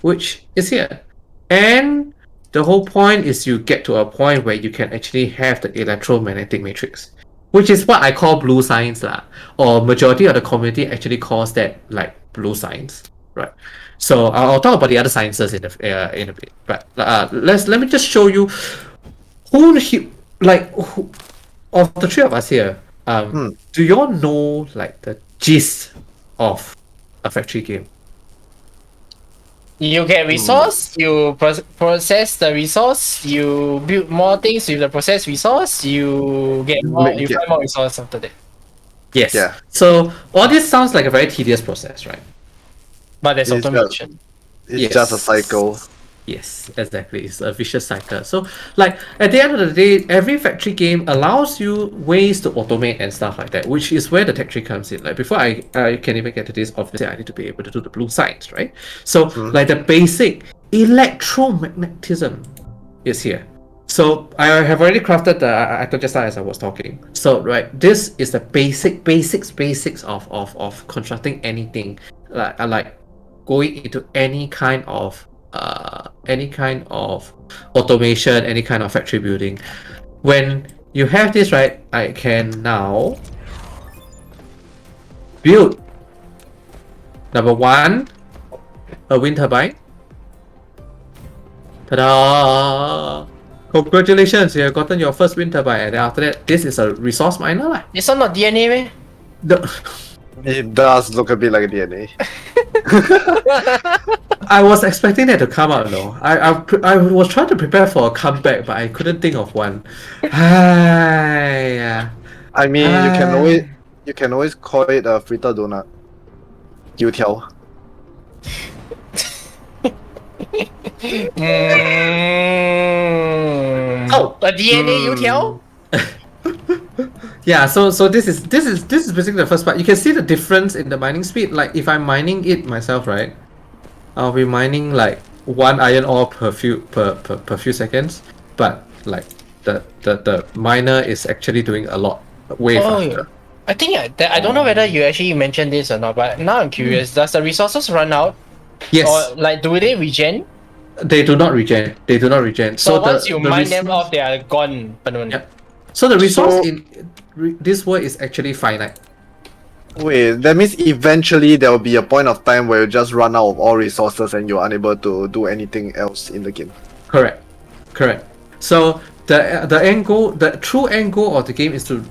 which is here. And the whole point is you get to a point where you can actually have the electromagnetic matrix, which is what I call blue science lah. Or majority of the community actually calls that like blue science, right? So I'll talk about the other sciences in a bit. But let me just show you who of the three of us here. Do you all know like the gist of a factory game? You get resource, you process the resource, you build more things with the processed resource, you get more, you find more resource after that. Yes. Yeah. So all this sounds like a very tedious process, right? But there's It's automation. It's just a cycle. Yes, exactly. It's a vicious cycle. So, like at the end of the day, every factory game allows you ways to automate and stuff like that, which is where the tech tree comes in. Like before I can even get to this, obviously I need to be able to do the blue science, right? So, like the basic electromagnetism is here. So I have already crafted the item just as I was talking. So right, this is the basics of constructing anything, like going into any kind of automation, any kind of factory building. When you have this, right, I can now build number one, a wind turbine. Ta-da! Congratulations, you have gotten your first wind turbine, and then after that, this is a resource miner lah. This one not DNA, man. It does look a bit like DNA. I was expecting that to come out, though. I was trying to prepare for a comeback, but I couldn't think of one. I mean, you can always call it a fritter donut. 油条. Oh, a DNA 油条? Yeah, so this is basically the first part. You can see the difference in the mining speed. Like if I'm mining it myself, right? I'll be mining like 1 iron ore per few seconds, but like the miner is actually doing a lot way faster. I think I don't know whether you actually mentioned this or not, but now I'm curious. Does the resources run out? Yes. Or like do they regen? They do not regen. So once you mine them off, they are gone permanently. Yep. So the resource in this world is actually finite. Wait, that means eventually there will be a point of time where you just run out of all resources and you're unable to do anything else in the game. Correct. So the end goal, the true end goal of the game is to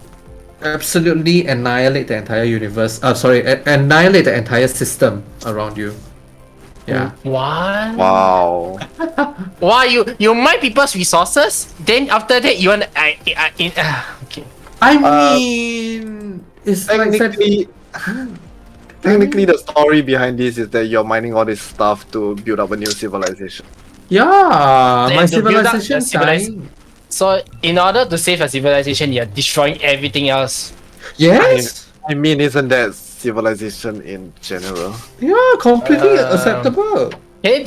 absolutely annihilate the entire universe. Annihilate the entire system around you. Yeah. What? Wow. Why you mine people's resources? Then after that you want okay. I mean, it's technically the story behind this is that you're mining all this stuff to build up a new civilization. Yeah, Then my to build up the civilization dying. So in order to save a civilization, you're destroying everything else. Yes. I mean, isn't that civilization in general? Yeah, completely acceptable. Okay,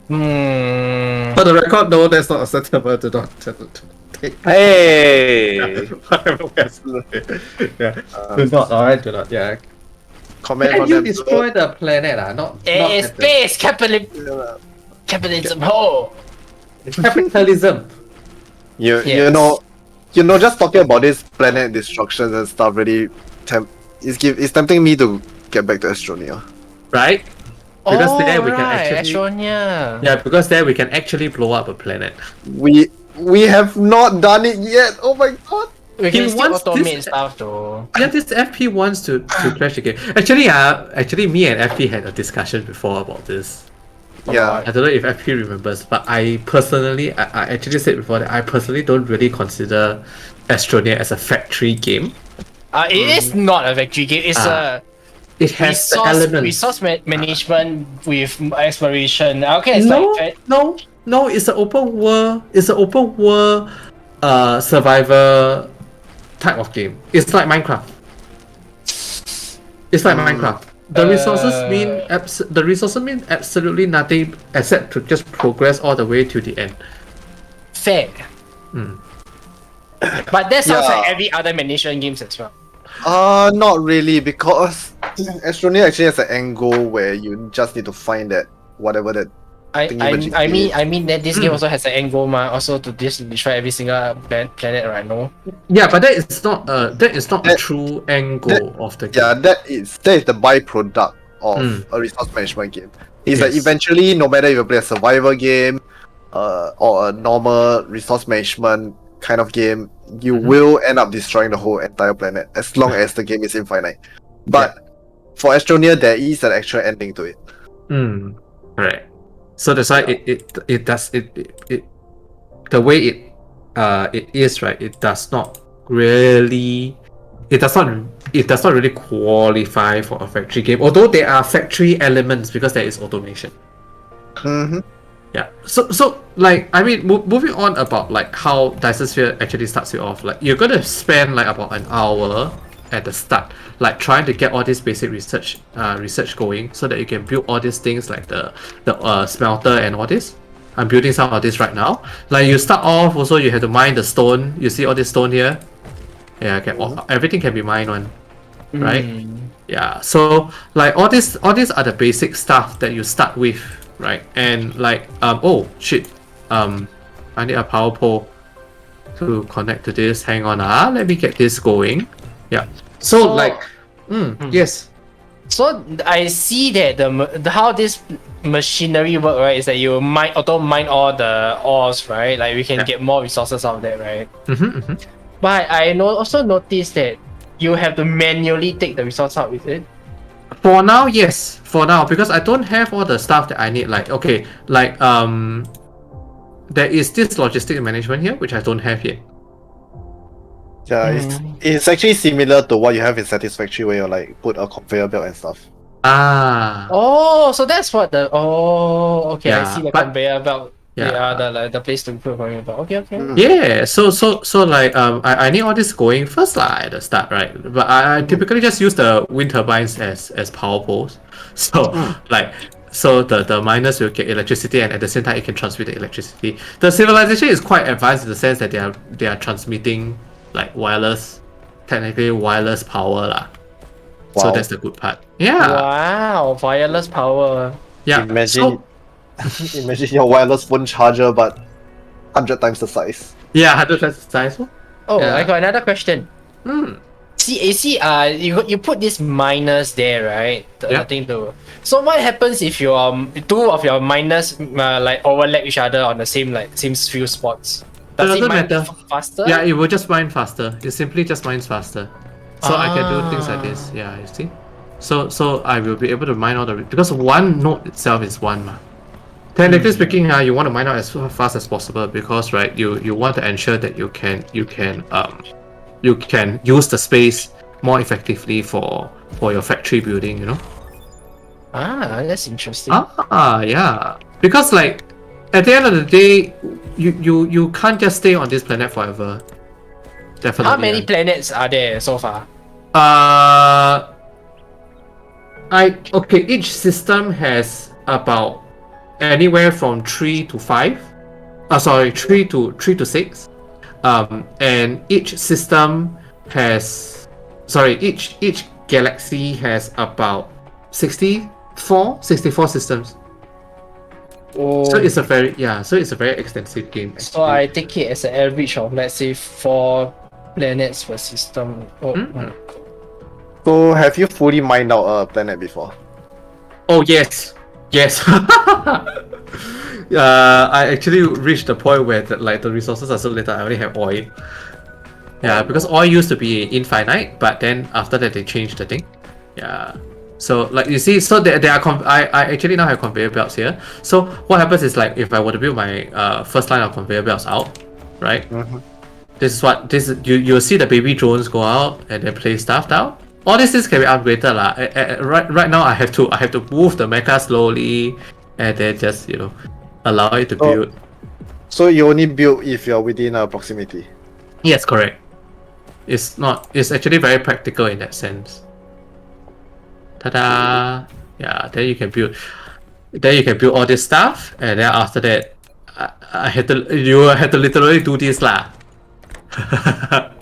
For the record, no, that's not acceptable to not take. Hey! Yeah. Do not, alright, do not, yeah. Comment Can on you them. destroy the planet? Not space capitalism. Oh, capitalism. You Yes. know, just talking about this planet destructions and stuff really it's tempting me to get back to Astronia. Right? Because there we can right, actually Astronia. Yeah, because there we can actually blow up a planet. We have not done it yet. Oh my god. We can He still wants automate this- stuff though. Yeah, this FP wants to crash the game. Actually, me and FP had a discussion before about this. Yeah. I don't know if FP remembers, but I personally, I actually said before that I personally don't really consider Astronia as a factory game. It is not a factory game. It's a It has the elements. resource management with exploration. Okay, it's like No, it's an open world. It's an open world, survivor type of game. It's like Minecraft. It's like Minecraft. The resources mean absolutely nothing except to just progress all the way to the end. fair. But that sounds Yeah. like every other management games as well. Not really, because Astronia actually has an end goal where you just need to find that whatever that. I Thingy-majig I mean that this game Mm. also has an end goal, also to destroy every single planet, right? No. Yeah, but that is not a That- true end goal of the game. Yeah, that is the byproduct of Mm. a resource management game. It's like Yes. eventually, no matter if you play a survival game, or a normal resource management kind of game, you Mhm. will end up destroying the whole entire planet as long as the game is infinite. But for Astroneer, there is an actual ending to it. Correct. So that's why it does it the way it is, right. It does not really qualify for a factory game. Although there are factory elements because there is automation. Mm-hmm. Yeah. So like I mean, moving on about like how Dyson Sphere actually starts you off. Like you're gonna spend like about an hour at the start, like trying to get all this basic research going, so that you can build all these things like the smelter and all this. I'm building some of this right now. Like you start off, also you have to mine the stone. You see all this stone here? Yeah, everything can be mined one, right? Yeah. So like all these are the basic stuff that you start with, right? And like oh shit, I need a power pole to connect to this. Hang on, let me get this going. Yeah. So like, yes. So I see that the how this machinery work, right, is that you auto mine all the ores, right? Like we can get more resources out of that, right? But I also noticed that you have to manually take the resource out with it. For now, yes. For now, because I don't have all the stuff that I need. Like okay, like there is this logistic management here, which I don't have yet. Yeah, it's actually similar to what you have in Satisfactory, where you like put a conveyor belt and stuff. Oh, so that's what the okay. I Yeah, see the but- conveyor belt. yeah. Yeah, the place to put conveyor belt. Okay. Yeah, so like I need all this going first at the start, right? But I typically just use the wind turbines as power poles. So like the miners will get electricity, and at the same time it can transmit the electricity. The civilization is quite advanced in the sense that they are transmitting like technically wireless power lah. So Wow. that's the good part. Yeah. Wow, wireless power. Yeah. Imagine, So, imagine your wireless phone charger, but 100 times the size. yeah, 100 times the size. Oh, Yeah. I got another question. See, you put these miners there, right? Yeah. Thing to. So what happens if your two of your miners like overlap each other on the same few spots? Does it Doesn't mine matter. faster? Yeah, it will just mine faster. It simply just mines faster. So I can do things like this. Yeah, you see. So I will be able to mine all the because one node itself is one ma. Technically speaking, you want to mine out as fast as possible because right, you want to ensure that you can use the space more effectively for your factory building. You know. That's interesting. Yeah. Because like at the end of the day, you can't just stay on this planet forever. Definitely. How many planets are there so far? Each system has about anywhere from 3 to 5. 3 to 6. And each system has each galaxy has about 64 systems. Oh, So it's a very extensive game. so I take it as an average of let's say 4 planets per system. So have you fully mined out a planet before? Oh yes. I actually reached the point where the resources are so little. I only have oil. Yeah, because oil used to be infinite, but then after that they changed the thing. Yeah. So like you see, so there are I actually now have conveyor belts here. So what happens is like if I were to build my first line of conveyor belts out, right? You'll see the baby drones go out and then place stuff down. All these things can be upgraded lah. Right now I have to move the mecha slowly and then just allow it to build. So you only build if you're within proximity. Yes, correct. It's actually very practical in that sense. Ta-da! Yeah, then you can build all this stuff, and then after that, you had to literally do this lah.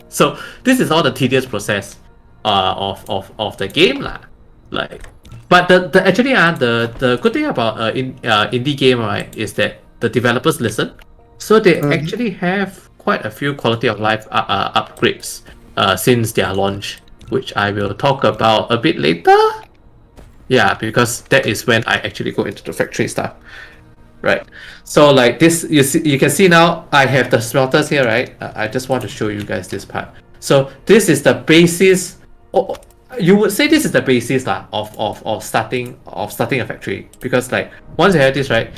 So this is all the tedious process of the game lah. Like But the actually the good thing about indie game, right, is that the developers listen, so they actually have quite a few quality of life upgrades since their launch, which I will talk about a bit later. Yeah, because that is when I actually go into the factory stuff. Right. So like this, you can see now I have the smelters here, right? I just want to show you guys this part. So this is the basis. You would say this is the basis of starting a factory, because like once you have this, right,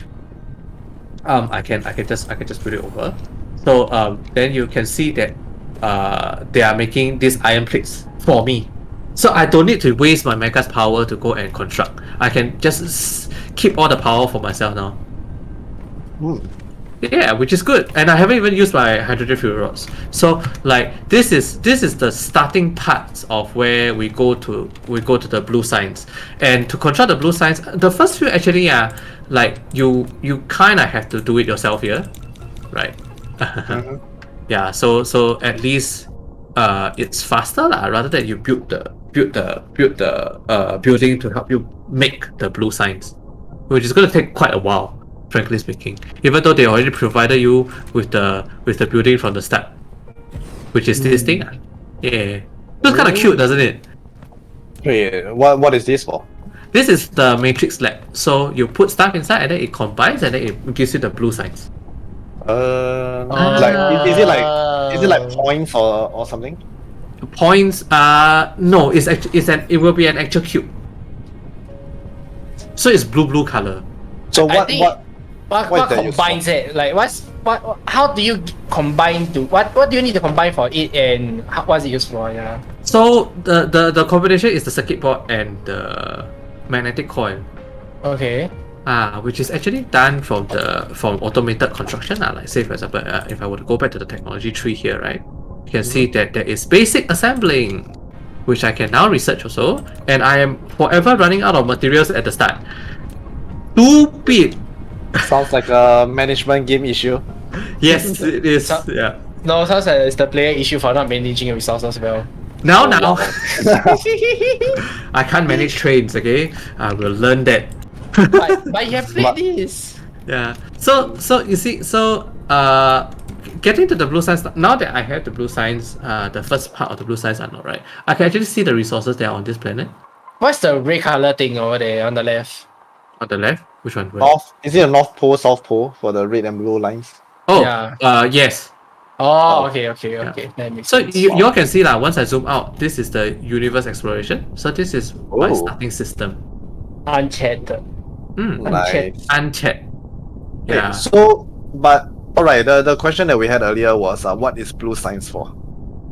I can just put it over. So then you can see that they are making these iron plates for me. So I don't need to waste my mega's power to go and construct. I can just keep all the power for myself now. Yeah, which is good, and I haven't even used my hydrogen fuel rods. So like this is the starting parts of where we go to the blue signs, and to control the blue signs, the first few actually are like you kind of have to do it yourself here, right? Yeah, so at least it's faster lah, rather than you build the building to help you make the blue signs, which is going to take quite a while. Frankly speaking, even though they already provided you with the building from the start, which is this thing. Yeah, looks kind of cute, doesn't it? Wait, what is this for? This is the matrix lab. So you put stuff inside, and then it combines, and then it gives you the blue signs. Like is it like points or something? Points? No, it will be an actual cube. So it's blue color. So What is that used combines it? Like how do you combine to what do you need to combine for it, and what's it used for? Yeah. So the combination is the circuit board and the magnetic coil. Okay. Which is actually done from automated construction. Like say for example, if I were to go back to the technology tree here, right, you can see that there is basic assembling, which I can now research also, and I am forever running out of materials at the start. Stupid. Sounds like a management game issue. Yes, it is. Yeah. No, sounds like it's the player issue for not managing resources well. Now, I can't manage trains. Okay, I will learn that. but you have played this. Yeah. So you see, getting to the blue signs, now that I have the blue signs, the first part of the blue signs unlocked, right? I can actually see the resources that are on this planet. What's the red color thing over there on the left? On the left? Which one? Where? North, is it a north pole, south pole for the red and blue lines? Oh, Yeah. yes. Oh, okay. That makes So sense. you all can see that once I zoom out, this is the universe exploration. So this is my Oh. starting system. Unchatted. Nice. Unchecked. Wait, Yeah. so, but alright, the question that we had earlier was what is blue signs for?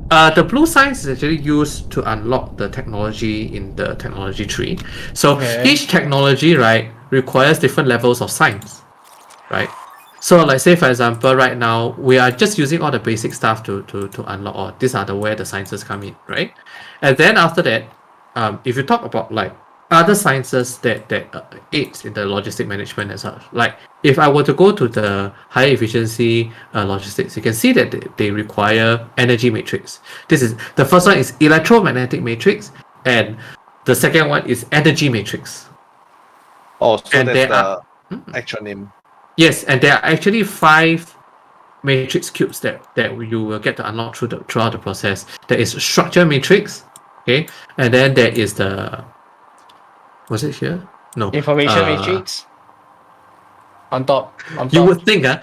The blue signs is actually used to unlock the technology in the technology tree. So Okay. each technology, right, requires different levels of science, right? So like say for example, right now we are just using all the basic stuff to unlock all. These are where the sciences come in, right? And then after that, if you talk about like other sciences that aids in the logistic management and such, like if I were to go to the high efficiency logistics, you can see that they require energy matrix. This is the first one is electromagnetic matrix, and the second one is energy matrix. Oh, so And that's there the are- actual name. Yes, and there are actually 5 matrix cubes that you will get to unlock throughout the process. There is structure matrix, okay, and then there is the, was it here? No. Information matrix. On top. You would think there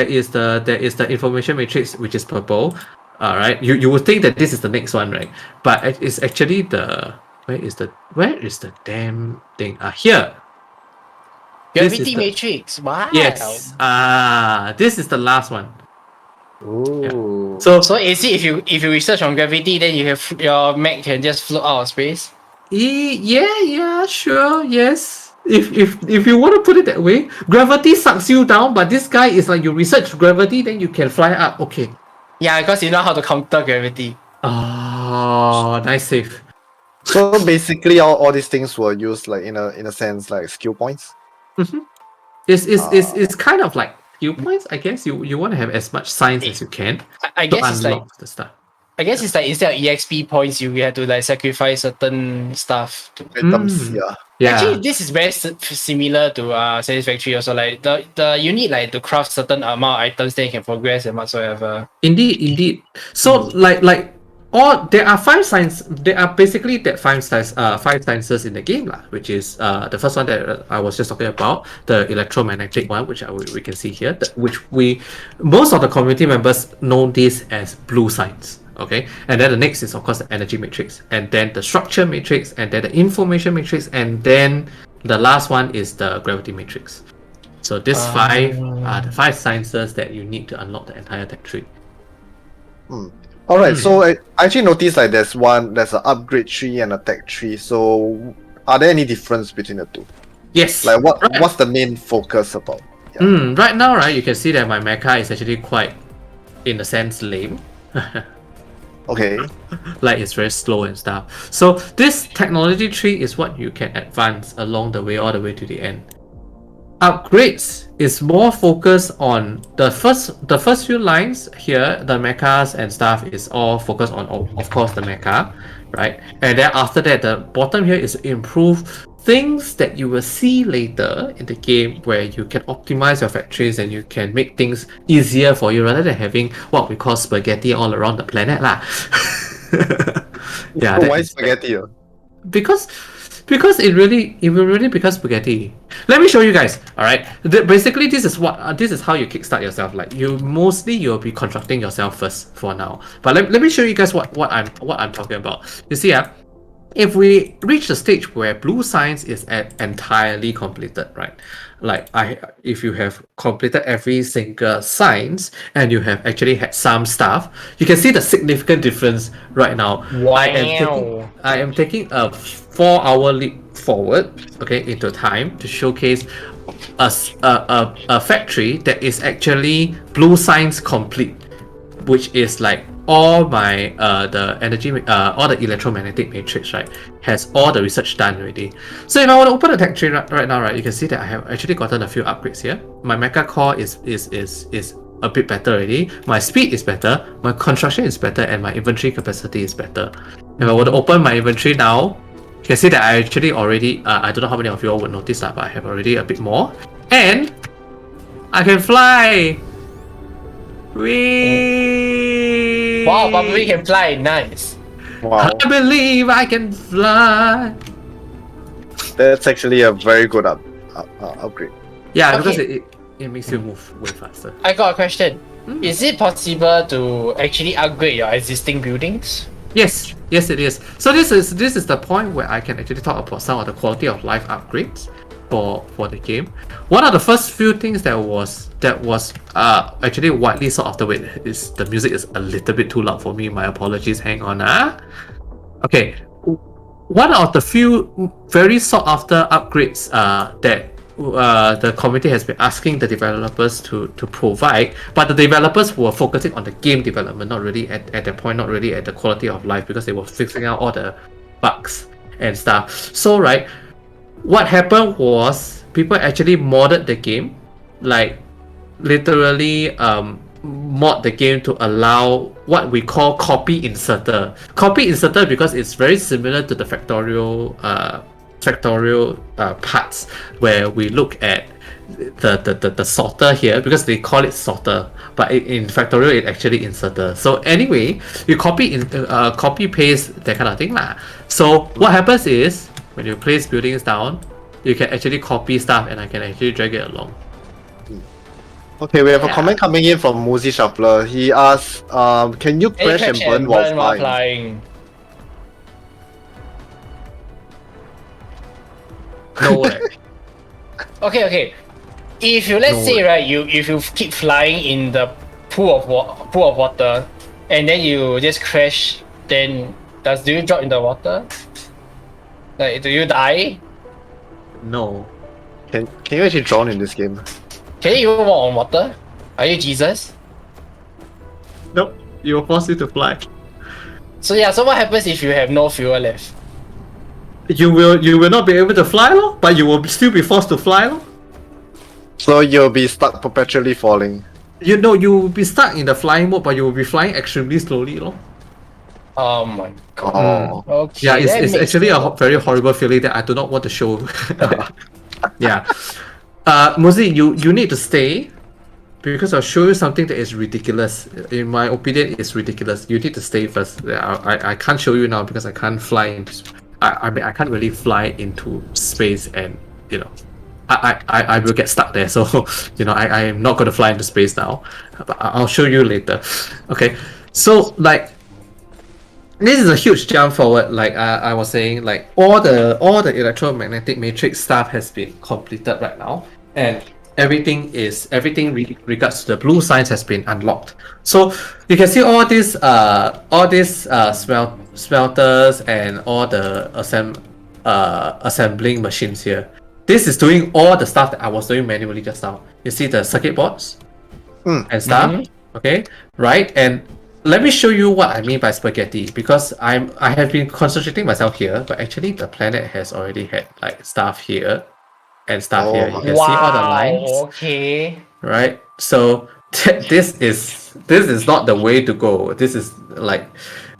is the information matrix, which is purple. Right. You would think that this is the next one, right? But it's actually the where is the damn thing? Here. This is Gravity the- matrix. Wow. Yes. This is the last one. Ooh. So is it if you research on gravity, then you have your mech can just float out of space? Yeah, sure, yes. If you want to put it that way, gravity sucks you down, but this guy is like you research gravity, then you can fly up. Okay. Yeah, because you know how to counter gravity. Oh, nice save. So basically, all these things were used like in a sense like skill points. It's kind of like skill points, I guess. You want to have as much science as you can I to guess it's like unlock the stuff. I guess it's like instead of EXP points, you have to like sacrifice certain stuff. Items, Mm. yeah. Yeah. Actually, this is very similar to Satisfactory also. Like the you need like to craft certain amount of items, then you can progress and whatsoever. Indeed. So like all there are five science. There are basically that five sciences in the game lah, which is the first one that I was just talking about, the electromagnetic one, which we can see here, which most of the community members know this as blue science. Okay, and then the next is of course the energy matrix, and then the structure matrix, and then the information matrix, and then the last one is the gravity matrix. So these five are the five sciences that you need to unlock the entire tech tree. Alright, so I actually noticed like there's an upgrade tree and a tech tree. So are there any difference between the two? Yes. Like what's the main focus about? Right now, right, you can see that my mecha is actually quite, in a sense, lame. Okay. Like it's very slow and stuff. So this technology tree is what you can advance along the way, all the way to the end. Upgrades is more focused on the first few lines here. The mechas and stuff is all focused on, of course, the mecha, right? And then after that, the bottom here is improve things that you will see later in the game, where you can optimize your factories and you can make things easier for you rather than having what we call spaghetti all around the planet lah. Yeah. Why spaghetti? Because it will really become spaghetti. Let me show you guys. All right. Basically, this is how you kickstart yourself. Like you'll be constructing yourself first for now. But let me show you guys what I'm talking about. You see, if we reach the stage where blue science is entirely completed, right? Like if you have completed every single science and you have actually had some stuff, you can see the significant difference right now. Wow. I am taking a 4-hour leap forward, okay, into time to showcase a factory that is actually blue science complete, which is like all my the energy all the electromagnetic matrix, right, has all the research done already. So if I want to open the tech tree right now, right, you can see that I have actually gotten a few upgrades here. My mecha core is a bit better already. My speed is better, my construction is better, and my inventory capacity is better. If I were to open my inventory now, you can see that I actually already I don't know how many of you all would notice that, but I have already a bit more, and I can fly. Whee! Wow, Bumblebee can fly. Nice. Wow. I believe I can fly. That's actually a very good upgrade. Yeah, Okay. because it makes you move way faster. I got a question. Is it possible to actually upgrade your existing buildings? Yes, it is. So this is the point where I can actually talk about some of the quality of life upgrades for the game. One of the first few things that was actually widely sought after. Wait, is the music is a little bit too loud for me. My apologies. Hang on. Okay. One of the few very sought after upgrades that the community has been asking the developers to provide, but the developers were focusing on the game development, not really at that point, not really at the quality of life, because they were fixing out all the bugs and stuff. So right, what happened was people actually modded the game, like literally mod the game to allow what we call copy inserter. Copy inserter because it's very similar to the factorial parts, where we look at the sorter here, because they call it sorter, but in factorial it actually inserter. So anyway, you copy paste that kind of thing lah. So what happens is when you place buildings down, you can actually copy stuff, and I can actually drag it along. Okay, we have a comment coming in from Moosey Shuffler. He asks, can you crash and burn while flying? No way. Okay. If you let's say right, if you keep flying in the pool of water, and then you just crash, then do you drop in the water? Like, do you die? No. Can you actually drown in this game? Can you even walk on water? Are you Jesus? Nope. You will force you to fly. So what happens if you have no fuel left? You will not be able to fly, lor, but you will still be forced to fly, lor. So you'll be stuck perpetually falling. You will be stuck in the flying mode, but you will be flying extremely slowly, lor. Oh my god. Oh. Okay. Yeah, that it's makes actually a sense. very horrible feeling that I do not want to show. Yeah. Muzi, you need to stay because I'll show you something that is ridiculous. In my opinion, it's ridiculous. You need to stay first. I can't show you now because I can't fly into. I mean I can't really fly into space, and you know, I will get stuck there. So you know I am not going to fly into space now. But I'll show you later. Okay. So like this is a huge jump forward. Like I was saying, like all the electromagnetic matrix stuff has been completed right now, and everything regards to the blue science has been unlocked. So you can see all these smelters and all the assembling machines here. This is doing all the stuff that I was doing manually just now. You see the circuit boards and stuff. Okay, right? And let me show you what I mean by spaghetti, because I have been concentrating myself here, but actually the planet has already had like stuff here and stuff here. You can see all the lines, Okay. right? So this is not the way to go. This is like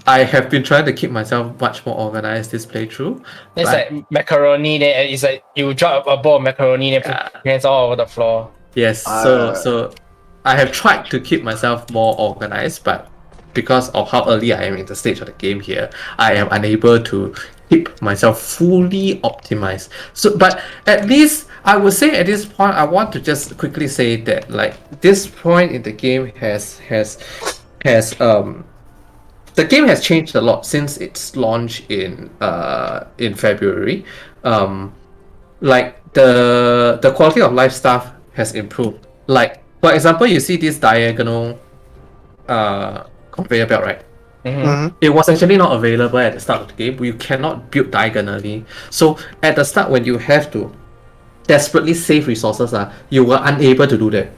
I have been trying to keep myself much more organized this playthrough. It's but- like macaroni, then it's like you drop a bowl of macaroni, then put hands all over the floor. Yes, so I have tried to keep myself more organized, but because of how early I am in the stage of the game here, I am unable to keep myself fully optimized. So, but at least I would say at this point, I want to just quickly say that like this point in the game has the game has changed a lot since its launch in February. Like the quality of life stuff has improved. Like for example, you see this diagonal conveyor belt, right? It was actually not available at the start of the game. You cannot build diagonally. So at the start, when you have to desperately save resources, you were unable to do that.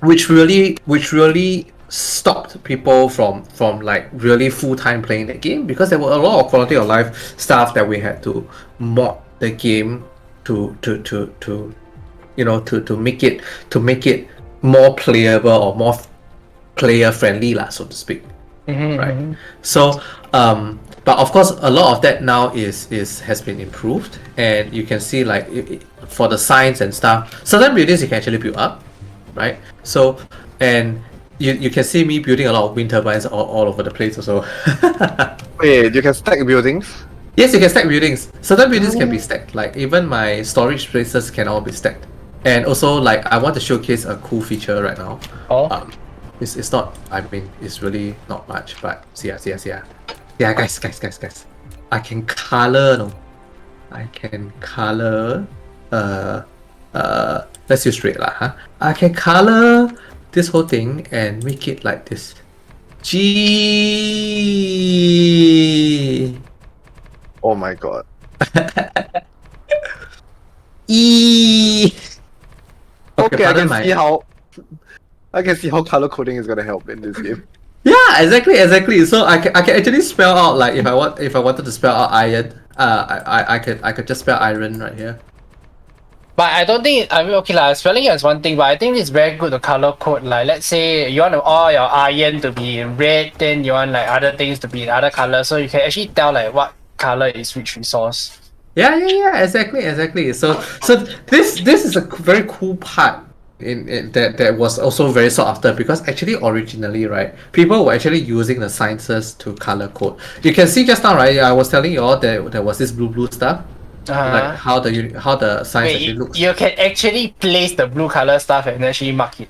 Which really stopped people from like really full-time playing the game, because there were a lot of quality of life stuff that we had to mod the game to you know to make it more playable or more player friendly lah, so to speak. Right. So but of course a lot of that now has been improved, and you can see like for the science and stuff, certain buildings you can actually build up, right? So and you can see me building a lot of wind turbines all over the place also. Wait, you can stack buildings? Yes, you can stack buildings. Certain buildings can be stacked. Like even my storage places can all be stacked. And also like I want to showcase a cool feature right now. It's not, I mean, it's really not much, but see ya. Yeah, guys. I can color, no? I can color, let's use straight lah, huh? I can color this whole thing and make it like this. G. Oh my god. E. Okay, I pardon can see how color coding is gonna help in this game. Yeah, exactly. So I can actually spell out, like if I wanted to spell out iron, I could just spell iron right here. But I don't think, I mean, okay lah, spelling is one thing, but I think it's very good to color code. Like, let's say you want all your iron to be in red, then you want like other things to be in other colors, so you can actually tell like what color is which resource. Yeah, exactly. So this is a very cool part in that was also very sought after, because actually originally, right, people were actually using the sciences to color code. You can see just now, right, I was telling you all that there was this blue stuff. Like how the science actually looks. You can actually place the blue color stuff and actually mark it.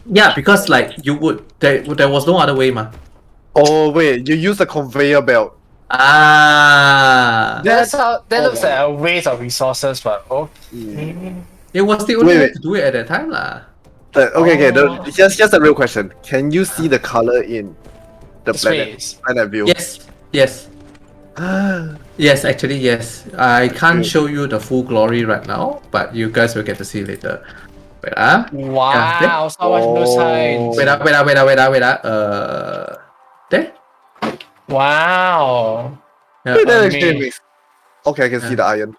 Yeah, because like you would there was no other way, man. Oh wait, you use the conveyor belt. That looks like a waste of resources, but okay. It was the only way Wait. to do it at that time, lah. Okay, just a real question. Can you see the color in the Space. planet view? Yes. Yes, actually, yes. I can't show you the full glory right now, but you guys will get to see later. Wait, Wow, so much blue signs. Wait. There? Wow. Yeah. Wait, that me. actually makes... Okay, I can see the iron.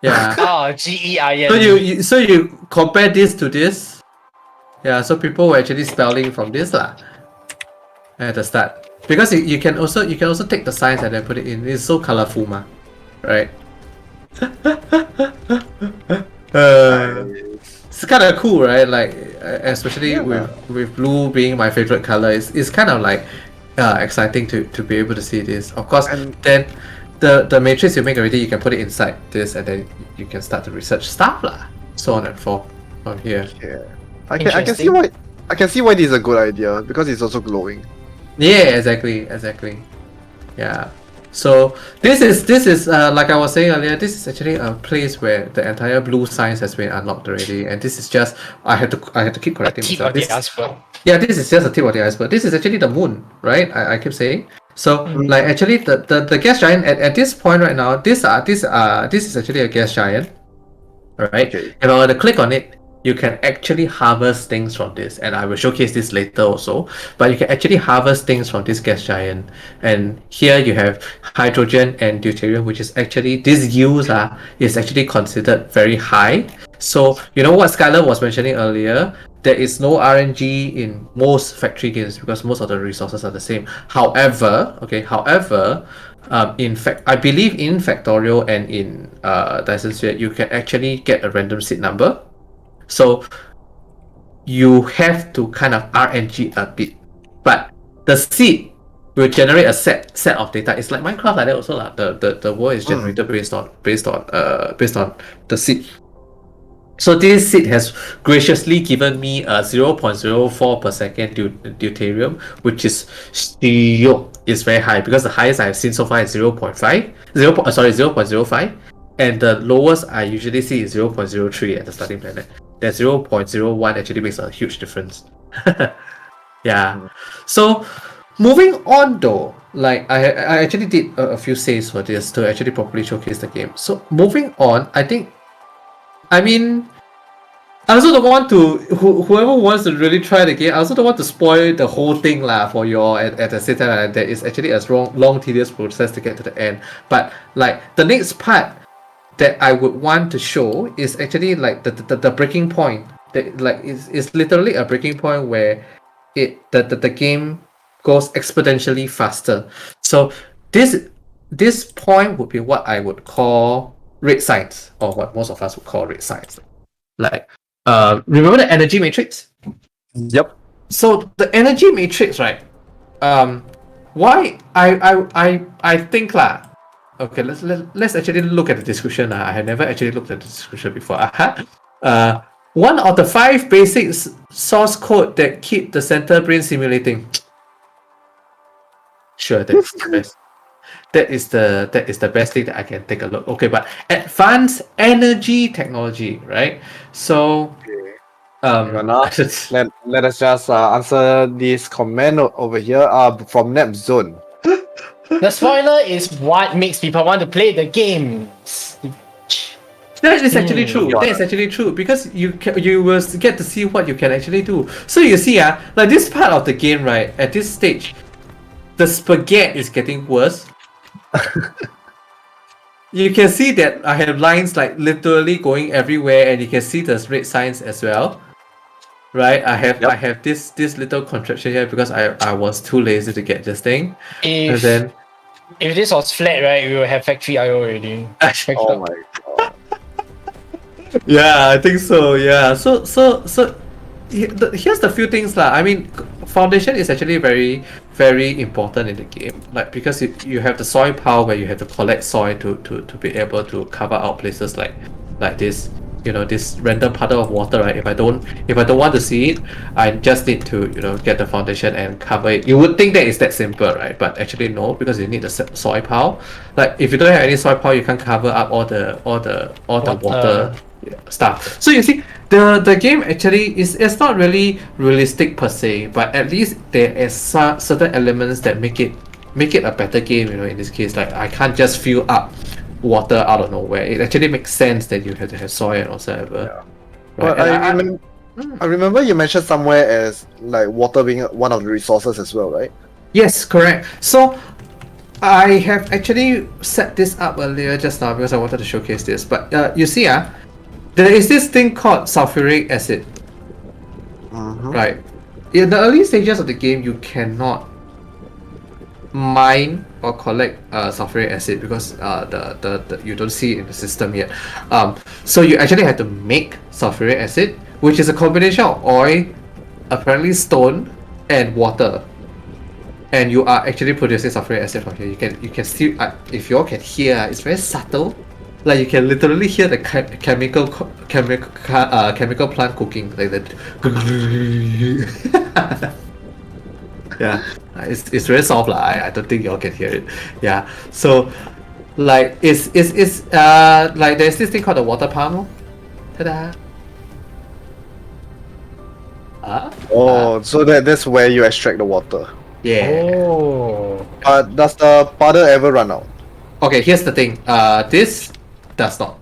Yeah. Oh, GE iron. So you compare this to this. Yeah, so people were actually spelling from this lah at the start. Because you can also take the signs and then put it in. It's so colorful ma. Right? It's kind of cool, right? Like especially with blue being my favorite color, it's kind of like exciting to be able to see this. Of course, And- then the matrix you make already, you can put it inside this, and then you can start to research stuff lah. So on and forth on here. Yeah. I can see why this is a good idea because it's also glowing. Yeah, exactly. Yeah. So this is like I was saying earlier. This is actually a place where the entire blue science has been unlocked already, and this is just I had to keep correcting Tip myself. of the This- iceberg. Yeah, this is just a tip of the iceberg. This is actually the moon, right? I keep saying. So like actually the gas giant at this point right now, this is actually a gas giant. Alright. Okay. If I were to click on it, you can actually harvest things from this, and I will showcase this later also. But you can actually harvest things from this gas giant, and here you have hydrogen and deuterium, which is actually these yields is actually considered very high. So you know what Skyler was mentioning earlier, there is no RNG in most factory games because most of the resources are the same. However, in fact, I believe in Factorial and in Dyson Sphere, you can actually get a random seed number. So you have to kind of RNG a bit, but the seed will generate a set of data. It's like Minecraft like that also lah. The world is generated based on the seed. So this seed has graciously given me a 0.04 per second deuterium, which is is very high because the highest I've seen so far is 0.05, and the lowest I usually see is 0.03 at the starting planet. That 0.01 actually makes a huge difference. Yeah. So moving on though, like I actually did a few saves for this to actually properly showcase the game. So moving on, I mean, I also don't want to whoever wants to really try the game. I also don't want to spoil the whole thing lah for you all at the same time. There is actually a long tedious process to get to the end. But like the next part that I would want to show is actually like the breaking point. That like is literally a breaking point where the game goes exponentially faster. So this point would be what I would call red signs, or what most of us would call red signs. Like remember the energy matrix? Yep. So the energy matrix, right? Why I think lah. Okay, let's actually look at the description. I had never actually looked at the description before. One of the 5 basic source code that keep the center brain simulating. Sure, that is the best. That is the best thing that I can take a look. Okay, but advanced energy technology, right? So, Let us just answer this comment over here. From Nepzone. The spoiler is what makes people want to play the games. that is actually true. That is actually true because you will get to see what you can actually do. So you see, like this part of the game, right? At this stage, the spaghetti is getting worse. You can see that I have lines like literally going everywhere, and you can see the red signs as well. Right, I have this little contraption here because I was too lazy to get this thing. And then If this was flat, right, we will have factory IO already. Oh my god. yeah, I think so. Yeah, so here's the few things lah. I mean, foundation is actually very very important in the game, like because you have the soil pile where you have to collect soil to be able to cover out places like this. You know, this random puddle of water, right? If I don't want to see it, I just need to get the foundation and cover it. You would think that it's that simple, right? But actually no, because you need the soil pile. Like if you don't have any soil pile, you can't cover up all the water stuff. So you see, the game actually it's not really realistic per se, but at least there is certain elements that make it a better game. In this case, like I can't just fill up water out of nowhere. It actually makes sense that you have to have soil and whatsoever. Yeah. Right? Well, I remember you mentioned somewhere as like water being one of the resources as well, right? Yes, correct. So I have actually set this up earlier just now because I wanted to showcase this. But you see, there is this thing called sulfuric acid. right? In the early stages of the game, you cannot mine or collect sulfuric acid because the you don't see it in the system yet. So you actually have to make sulfuric acid, which is a combination of oil, apparently stone, and water. And you are actually producing sulfuric acid from here. You can still if you all can hear, it's very subtle. Like you can literally hear the chemical plant cooking like that. Yeah, it's very soft lah. I don't think y'all can hear it. Yeah, so like it's like there's this thing called the water palm. Ta-da! Oh, so that's where you extract the water. Yeah. Oh. Does the powder ever run out? Okay, here's the thing. This does not.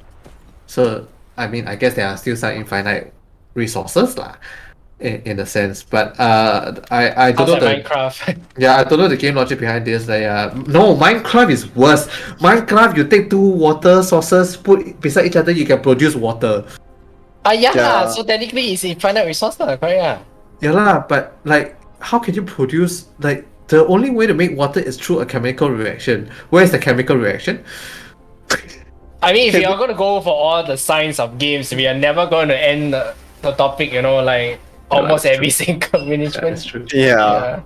So I mean, I guess there are still some infinite resources lah, in a sense. But I don't know Outside the Minecraft. yeah, I don't know the game logic behind this. Like, no, Minecraft is worse. Minecraft, you take two water sources, put beside each other, you can produce water. Yeah, Yeah. so technically it's infinite resource lah, correct lah. Yeah lah, but like, how can you produce like the only way to make water is through a chemical reaction? Where is the chemical reaction? I mean, if you're going to go for all the science of games, we are never going to end the topic, you know, like almost that's every true. single management. That's true. Yeah.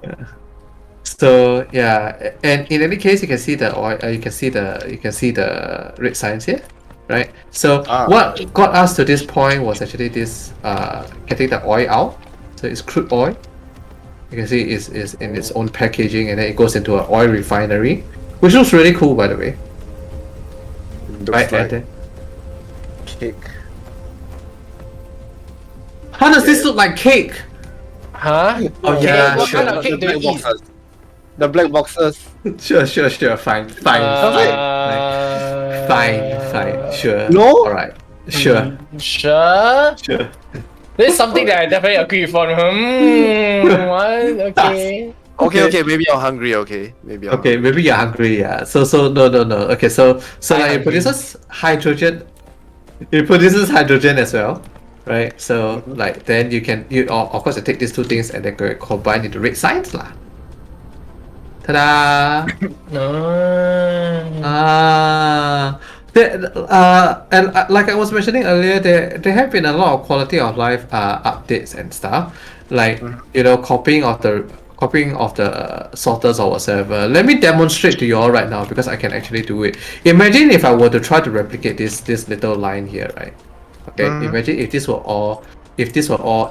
So yeah, and in any case, you can see the oil. You can see the red signs here, right? So what got us to this point was actually this getting the oil out. So it's crude oil. You can see it's in its own packaging, and then it goes into an oil refinery, which looks really cool, by the way. Looks Right, like and then, cake. how does this look like cake? Huh? Oh, Okay, yeah, what sure. kind of cake do you eat? The black boxes. Sure. Fine. Fine. Sure. No? All right. Sure. Sure. Sure. This is something that I definitely agree with on. What? Okay. Okay, maybe you're hungry, okay. Maybe you're Okay, maybe you're hungry, yeah. So no. Okay, so I'm like it hungry. produces hydrogen. It produces hydrogen as well, right? So like then of course you take these two things and then combine into red signs lah. Ta-da! Like I was mentioning earlier, there have been a lot of quality of life updates and stuff, like copying of the sorters or whatsoever. Let me demonstrate to you all right now because I can actually do it. Imagine if I were to try to replicate this little line here, right? Okay, imagine if this were all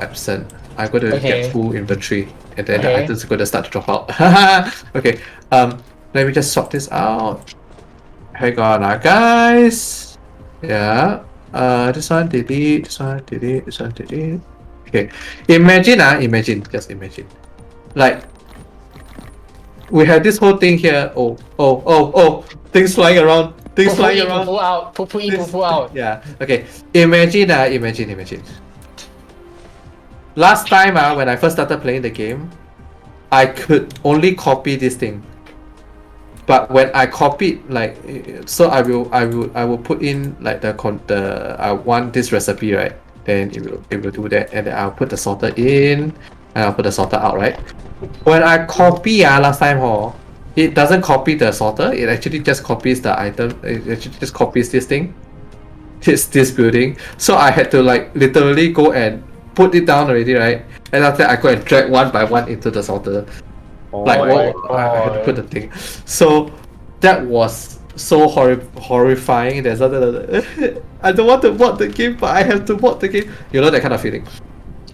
absent. I'm going to get full inventory, and then the Okay. items are going to start to drop out. Okay, let me just sort this out. Hang on, guys. Yeah. This one delete. This one delete. This one delete. Okay. Just imagine. Like, we have this whole thing here. Oh! Things flying around. Things flying around. Poo out. Poo in, poo out. Yeah. Okay. Imagine. Last time, when I first started playing the game, I could only copy this thing. But when I copied, like, so I will put in like I want this recipe, right? Then it will do that, and then I'll put the sorter in, and I'll put the sorter out, right? When I copy last time, it doesn't copy the sorter. It actually just copies the item. It actually just copies this thing. It's this building. So I had to like literally go and put it down already, right? And after that, I go and drag one by one into the sorter. Like my I had to God. put the thing. So that was so horrifying. There's other. I don't want to mod the game, but I have to mod the game. You know that kind of feeling.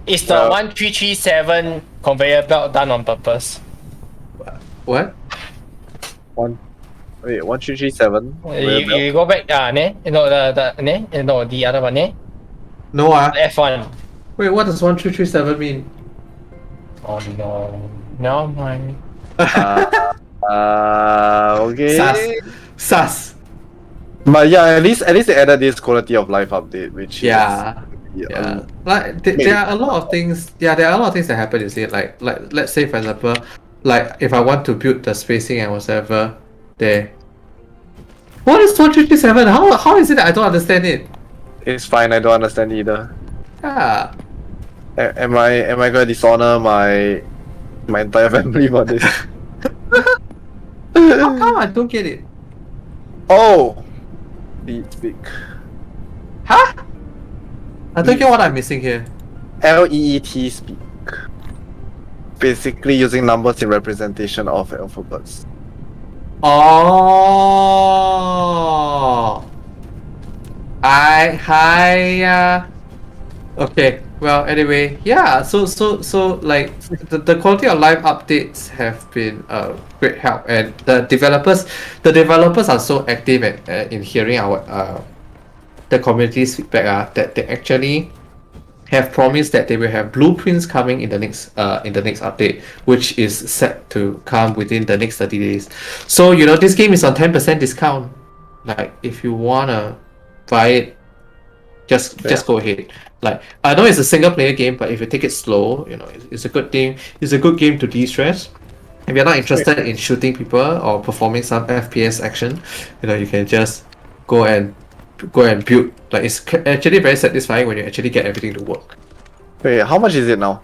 Is the 1337 conveyor belt done on purpose? What? 1337. You go back, the other one, No, The F1. Wait, what does 1337 mean? Oh no. No, man. Okay. Sus. But yeah, at least they added this quality of life update, which Yeah. is Yeah. Like there are a lot of things. Yeah, there are a lot of things that happen. You see, like let's say for example, like if I want to build the spacing and whatever, there. What is 1337? How is it that I don't understand it? it's fine. I don't understand either. Yeah. Am I gonna dishonor my entire family for this? How come I don't get it? Oh, speak. Huh? I don't get what I'm missing here. LEET speak. Basically using numbers in representation of alphabets. Oh. Okay. Well, anyway, yeah. So like the quality of life updates have been great help, and the developers are so active in hearing our the community's feedback. That they actually have promised that they will have blueprints coming in the next update, which is set to come within the next 30 days. So this game is on 10% discount. Like if you wanna buy it, just go ahead. Like I know it's a single player game, but if you take it slow, it's a good thing. It's a good game to de-stress. If you're not interested in shooting people or performing some FPS action, you can just go and build. Like it's actually very satisfying when you actually get everything to work. Wait, how much is it now?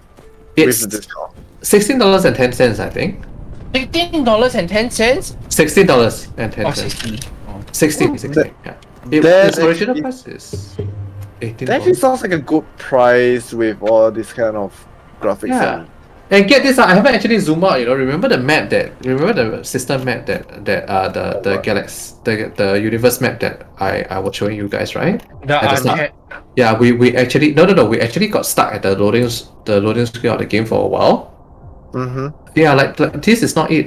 It's With the discount. $16.10, I think. $16.10? $16.10. Oh, 60. Oh. 16, yeah. That Its original actually- price is $18. That actually sounds like a good price with all this kind of graphics. Yeah. And get this, I haven't actually zoomed out. Remember the system map that the galaxy, the universe map that I was showing you guys, right? The At the start. unchecked. Yeah, we actually we actually got stuck at the loading screen of the game for a while. Mm-hmm. Yeah, like this is not it,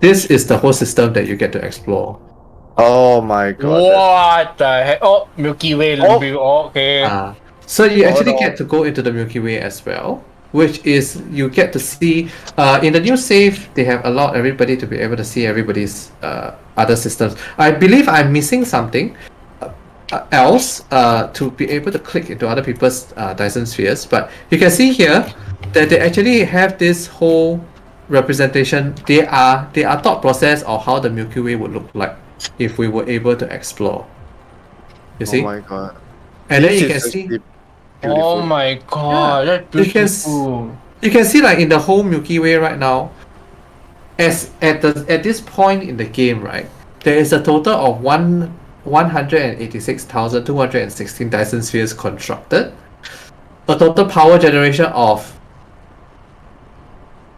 This is the whole system that you get to explore. Oh my god. What the heck? Oh, Milky Way. Okay. So you actually no. get to go into the Milky Way as well, which is you get to see in the new save they have allowed everybody to be able to see everybody's other systems. I believe I'm missing something else to be able to click into other people's Dyson spheres, but you can see here that they actually have this whole representation. They are thought process of how the Milky Way would look like if we were able to explore. You see? Oh my god. And then This you is can see. actually Oh beautiful. my god, that's You can beautiful. You can see like in the whole Milky Way right now, as at this point in the game, right, there is a total of 186,216 Dyson spheres constructed. A total power generation of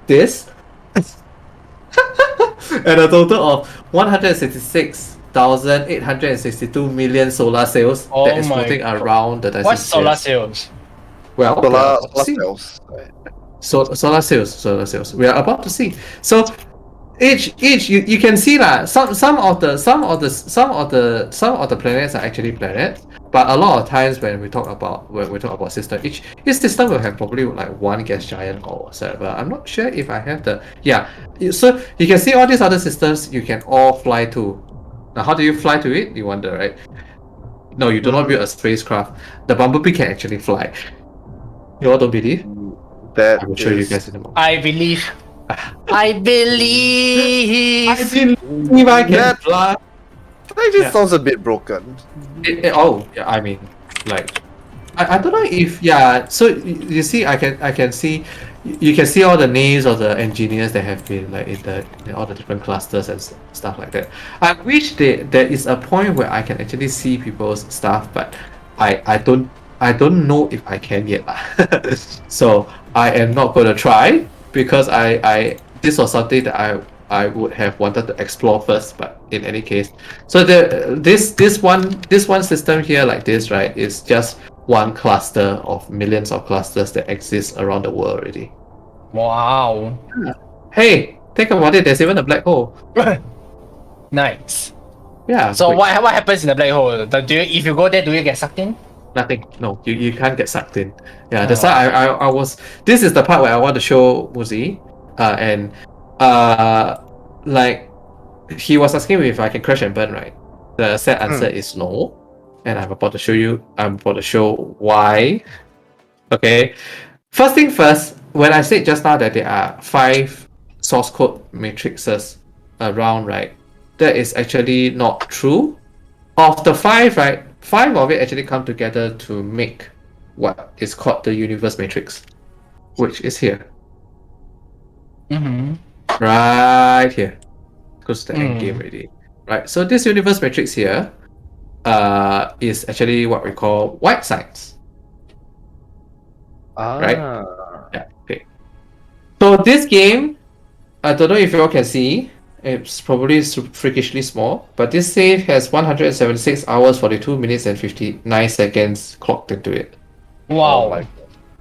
this and a total of 166,862 million solar cells Oh that is my floating God. around the Dyson What's solar spheres. cells? Well, we are Solar about to see. cells. Solar cells. We are about to see. So each you can see that some of the planets are actually planets, but a lot of times when we talk about system, each system will have probably like one gas giant or whatever. I'm not sure if I have the so you can see all these other systems you can all fly to. Now how do you fly to it? You wonder, right? No, you do not build a spacecraft. The Bumblebee can actually fly. You all don't believe? That I will show you is- guys in a moment. I believe. I believe. If I can That- fly. That just Yeah. sounds a bit broken. I mean, like, I don't know if So you see, I can see, you can see all the names of the engineers that have been like in all the different clusters and stuff like that. I wish there is a point where I can actually see people's stuff, but I don't know if I can yet. So I am not gonna try because this was something that I would have wanted to explore first, but in any case, so this one system here like this, right, is just one cluster of millions of clusters that exist around the world already. Wow. Hey, think about it. There's even a black hole. Nice. Yeah. So which- what happens in the black hole? If you go there, do you get sucked in? Nothing. No, you can't get sucked in. Yeah, that's why I was. This is the part where I want to show Muzi, and like he was asking me if I can crash and burn. Right. The set answer is no, and I'm about to show you. I'm about to show why. Okay. First thing first. When I said just now that there are 5 source code matrices around, right, that is actually not true. Of the 5, right, 5 of it actually come together to make what is called the universe matrix, which is here. Mm-hmm. Right here. Goes to the end game already. Right. So this universe matrix here is actually what we call white signs. Right? Yeah. Okay. So this game, I don't know if you all can see, it's probably freakishly small, but this save has 176 hours, 42 minutes, and 59 seconds clocked into it. Wow. Oh my god.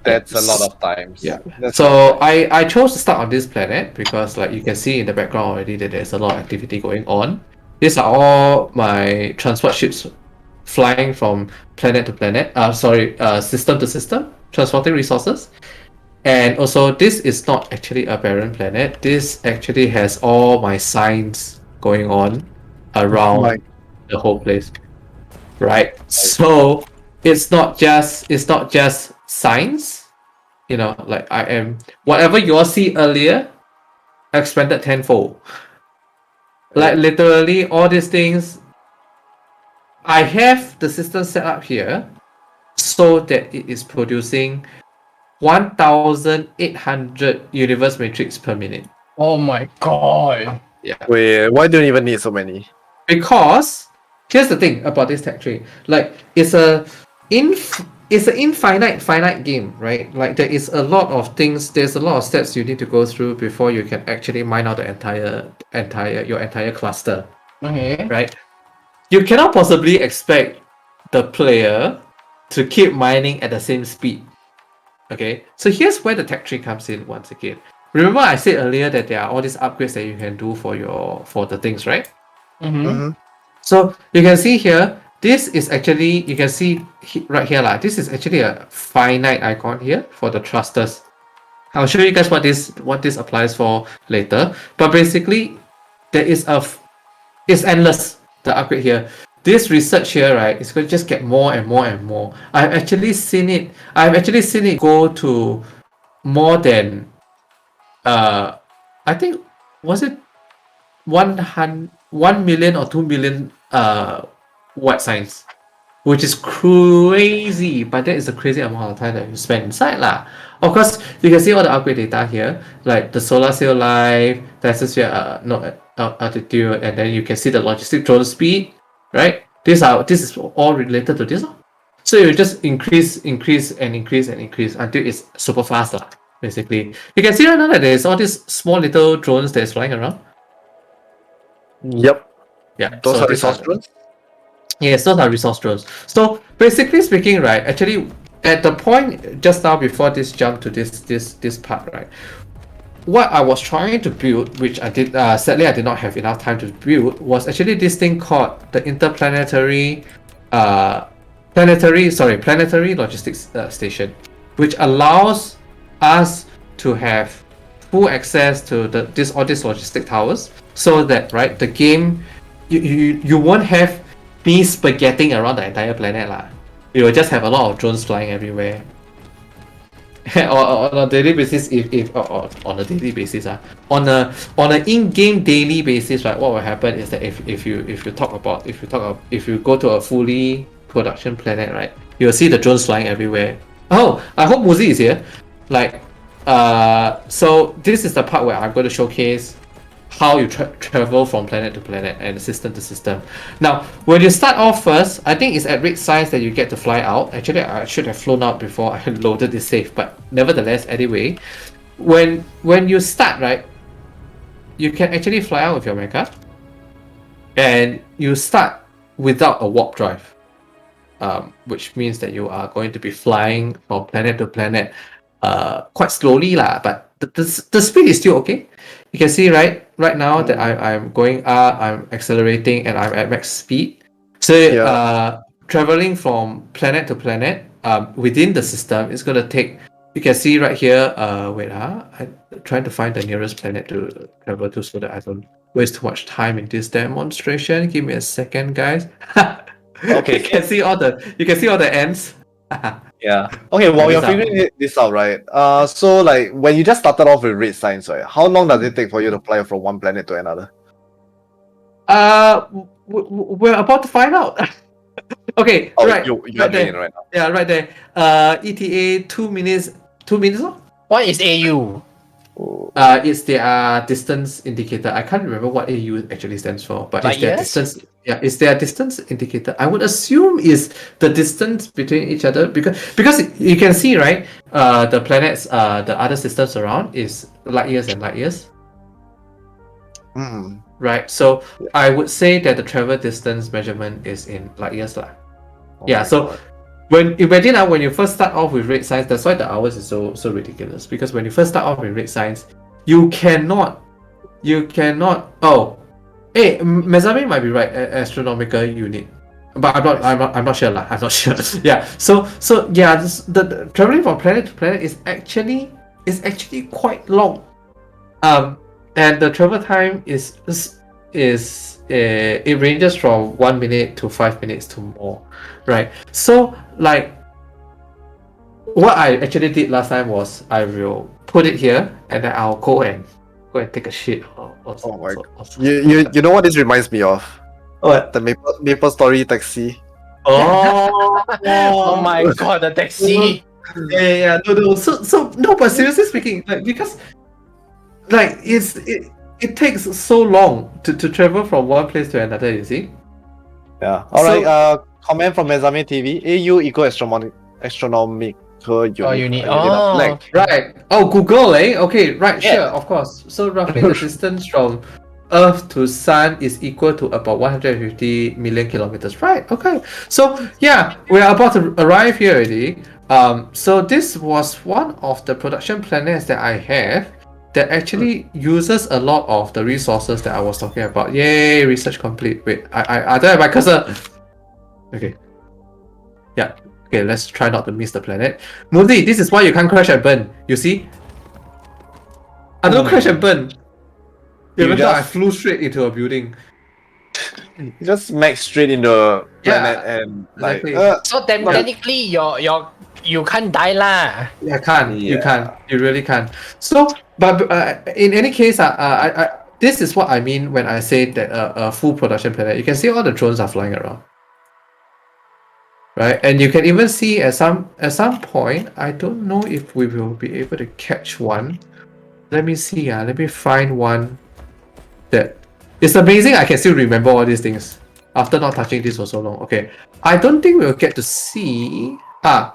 That's a lot of times. Yeah. That's So I chose to start on this planet because like you can see in the background already that there's a lot of activity going on. These are all my transport ships flying from planet to planet. System to system, transporting resources. And also, this is not actually a barren planet. This actually has all my signs going on around my- the whole place, right? So it's not just signs. You know, like I am whatever you all see earlier, expanded tenfold. Like literally, all these things. I have the system set up here so that it is producing 1,800 universe matrix per minute. Oh my god. Yeah. Wait, why do you even need so many? Because here's the thing about this tech tree. Like it's an finite game, right? Like there is a lot of things, there's a lot of steps you need to go through before you can actually mine out the your entire cluster. Okay. Right? You cannot possibly expect the player to keep mining at the same speed. Okay, so here's where the tech tree comes in once again. Remember I said earlier that there are all these upgrades that you can do for the things, right? Mm-hmm. So you can see here, this is actually, you can see right here, this is actually a finite icon here for the thrusters. I'll show you guys what this applies for later. But basically, it's endless, the upgrade here. This research here, right, is going to just get more and more and more. I've actually seen it go to more than I think, was it 1 million or 2 million white signs, which is crazy, but that is a crazy amount of time that you spend inside lah. Of course, you can see all the upgrade data here, like the solar sail life, the atmosphere altitude, and then you can see the logistic drone speed, right? This is all related to this. So you just increase until it's super fast lah. Basically, you can see right now that there's all these small little drones that's flying around. Yep. Yeah, Those so are these resource drones? Yes, those are resource drones. So basically speaking, right, actually at the point just now before this jump to this part, right, what I was trying to build, which I did sadly I did not have enough time to build, was actually this thing called the interplanetary planetary logistics station, which allows us to have full access to all these logistic towers, so that right the game you won't have me spaghetting around the entire planet lah. You will just have a lot of drones flying everywhere. on a daily basis, on a daily basis, on a in-game daily basis, right? What will happen is that if you go to a fully production planet, right, you'll see the drones flying everywhere. Oh, I hope Muzi is here. Like, so this is the part where I'm going to showcase how you travel from planet to planet and system to system. Now, when you start off first, I think it's at red signs that you get to fly out. Actually, I should have flown out before I loaded this save, but nevertheless, anyway, when you start, right, you can actually fly out with your mecha, and you start without a warp drive, which means that you are going to be flying from planet to planet quite slowly lah, but the speed is still okay. You can see right now that I'm going up, I'm accelerating, and I'm at max speed. So traveling from planet to planet within the system is going to take, you can see right here, I'm trying to find the nearest planet to travel to so that I don't waste too much time in this demonstration. Give me a second, guys. Okay. You can see all the ends. Yeah. Okay, while you're Ends up. figuring this out, right? So like when you just started off with red signs, right? How long does it take for you to fly from one planet to another? We're about to find out. Okay, Oh, right. you are right doing it there. right now. Yeah, right there. ETA 2 minutes. 2 minutes. Oh? What is AU? It's their distance indicator. I can't remember what AU actually stands for, but Light it's their years? distance. Yeah, it's their distance indicator. I would assume is the distance between each other because you can see, right? The planets, the other systems around is light years and light years, Hmm. right? So I would say that the travel distance measurement is in light years, lah. Oh Yeah. my So God. when imagine when you first start off with red signs, that's why the hours is so ridiculous. Because when you first start off with red signs, you cannot. Oh, hey, Mezami might be right. Astronomical unit, but I'm not sure lah. I'm not sure. Yeah. So yeah, the traveling from planet to planet is actually quite long. And the travel time is it ranges from 1 minute to 5 minutes to more, right? So like, what I actually did last time was I will put it here and then I'll go and take a shit. Oh my You know what this reminds me of? What? The Maple Story taxi. Oh, Oh my god, the taxi. Yeah. No. So no, but seriously speaking, like, because like it takes so long to travel from one place to another. You see. Yeah. Alright, comment from Mezame TV. AU equal astronomical unit. Unit. A unit of length. Okay. Right. Oh, Google, eh? Okay, right, Yeah. sure, of course. So roughly the distance from Earth to Sun is equal to about 150 million kilometers. Right, okay. So yeah, we are about to arrive here already. So this was one of the production planets that I have that actually uses a lot of the resources that I was talking about. Yay, research complete. Wait, I don't have my cursor. Okay. Yeah. Okay, let's try not to miss the planet. Moody, this is why you can't crash and burn. You see? I don't crash and burn. Even though I flew straight into a building. You just smack straight into a planet Yeah, and like exactly. So technically, you can't die lah. You can't. You Yeah. can't. You really can't. So, but in any case, this is what I mean when I say that a full production planet. You can see all the drones are flying around, right? And you can even see at some point. I don't know if we will be able to catch one. Let me see. Let me find one. That it's amazing. I can still remember all these things after not touching this for so long. Okay, I don't think we'll get to see.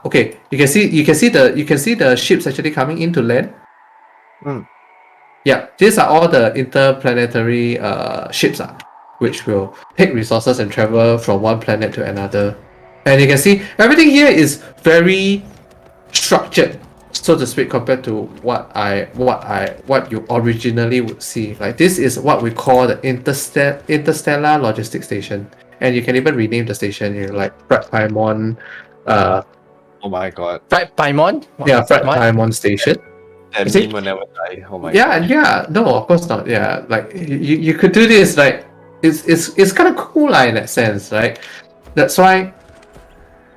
Okay. You can see the ships actually coming into land. Yeah, these are all the interplanetary ships, which will take resources and travel from one planet to another. And you can see everything here is very structured, so to speak, compared to what you originally would see. Like, this is what we call the interstellar logistics station, and you can even rename the station. Like Frat Paimon. oh my God. Frat Paimon? Yeah, Frat Paimon station. That See? meme will never die. Oh my Yeah, God. no, of course not. Yeah, like you could do this. Like, it's kind of cool, in that sense, right? That's why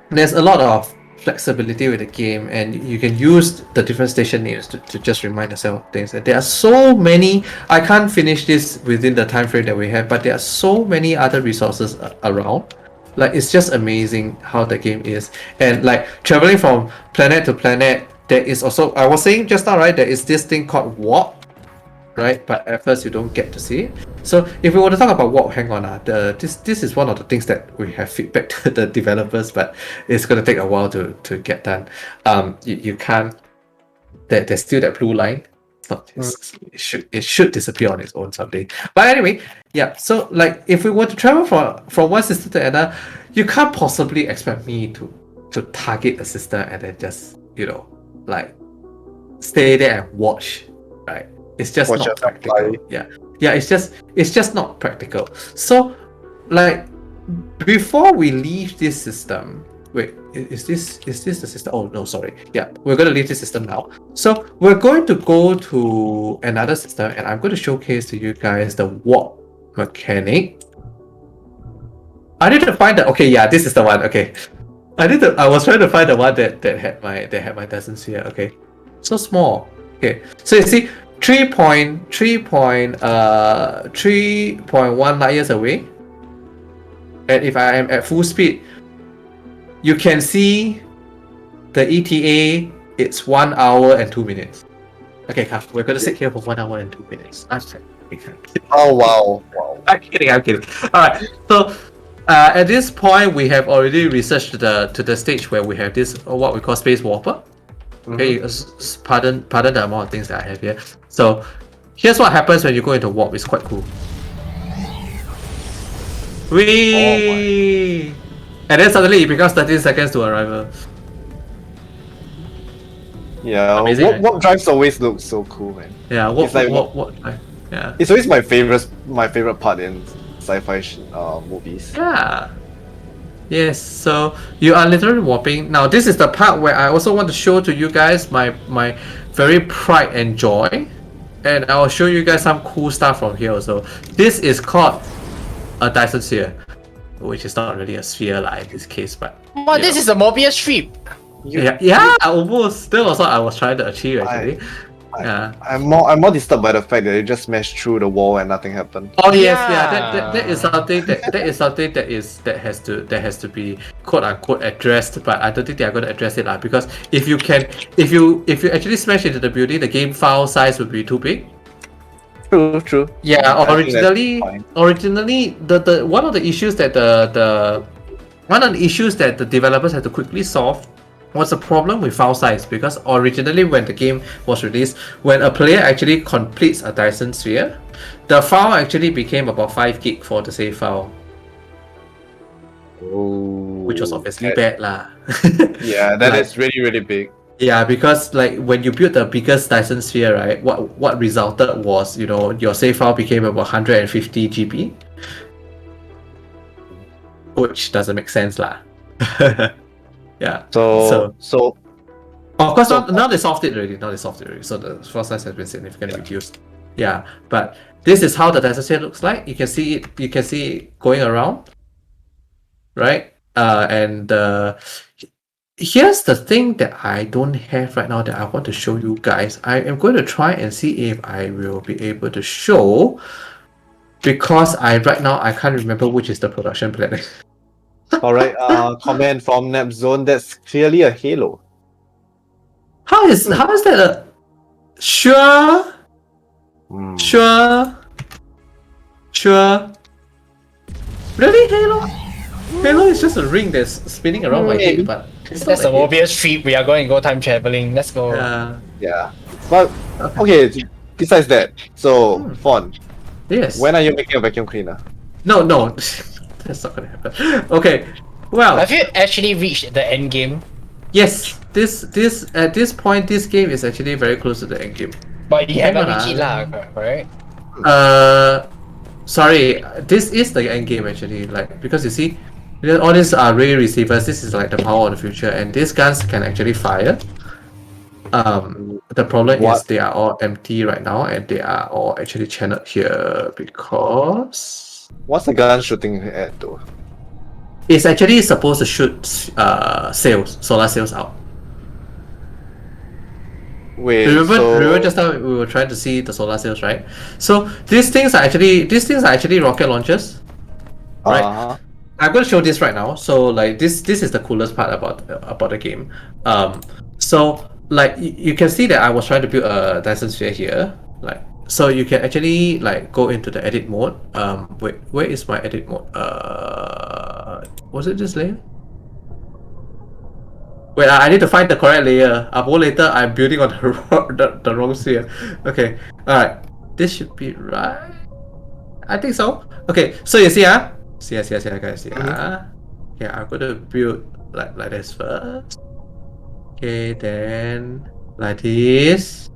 there's a lot of flexibility with the game, and you can use the different station names to just remind yourself of things. And there are so many. I can't finish this within the time frame that we have, but there are so many other resources around. Like, it's just amazing how the game is. And like, traveling from planet to planet, there is also, I was saying just now, right, there is this thing called warp, right? But at first you don't get to see it. So if we want to talk about warp, hang on, this is one of the things that we have feedback to the developers, but it's going to take a while to get done. You can't. There's still that blue line. It should disappear on its own someday. But anyway, yeah. So like, if we were to travel from one system to another, you can't possibly expect me to target a system and then just, like, stay there and watch, right? It's just Watch not it practical. fly. Yeah. It's just not practical. So, like, before we leave this system, wait, is this the system? Oh no, sorry. Yeah, we're going to leave this system now. So we're going to go to another system, and I'm going to showcase to you guys the warp mechanic. I need to find the. Okay, yeah, this is the one. Okay, I was trying to find the one that had my Dyson here. Okay, so small. Okay, so you see, 3.1 light years away, and if I am at full speed, you can see the ETA. It's 1 hour and 2 minutes. Okay, come. We're gonna sit here for 1 hour and 2 minutes. I'm kidding. Oh wow, wow. I'm kidding. All right. So at this point, we have already researched to the stage where we have this what we call space warper. Okay, pardon the amount of things that I have here. So here's what happens when you go into warp. It's quite cool. Whee! And then suddenly it becomes 13 seconds to arrival. Yeah, Amazing, right? warp drives always look so cool, man. Yeah, It's like- yeah. It's always my favorite part in sci-fi movies. Yeah. Yes, so you are literally warping. Now this is the part where I also want to show to you guys my very pride and joy. And I will show you guys some cool stuff from here also. This is called a Dyson sphere. Which is not really a sphere like in this case, but But this is a Mobius strip. yeah, almost. Still also I was trying to achieve actually. Yeah. I'm more disturbed by the fact that it just smashed through the wall and nothing happened. Oh yes, Yeah. that is something that has to be quote unquote addressed, but I don't think they are going to address it because if you actually smash into the building, the game file size would be too big. True. Yeah, I think that's originally the one of the issues that the developers had to quickly solve was a problem with file size, because originally when the game was released, when a player actually completes a Dyson sphere, the file actually became about 5 gig for the save file, which was obviously bad lah. Yeah, that Like- is really, really big. Yeah, because like when you build the biggest Dyson sphere, right, what resulted was, your save file became about 150 GB, which doesn't make sense lah. Yeah. So Of course, now they solved it already. So the file size has been significantly reduced. Yeah, but this is how the Dyson sphere looks like. You can see it. You can see it going around, right? Here's the thing that I don't have right now that I want to show you guys. I am going to try and see if I will be able to show, because right now I can't remember which is the production plan. alright, comment from Napzone, that's clearly a Halo. How is that a sure? Really, Halo? Halo is just a ring that's spinning around my head, but it's That's a not Mobius strip. We are going to go time traveling. Let's go. Yeah. But okay, besides that, so Fawn, Yes. when are you making a vacuum cleaner? No. That's not gonna happen. Okay. Well, Have you actually reached the end game? yes. This at this point, this game is actually very close to the end game. But you haven't Yeah. reached it lah, correct? Sorry, this is the end game actually. Like, because you see, all these are ray receivers. This is like the power of the future, and these guns can actually fire. The problem is What? they are all empty right now, and they are all actually channeled here because What's the gun shooting at though? it's actually supposed to shoot solar sails out. Wait, Remember just now we were trying to see the solar sails, right? So these things are actually rocket launchers. Right. Uh-huh. I'm going to show this right now. So like this is the coolest part about the game. So like you can see that I was trying to build a Dyson sphere here. Like, so you can actually like go into the edit mode. Wait, where is my edit mode? Was it this layer? Wait, I need to find the correct layer. Later I'm building on the wrong sphere. Okay, alright. This should be right. I think so. Okay, so you see see guys, see Okay, I'm gonna build like this first. Okay, then like this.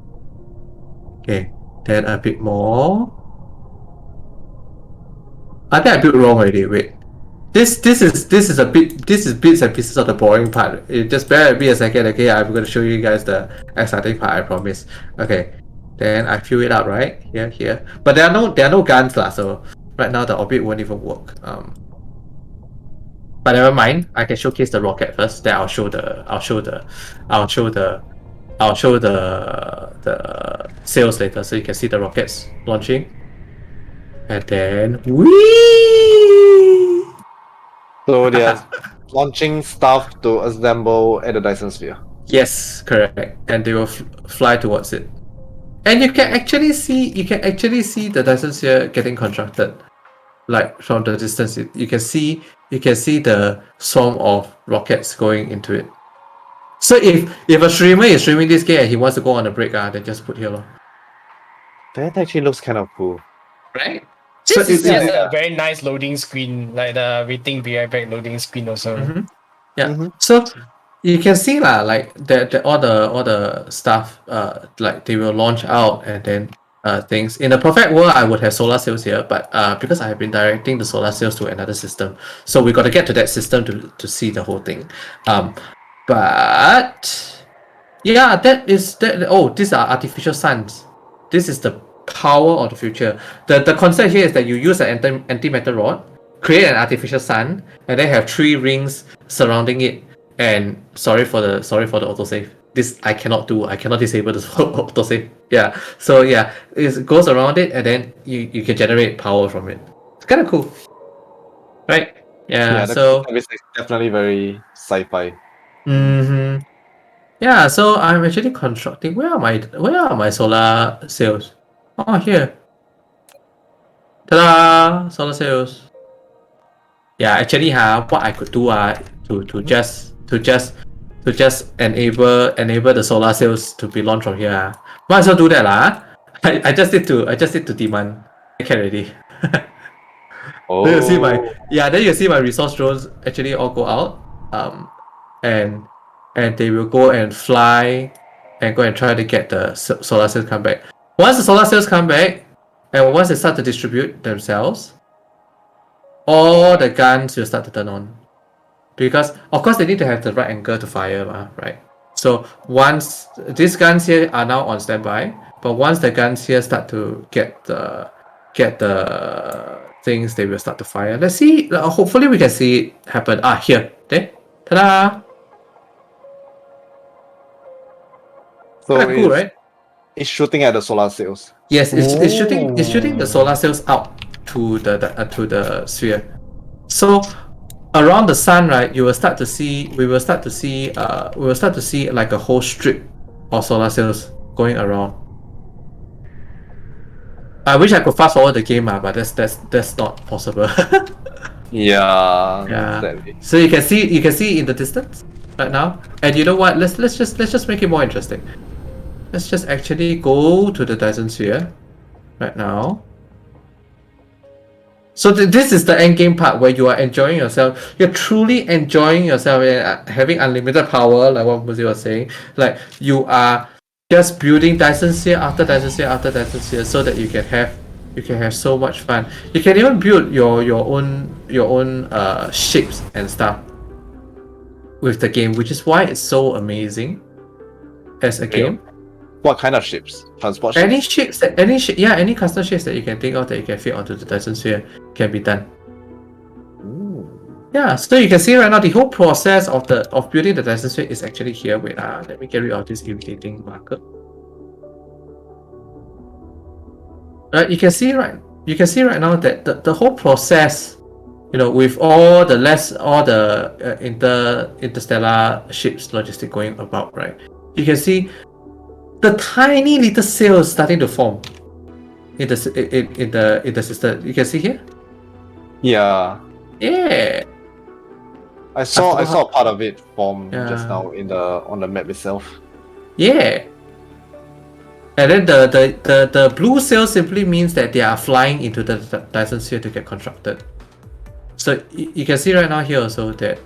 Okay, then a bit more. I think I built wrong already. Wait, this is bits and pieces of the boring part. Just bear with me a second. Okay, I'm gonna show you guys the exciting part. I promise. Okay, then I fill it up right here. But there are no guns lah. So right now the orbit won't even work. But never mind. I can showcase the rocket first. Then I'll show the sails later, so you can see the rockets launching. And then whee! So launching stuff to assemble at the Dyson Sphere. Yes, correct. And they will fly towards it. And you can actually see the Dyson sphere getting constructed, like from the distance. You can see the swarm of rockets going into it. So if a streamer is streaming this game and he wants to go on a break, then just put here, lor. That actually looks kind of cool. Right? This is it- just a very nice loading screen, like the waiting be right back loading screen also. Mhm. Yeah. Mhm. So you can see like the all the stuff like they will launch out and then things. In a perfect world I would have solar cells here, but because I have been directing the solar cells to another system, so we got to get to that system to see the whole thing. But yeah, these are artificial suns. This is the power of the future. The concept here is that you use an antimatter rod, create an artificial sun, and then have 3 rings surrounding it. And sorry for the autosave. This I cannot do. I cannot disable the autosave. Yeah. So yeah, it goes around it, and then you can generate power from it. It's kind of cool, right? Yeah. So it's definitely very sci-fi. mm-hmm. Yeah, so I'm actually constructing. Where are my solar cells? Oh, here. Ta-da! Solar cells. Yeah, actually, what I could do to just enable the solar cells to be launched from here. Might as well do that lah. I just need to demand. I can already. Oh, Then you see my resource drones actually all go out. And they will go and fly and go and try to get the solar cells come back. Once the solar cells come back, and once they start to distribute themselves, all the guns will start to turn on. Because of course they need to have the right angle to fire, right? So once these guns here are now on standby, but once the guns here start to get the things, they will start to fire. Let's see. Hopefully we can see it happen. Here. There. Ta-da! so Kinda cool, right? it's shooting at the solar cells. Yes, it's shooting the solar cells out to the sphere. So around the sun, right, we will start to see like a whole strip of solar cells going around. I wish I could fast forward the game, but that's not possible. Yeah. Yeah. Sadly. So you can see in the distance right now. And you know what? Let's just make it more interesting. Let's just actually go to the Dyson sphere right now. So this is the end game part where you are enjoying yourself. You're truly enjoying yourself and having unlimited power, like what Muzi was saying. Like you are just building Dyson sphere after Dyson sphere after Dyson sphere, so that you can have so much fun. You can even build your own shapes and stuff with the game, which is why it's so amazing as a game. What kind of ships? Transport ships? Any custom shapes that you can think of that you can fit onto the Dyson sphere can be done. Ooh. Yeah, so you can see right now the whole process of building the Dyson sphere is actually here. Wait, let me get rid of this irritating marker. You can see right now that the whole process, with all the interstellar ships logistic going about, right? You can see the tiny little cells starting to form in the system. You can see here. Yeah. Yeah. I saw a part of it form just now on the map itself. Yeah. And then the blue cells simply means that they are flying into the Dyson sphere to get constructed. So you can see right now here also that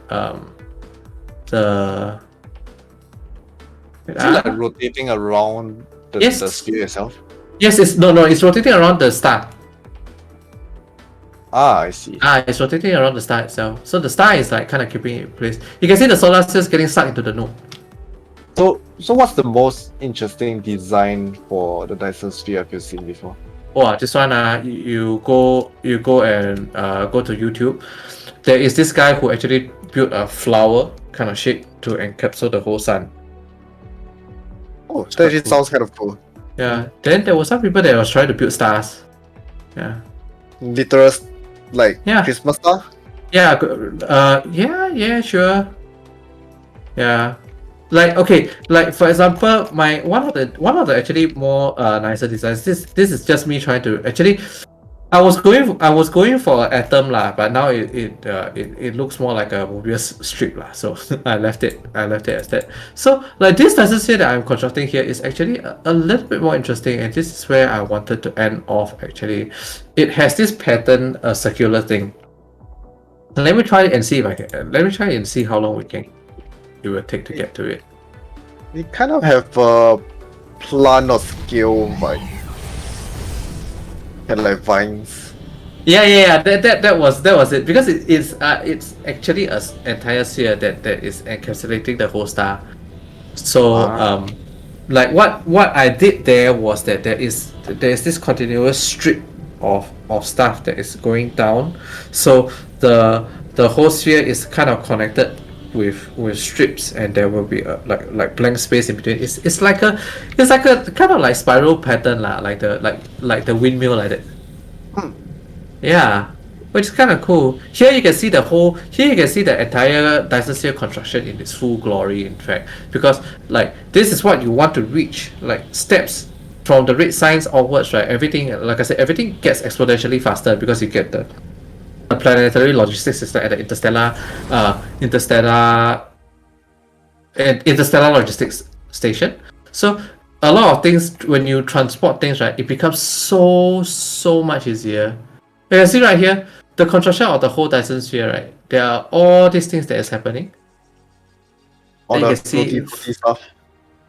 Is it like rotating around the sphere itself? Yes, it's rotating around the star. I see. It's rotating around the star itself. So the star is like kind of keeping it in place. You can see the solar cells getting sucked into the node. So what's the most interesting design for the Dyson sphere have you seen before? Oh, this one you go and go to YouTube. There is this guy who actually built a flower kind of shape to encapsulate the whole sun. Oh, that actually sounds kind of cool. Yeah. Then there were some people that was trying to build stars. Yeah. Literal, like Yeah. Christmas star? Yeah, yeah, sure. Yeah. Like okay, like for example, my one of the actually more nicer designs. This is just me trying to actually. I was going for Atom lah, but now it looks more like a Mobius strip lah. So I left it as that. So like this license here that I'm constructing here is actually a little bit more interesting, and this is where I wanted to end off. Actually, it has this pattern, a circular thing. Let me try and see if I can. Let me try and see how long it will take to get to it. We kind of have a plan or scale like kind of like vines. Yeah. That was it because it's actually a entire sphere that is encapsulating the whole star. So like what I did there was that there's this continuous strip of stuff that is going down. So the whole sphere is kind of connected with strips, and there will be a like blank space in between. It's like a kind of like spiral pattern lah, like the windmill like that. Yeah, which is kind of cool. Here you can see the entire Dyson sphere construction in its full glory, in fact, because like this is what you want to reach, like steps from the red signs onwards, right? Everything, like I said, everything gets exponentially faster because you get the planetary logistics system at the interstellar logistics station. So a lot of things, when you transport things, right, it becomes so much easier. You can see right here, the construction of the whole Dyson sphere, right? There are all these things that is happening. All You the can see- floaty stuff.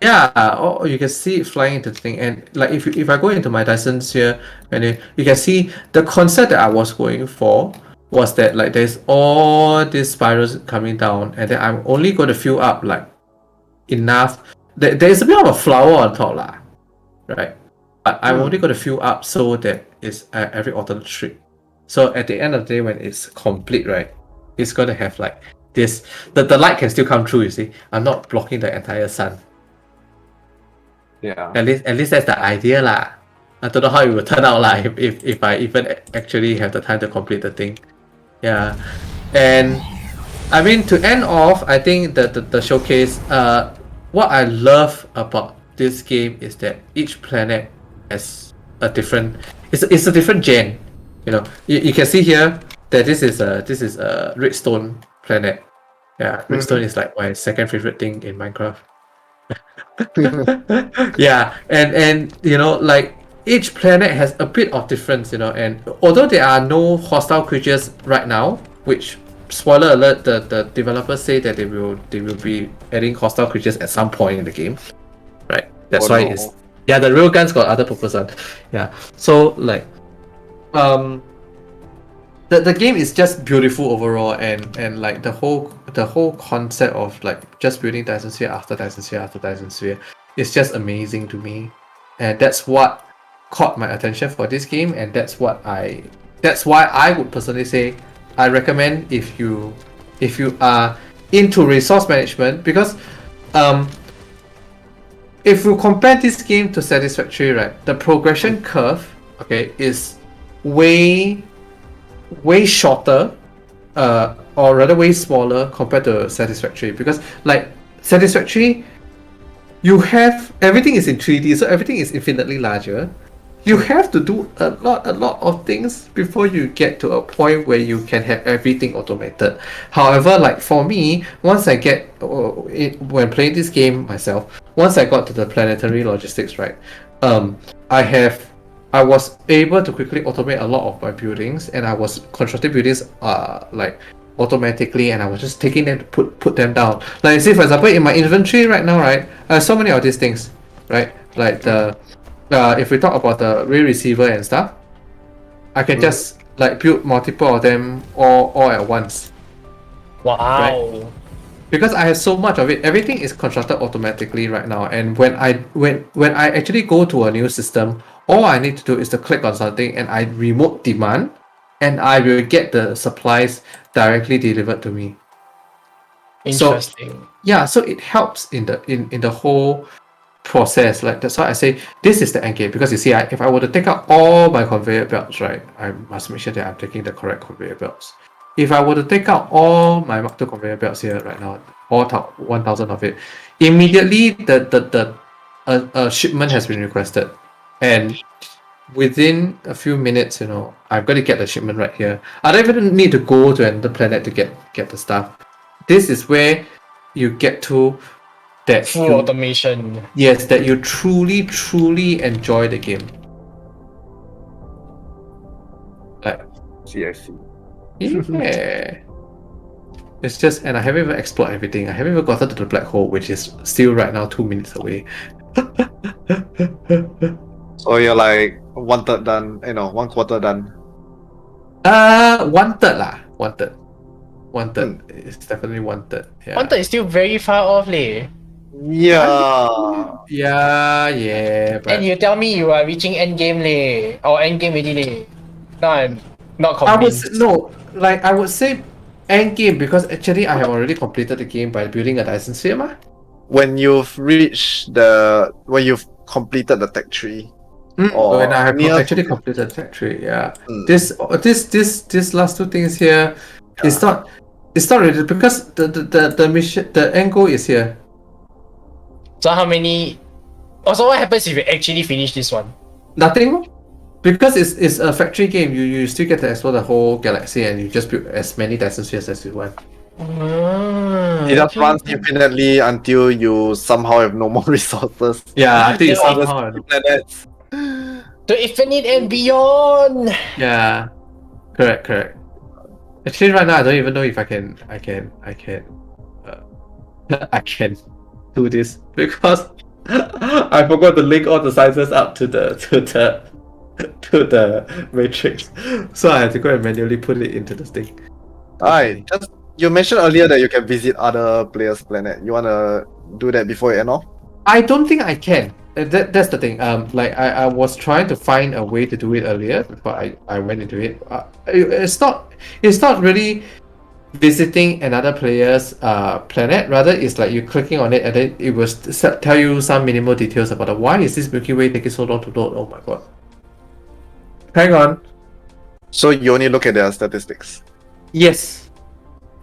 Yeah, you can see it flying into the thing, and like if I go into my Dyson sphere, and you can see the concept that I was going for was that like there's all these spirals coming down, and then I'm only going to fill up like enough. There's a bit of a flower on top lah, right? But I'm only going to fill up so that it's every alternate strip. So at the end of the day, when it's complete, right, it's going to have like this. The light can still come through. You see, I'm not blocking the entire sun. Yeah. At least that's the idea lah. I don't know how it will turn out like if I even actually have the time to complete the thing. Yeah, and I mean to end off, I think the showcase. What I love about this game is that each planet has a different. It's a different gen. You know, you can see here that this is a redstone planet. Yeah, redstone is like my second favorite thing in Minecraft. Yeah, and you know, like each planet has a bit of difference, you know, and although there are no hostile creatures right now, which spoiler alert, the developers say that they will be adding hostile creatures at some point in the game, right? That's why it's the real guns got other purpose on. Yeah, so like the game is just beautiful overall, and like the whole concept of like just building Dyson sphere after Dyson sphere after Dyson sphere is just amazing to me, and that's what caught my attention for this game, and that's why I would personally say I recommend if you are into resource management, because if you compare this game to Satisfactory, right, the progression curve, okay, is way shorter, or rather way smaller compared to Satisfactory, because like Satisfactory, you have everything is in 3D, so everything is infinitely larger. You have to do a lot of things before you get to a point where you can have everything automated. However, like for me, once I get when playing this game myself, once I got to the planetary logistics, right, I was able to quickly automate a lot of my buildings, and I was constructing buildings like automatically, and I was just taking them to put them down. Like say for example, in my inventory right now, right, I have so many of these things, right? Like the if we talk about the ray receiver and stuff, I can just like build multiple of them all at once. Wow. Right. Because I have so much of it, everything is constructed automatically right now. And when I actually go to a new system, all I need to do is to click on something, and I remote demand, and I will get the supplies directly delivered to me. Interesting. So it helps in the whole process. Like that's why I say this is the end game, because you see, if I were to take out all my conveyor belts, right, I must make sure that I'm taking the correct conveyor belts. if I were to take out all my Mark II conveyor belts here right now, all 1,000 of it, immediately a shipment has been requested, and within a few minutes, I've got to get the shipment right here. I don't even need to go to another planet to get the stuff. This is where you get to that Full automation. yes, that you truly enjoy the game. Like, See, I see. yeah. It's just, and I haven't even explored everything. I haven't even gotten to the black hole, which is still right now 2 minutes away. So you're like 1/3 done, 1/4 done. 1/3 lah. 1/3. 1/3. It's definitely 1/3. Yeah. Hunter is still very far off, leh. Yeah. Yeah, but And you tell me you are reaching endgame, leh. Or endgame already, leh. Now I'm not I would convinced. I would say end game because actually I have already completed the game by building a Dyson sphere, mah. When you've completed the tech tree. Or When I have near actually completed tech tree, yeah. Mm. This last two things here, it's not really because the mission, the end goal is here. So how many? Also, what happens if you actually finish this one? Nothing, because it's a factory game. You still get to explore the whole galaxy and you just build as many Dyson spheres as you want. It just runs infinitely until you somehow have no more resources. Yeah, I think it's Yeah, somehow. Planets. To infinite and beyond. Yeah, correct. Actually, right now I don't even know if I can I can do this because I forgot to link all the sizes up to the matrix, so I have to go and manually put it into this thing. Alright, you mentioned earlier that you can visit other players' planet. You wanna do that before you end off? I don't think I can. That's the thing. I was trying to find a way to do it earlier before I went into it. It's not really visiting another player's planet. Rather, it's like you clicking on it and then it will tell you some minimal details about it. Why is this Milky Way taking so long to load? Oh my god! Hang on. So you only look at their statistics. Yes.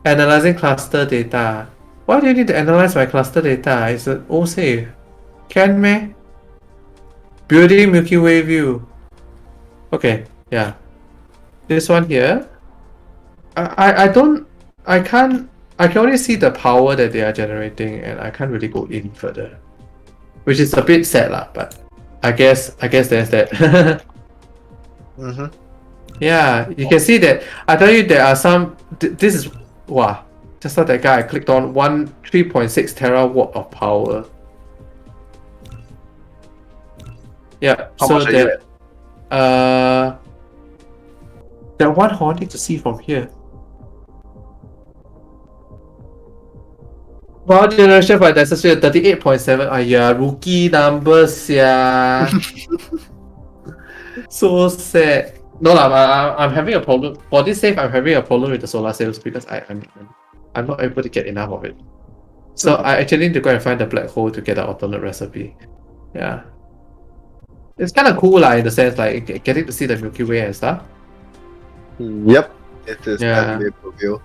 Analyzing cluster data. Why do you need to analyze my cluster data? It's an old save. Can meh? Building Milky Way view. Okay, yeah. This one here. I can only see the power that they are generating and I can't really go in further. Which is a bit sad lah, but I guess there's that. Mm-hmm. Yeah, you can see that. I tell you, there are some. This is wow. Just like that guy I clicked on 3.6 terawatt of power. Yeah. How so much are you that that one hard to see from here. Power generation by necessary 38.7. Yeah, rookie numbers, yeah. So sad. No lah, I'm having a problem for this save. I'm having a problem with the solar cells because I'm not able to get enough of it. So I actually need to go and find the black hole to get the alternate recipe. Yeah, it's kind of cool lah in the sense like getting to see the Milky Way and stuff. Yep. It is Yeah. review.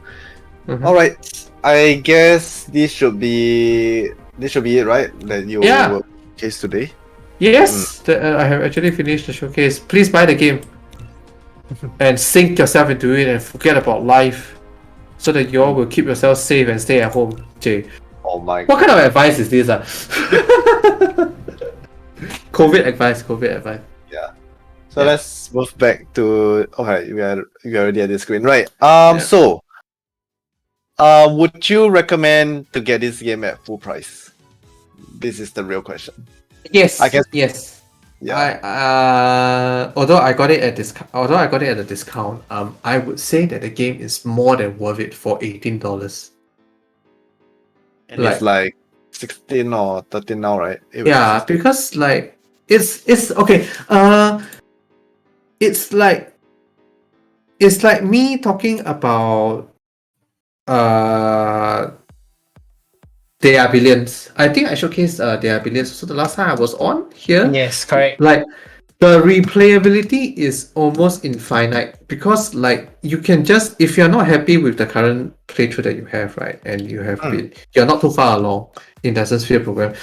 Mhm. Alright. I guess this should be it, right? That you Yeah. will case today. Yes, I have actually finished the showcase. Please buy the game and sink yourself into it and forget about life, so that you all will keep yourself safe and stay at home. Jay, Oh my what kind of advice is this? COVID advice. So Yeah. let's move back to okay, we are already at the screen. Right. Yeah. So would you recommend to get this game at full price? This is the real question. Yes. I guess- Yes. Yeah. Although I got it at a discount, I would say that the game is more than worth it for $18. And it's like 16 or 13 now, right? It was Yeah, 16. because like it's okay. It's like me talking about There Are Billions. I think I showcased There Are Billions. So the last time I was on here, Yes, correct. like The replayability is almost infinite because like you can just, if you're not happy with the current playthrough that you have, right, and you're not too far along in Dyson Sphere program,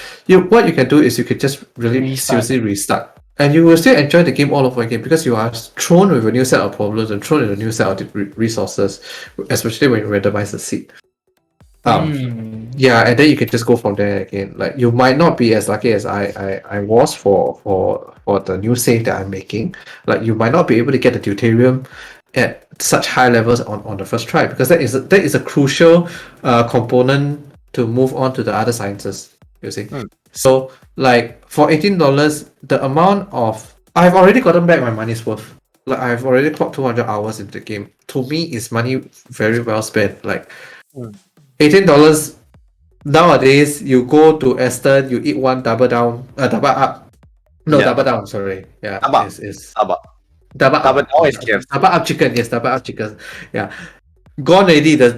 what you can do is you could just really Restart. seriously restart. And you will still enjoy the game all over again because you are thrown with a new set of problems and thrown with a new set of resources, especially when you randomize the seed. Yeah, and then you can just go from there again. Like you might not be as lucky as I was for the new save that I'm making. Like you might not be able to get the deuterium at such high levels on the first try because that is a crucial component to move on to the other sciences. You see, so like for $18, the amount of I've already gotten back my money's worth. Like I've already clocked 200 hours into the game. To me, is money very well spent. Like. $18 nowadays, you go to Aston, you eat one double down, double up. No, Yeah. double down, sorry. Yeah, Double up. is Abba. double Double up. down is KFC. Double up chicken, yes, double up chicken. Yeah. Gone already the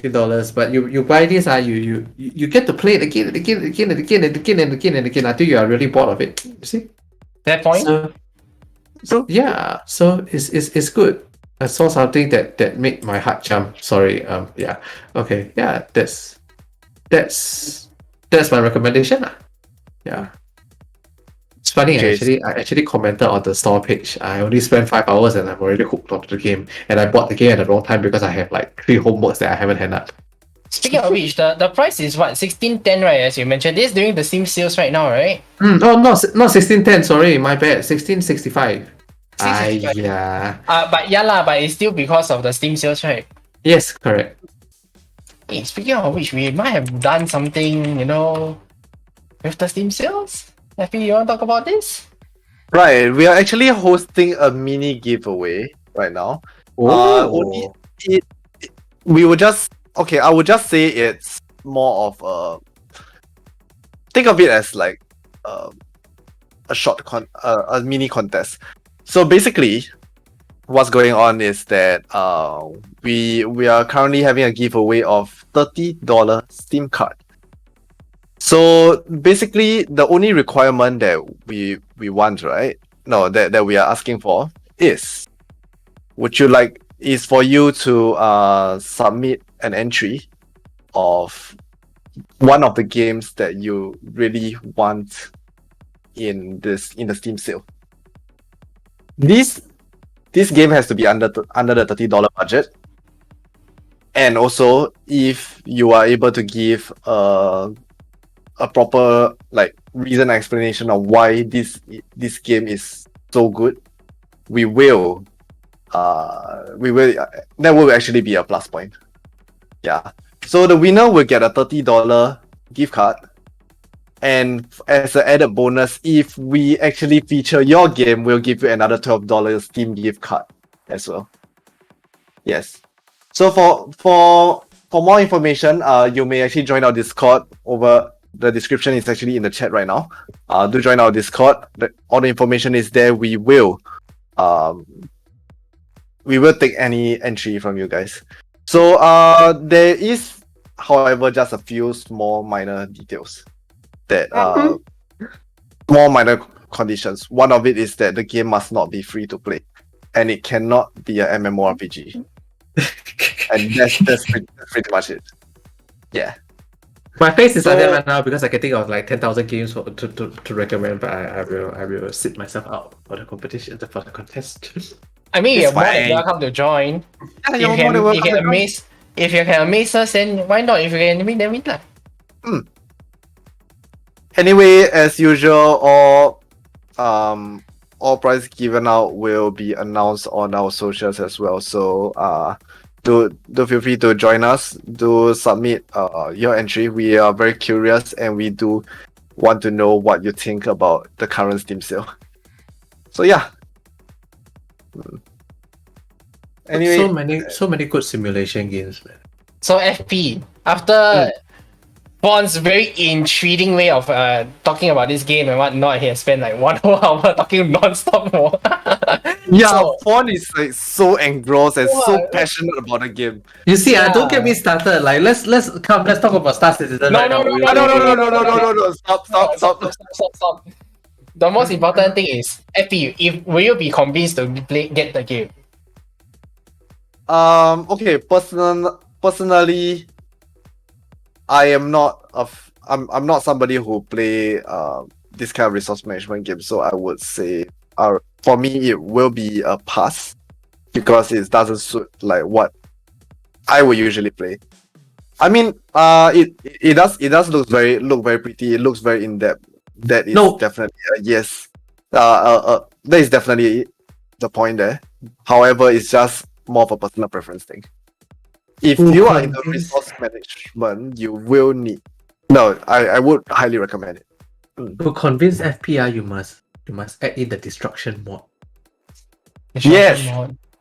$18, but you buy this, you get to play it again and again and again and again and again and again and again until you are really bored of it. You see? That point? So yeah, so it's good. I saw something that made my heart jump. Sorry. Yeah. Okay. Yeah. That's my recommendation. Yeah. It's funny. Okay. I actually commented on the store page. I only spent 5 hours and I'm already hooked onto the game. And I bought the game at the wrong time because I have like 3 homeworks that I haven't handed up. Speaking of which, the price is what, 16.10, right? As you mentioned, this is during the Steam sales right now, right? Oh no, not 1610. Sorry, my bad. 1665. 1665. Yeah. But it's still because of the Steam sales, right? Yes, correct. Hey, speaking of which, we might have done something, with the Steam sales. Effie, you want to talk about this? Right, we are actually hosting a mini giveaway right now. Only we will just I would just say it's more of think of it as like a a mini contest. So basically, what's going on is that we are currently having a giveaway of $30 Steam card. So basically, the only requirement that we want, right? No, that we are asking for is for you to submit an entry of one of the games that you really want in the Steam sale. This game has to be under the $30 budget, and also if you are able to give a proper reason explanation of why this game is so good, that will actually be a plus point. Yeah. So the winner will get a $30 gift card. And as an added bonus, if we actually feature your game, we'll give you another $12 Steam gift card as well. Yes. So for more information, you may actually join our Discord over the description is actually in the chat right now. Do join our Discord. All the information is there. We will take any entry from you guys. So there is, however, just a few small minor details that small minor conditions. One of it is that the game must not be free to play, and it cannot be a MMORPG. And that's pretty much it. Yeah. My face is like that right now because I can think of like 10,000 games to recommend, but I will sit myself out for the competition, for the contest. I mean, It's you're more than fine. welcome to join. Yeah, If you're you more than welcome to join. if you can amaze us, then why not? If you can win, then win lah. Anyway, as usual, all prize given out will be announced on our socials as well. So do feel free to join us. Do submit your entry. We are very curious and we do want to know what you think about the current Steam sale. So yeah. Anyway, So many good simulation games, man. So FP, after Bond's very intriguing way of talking about this game and whatnot, he has spent like 1 whole hour talking non-stop more. yeah, So- Fawn is like so engrossed and so What? passionate about the game. You see, Yeah. don't get me started. Like let's talk about Star Citizen. No, right no, now. no, no, no, no, No, stop. Stop. The most important thing is FP. Will you be convinced to get the game? Okay. Personally, I am not I'm not somebody who play this kind of resource management game. So I would say, for me, it will be a pass because it doesn't suit like what I would usually play. I mean, it does look very pretty. It looks very in depth. That is No. definitely a yes. That is definitely the point there. However, it's just more of a personal preference thing. If Who you are into convinced- resource management, you will need. No, I would highly recommend it. To convince FPR, you must add in the destruction mod. Yes.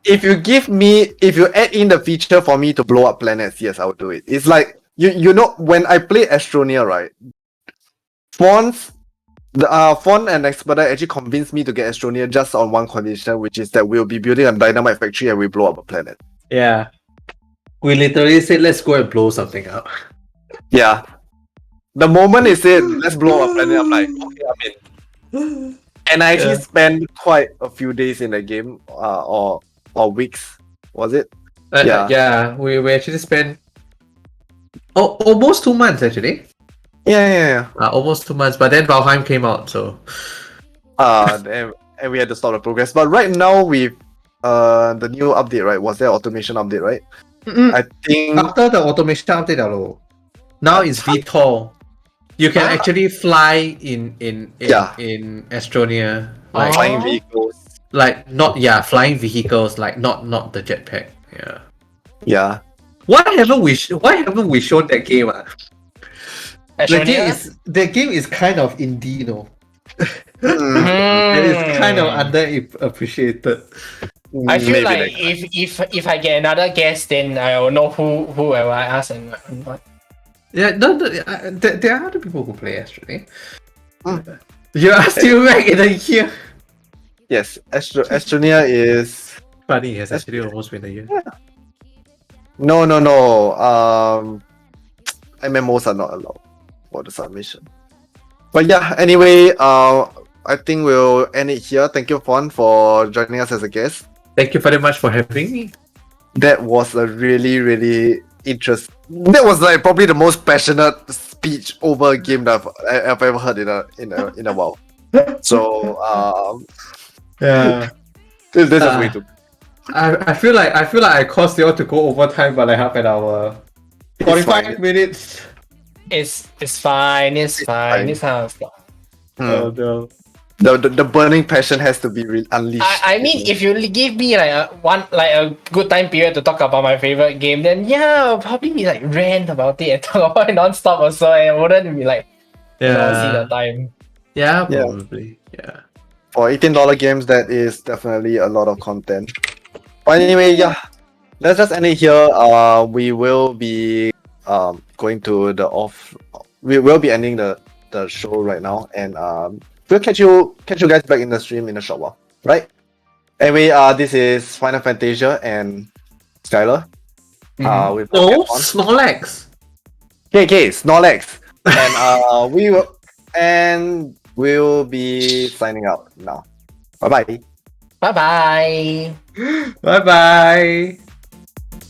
If you add in the feature for me to blow up planets, yes, I would do it. It's like you know when I play Astroneer, right? Fawn and Expedite actually convinced me to get Astroneer just on one condition, which is that we'll be building a dynamite factory and we blow up a planet. Yeah. We literally said, let's go and blow something up. Yeah. The moment it said let's blow up a planet, I'm like, okay, I'm in. And I actually spent quite a few days in the game, or weeks, was it? Yeah. Yeah, we actually spent almost 2 months actually. Yeah. Almost 2 months, but then Valheim came out, so And we had to stop the progress. But right now with the new update, right? Was there automation update, right? I think after the automation update, now it's VTOL. You can actually fly in Astroneer, like flying vehicles. flying vehicles, like not the jetpack. Yeah. Yeah. Why haven't we shown that game? Astroneer? The game is kind of indie, you know. Mm, It is kind of underappreciated. I feel maybe like if I get another guest, then I will know who will I ask and what. Yeah, there are other people who play Astroneer. Mm. You are still back in a year. Yes, Astroneer is Funny, it's actually almost been a year. no. MMOs are not allowed for the submission. But yeah, anyway, I think we'll end it here. Thank you, Fawn, for joining us as a guest. Thank you very much for having me. That was a really interesting. That was like probably the most passionate speech over a game that I've ever heard in a while. So Yeah. this is way too. I feel like I caused you all to go overtime by like half an hour. 45 fine. minutes. It's fine. It's fine. This kind of stuff. Oh no. The burning passion has to be unleashed. I mean, if you give me like a good time period to talk about my favorite game, then yeah, I'll probably be like rant about it and talk about it non-stop also, and wouldn't be like see the time. Yeah, Yeah. probably. Yeah. For $18 games, that is definitely a lot of content. But anyway, yeah, let's just end it here. We will be going to the off. We will be ending the show right now, and we'll catch you guys back in the stream in a short while, right? Anyway, this is Final Fantasia and Skyler. With Oh, Snorlax. Okay, Snorlax, and we'll be signing out now. Bye bye. Bye bye. Bye bye.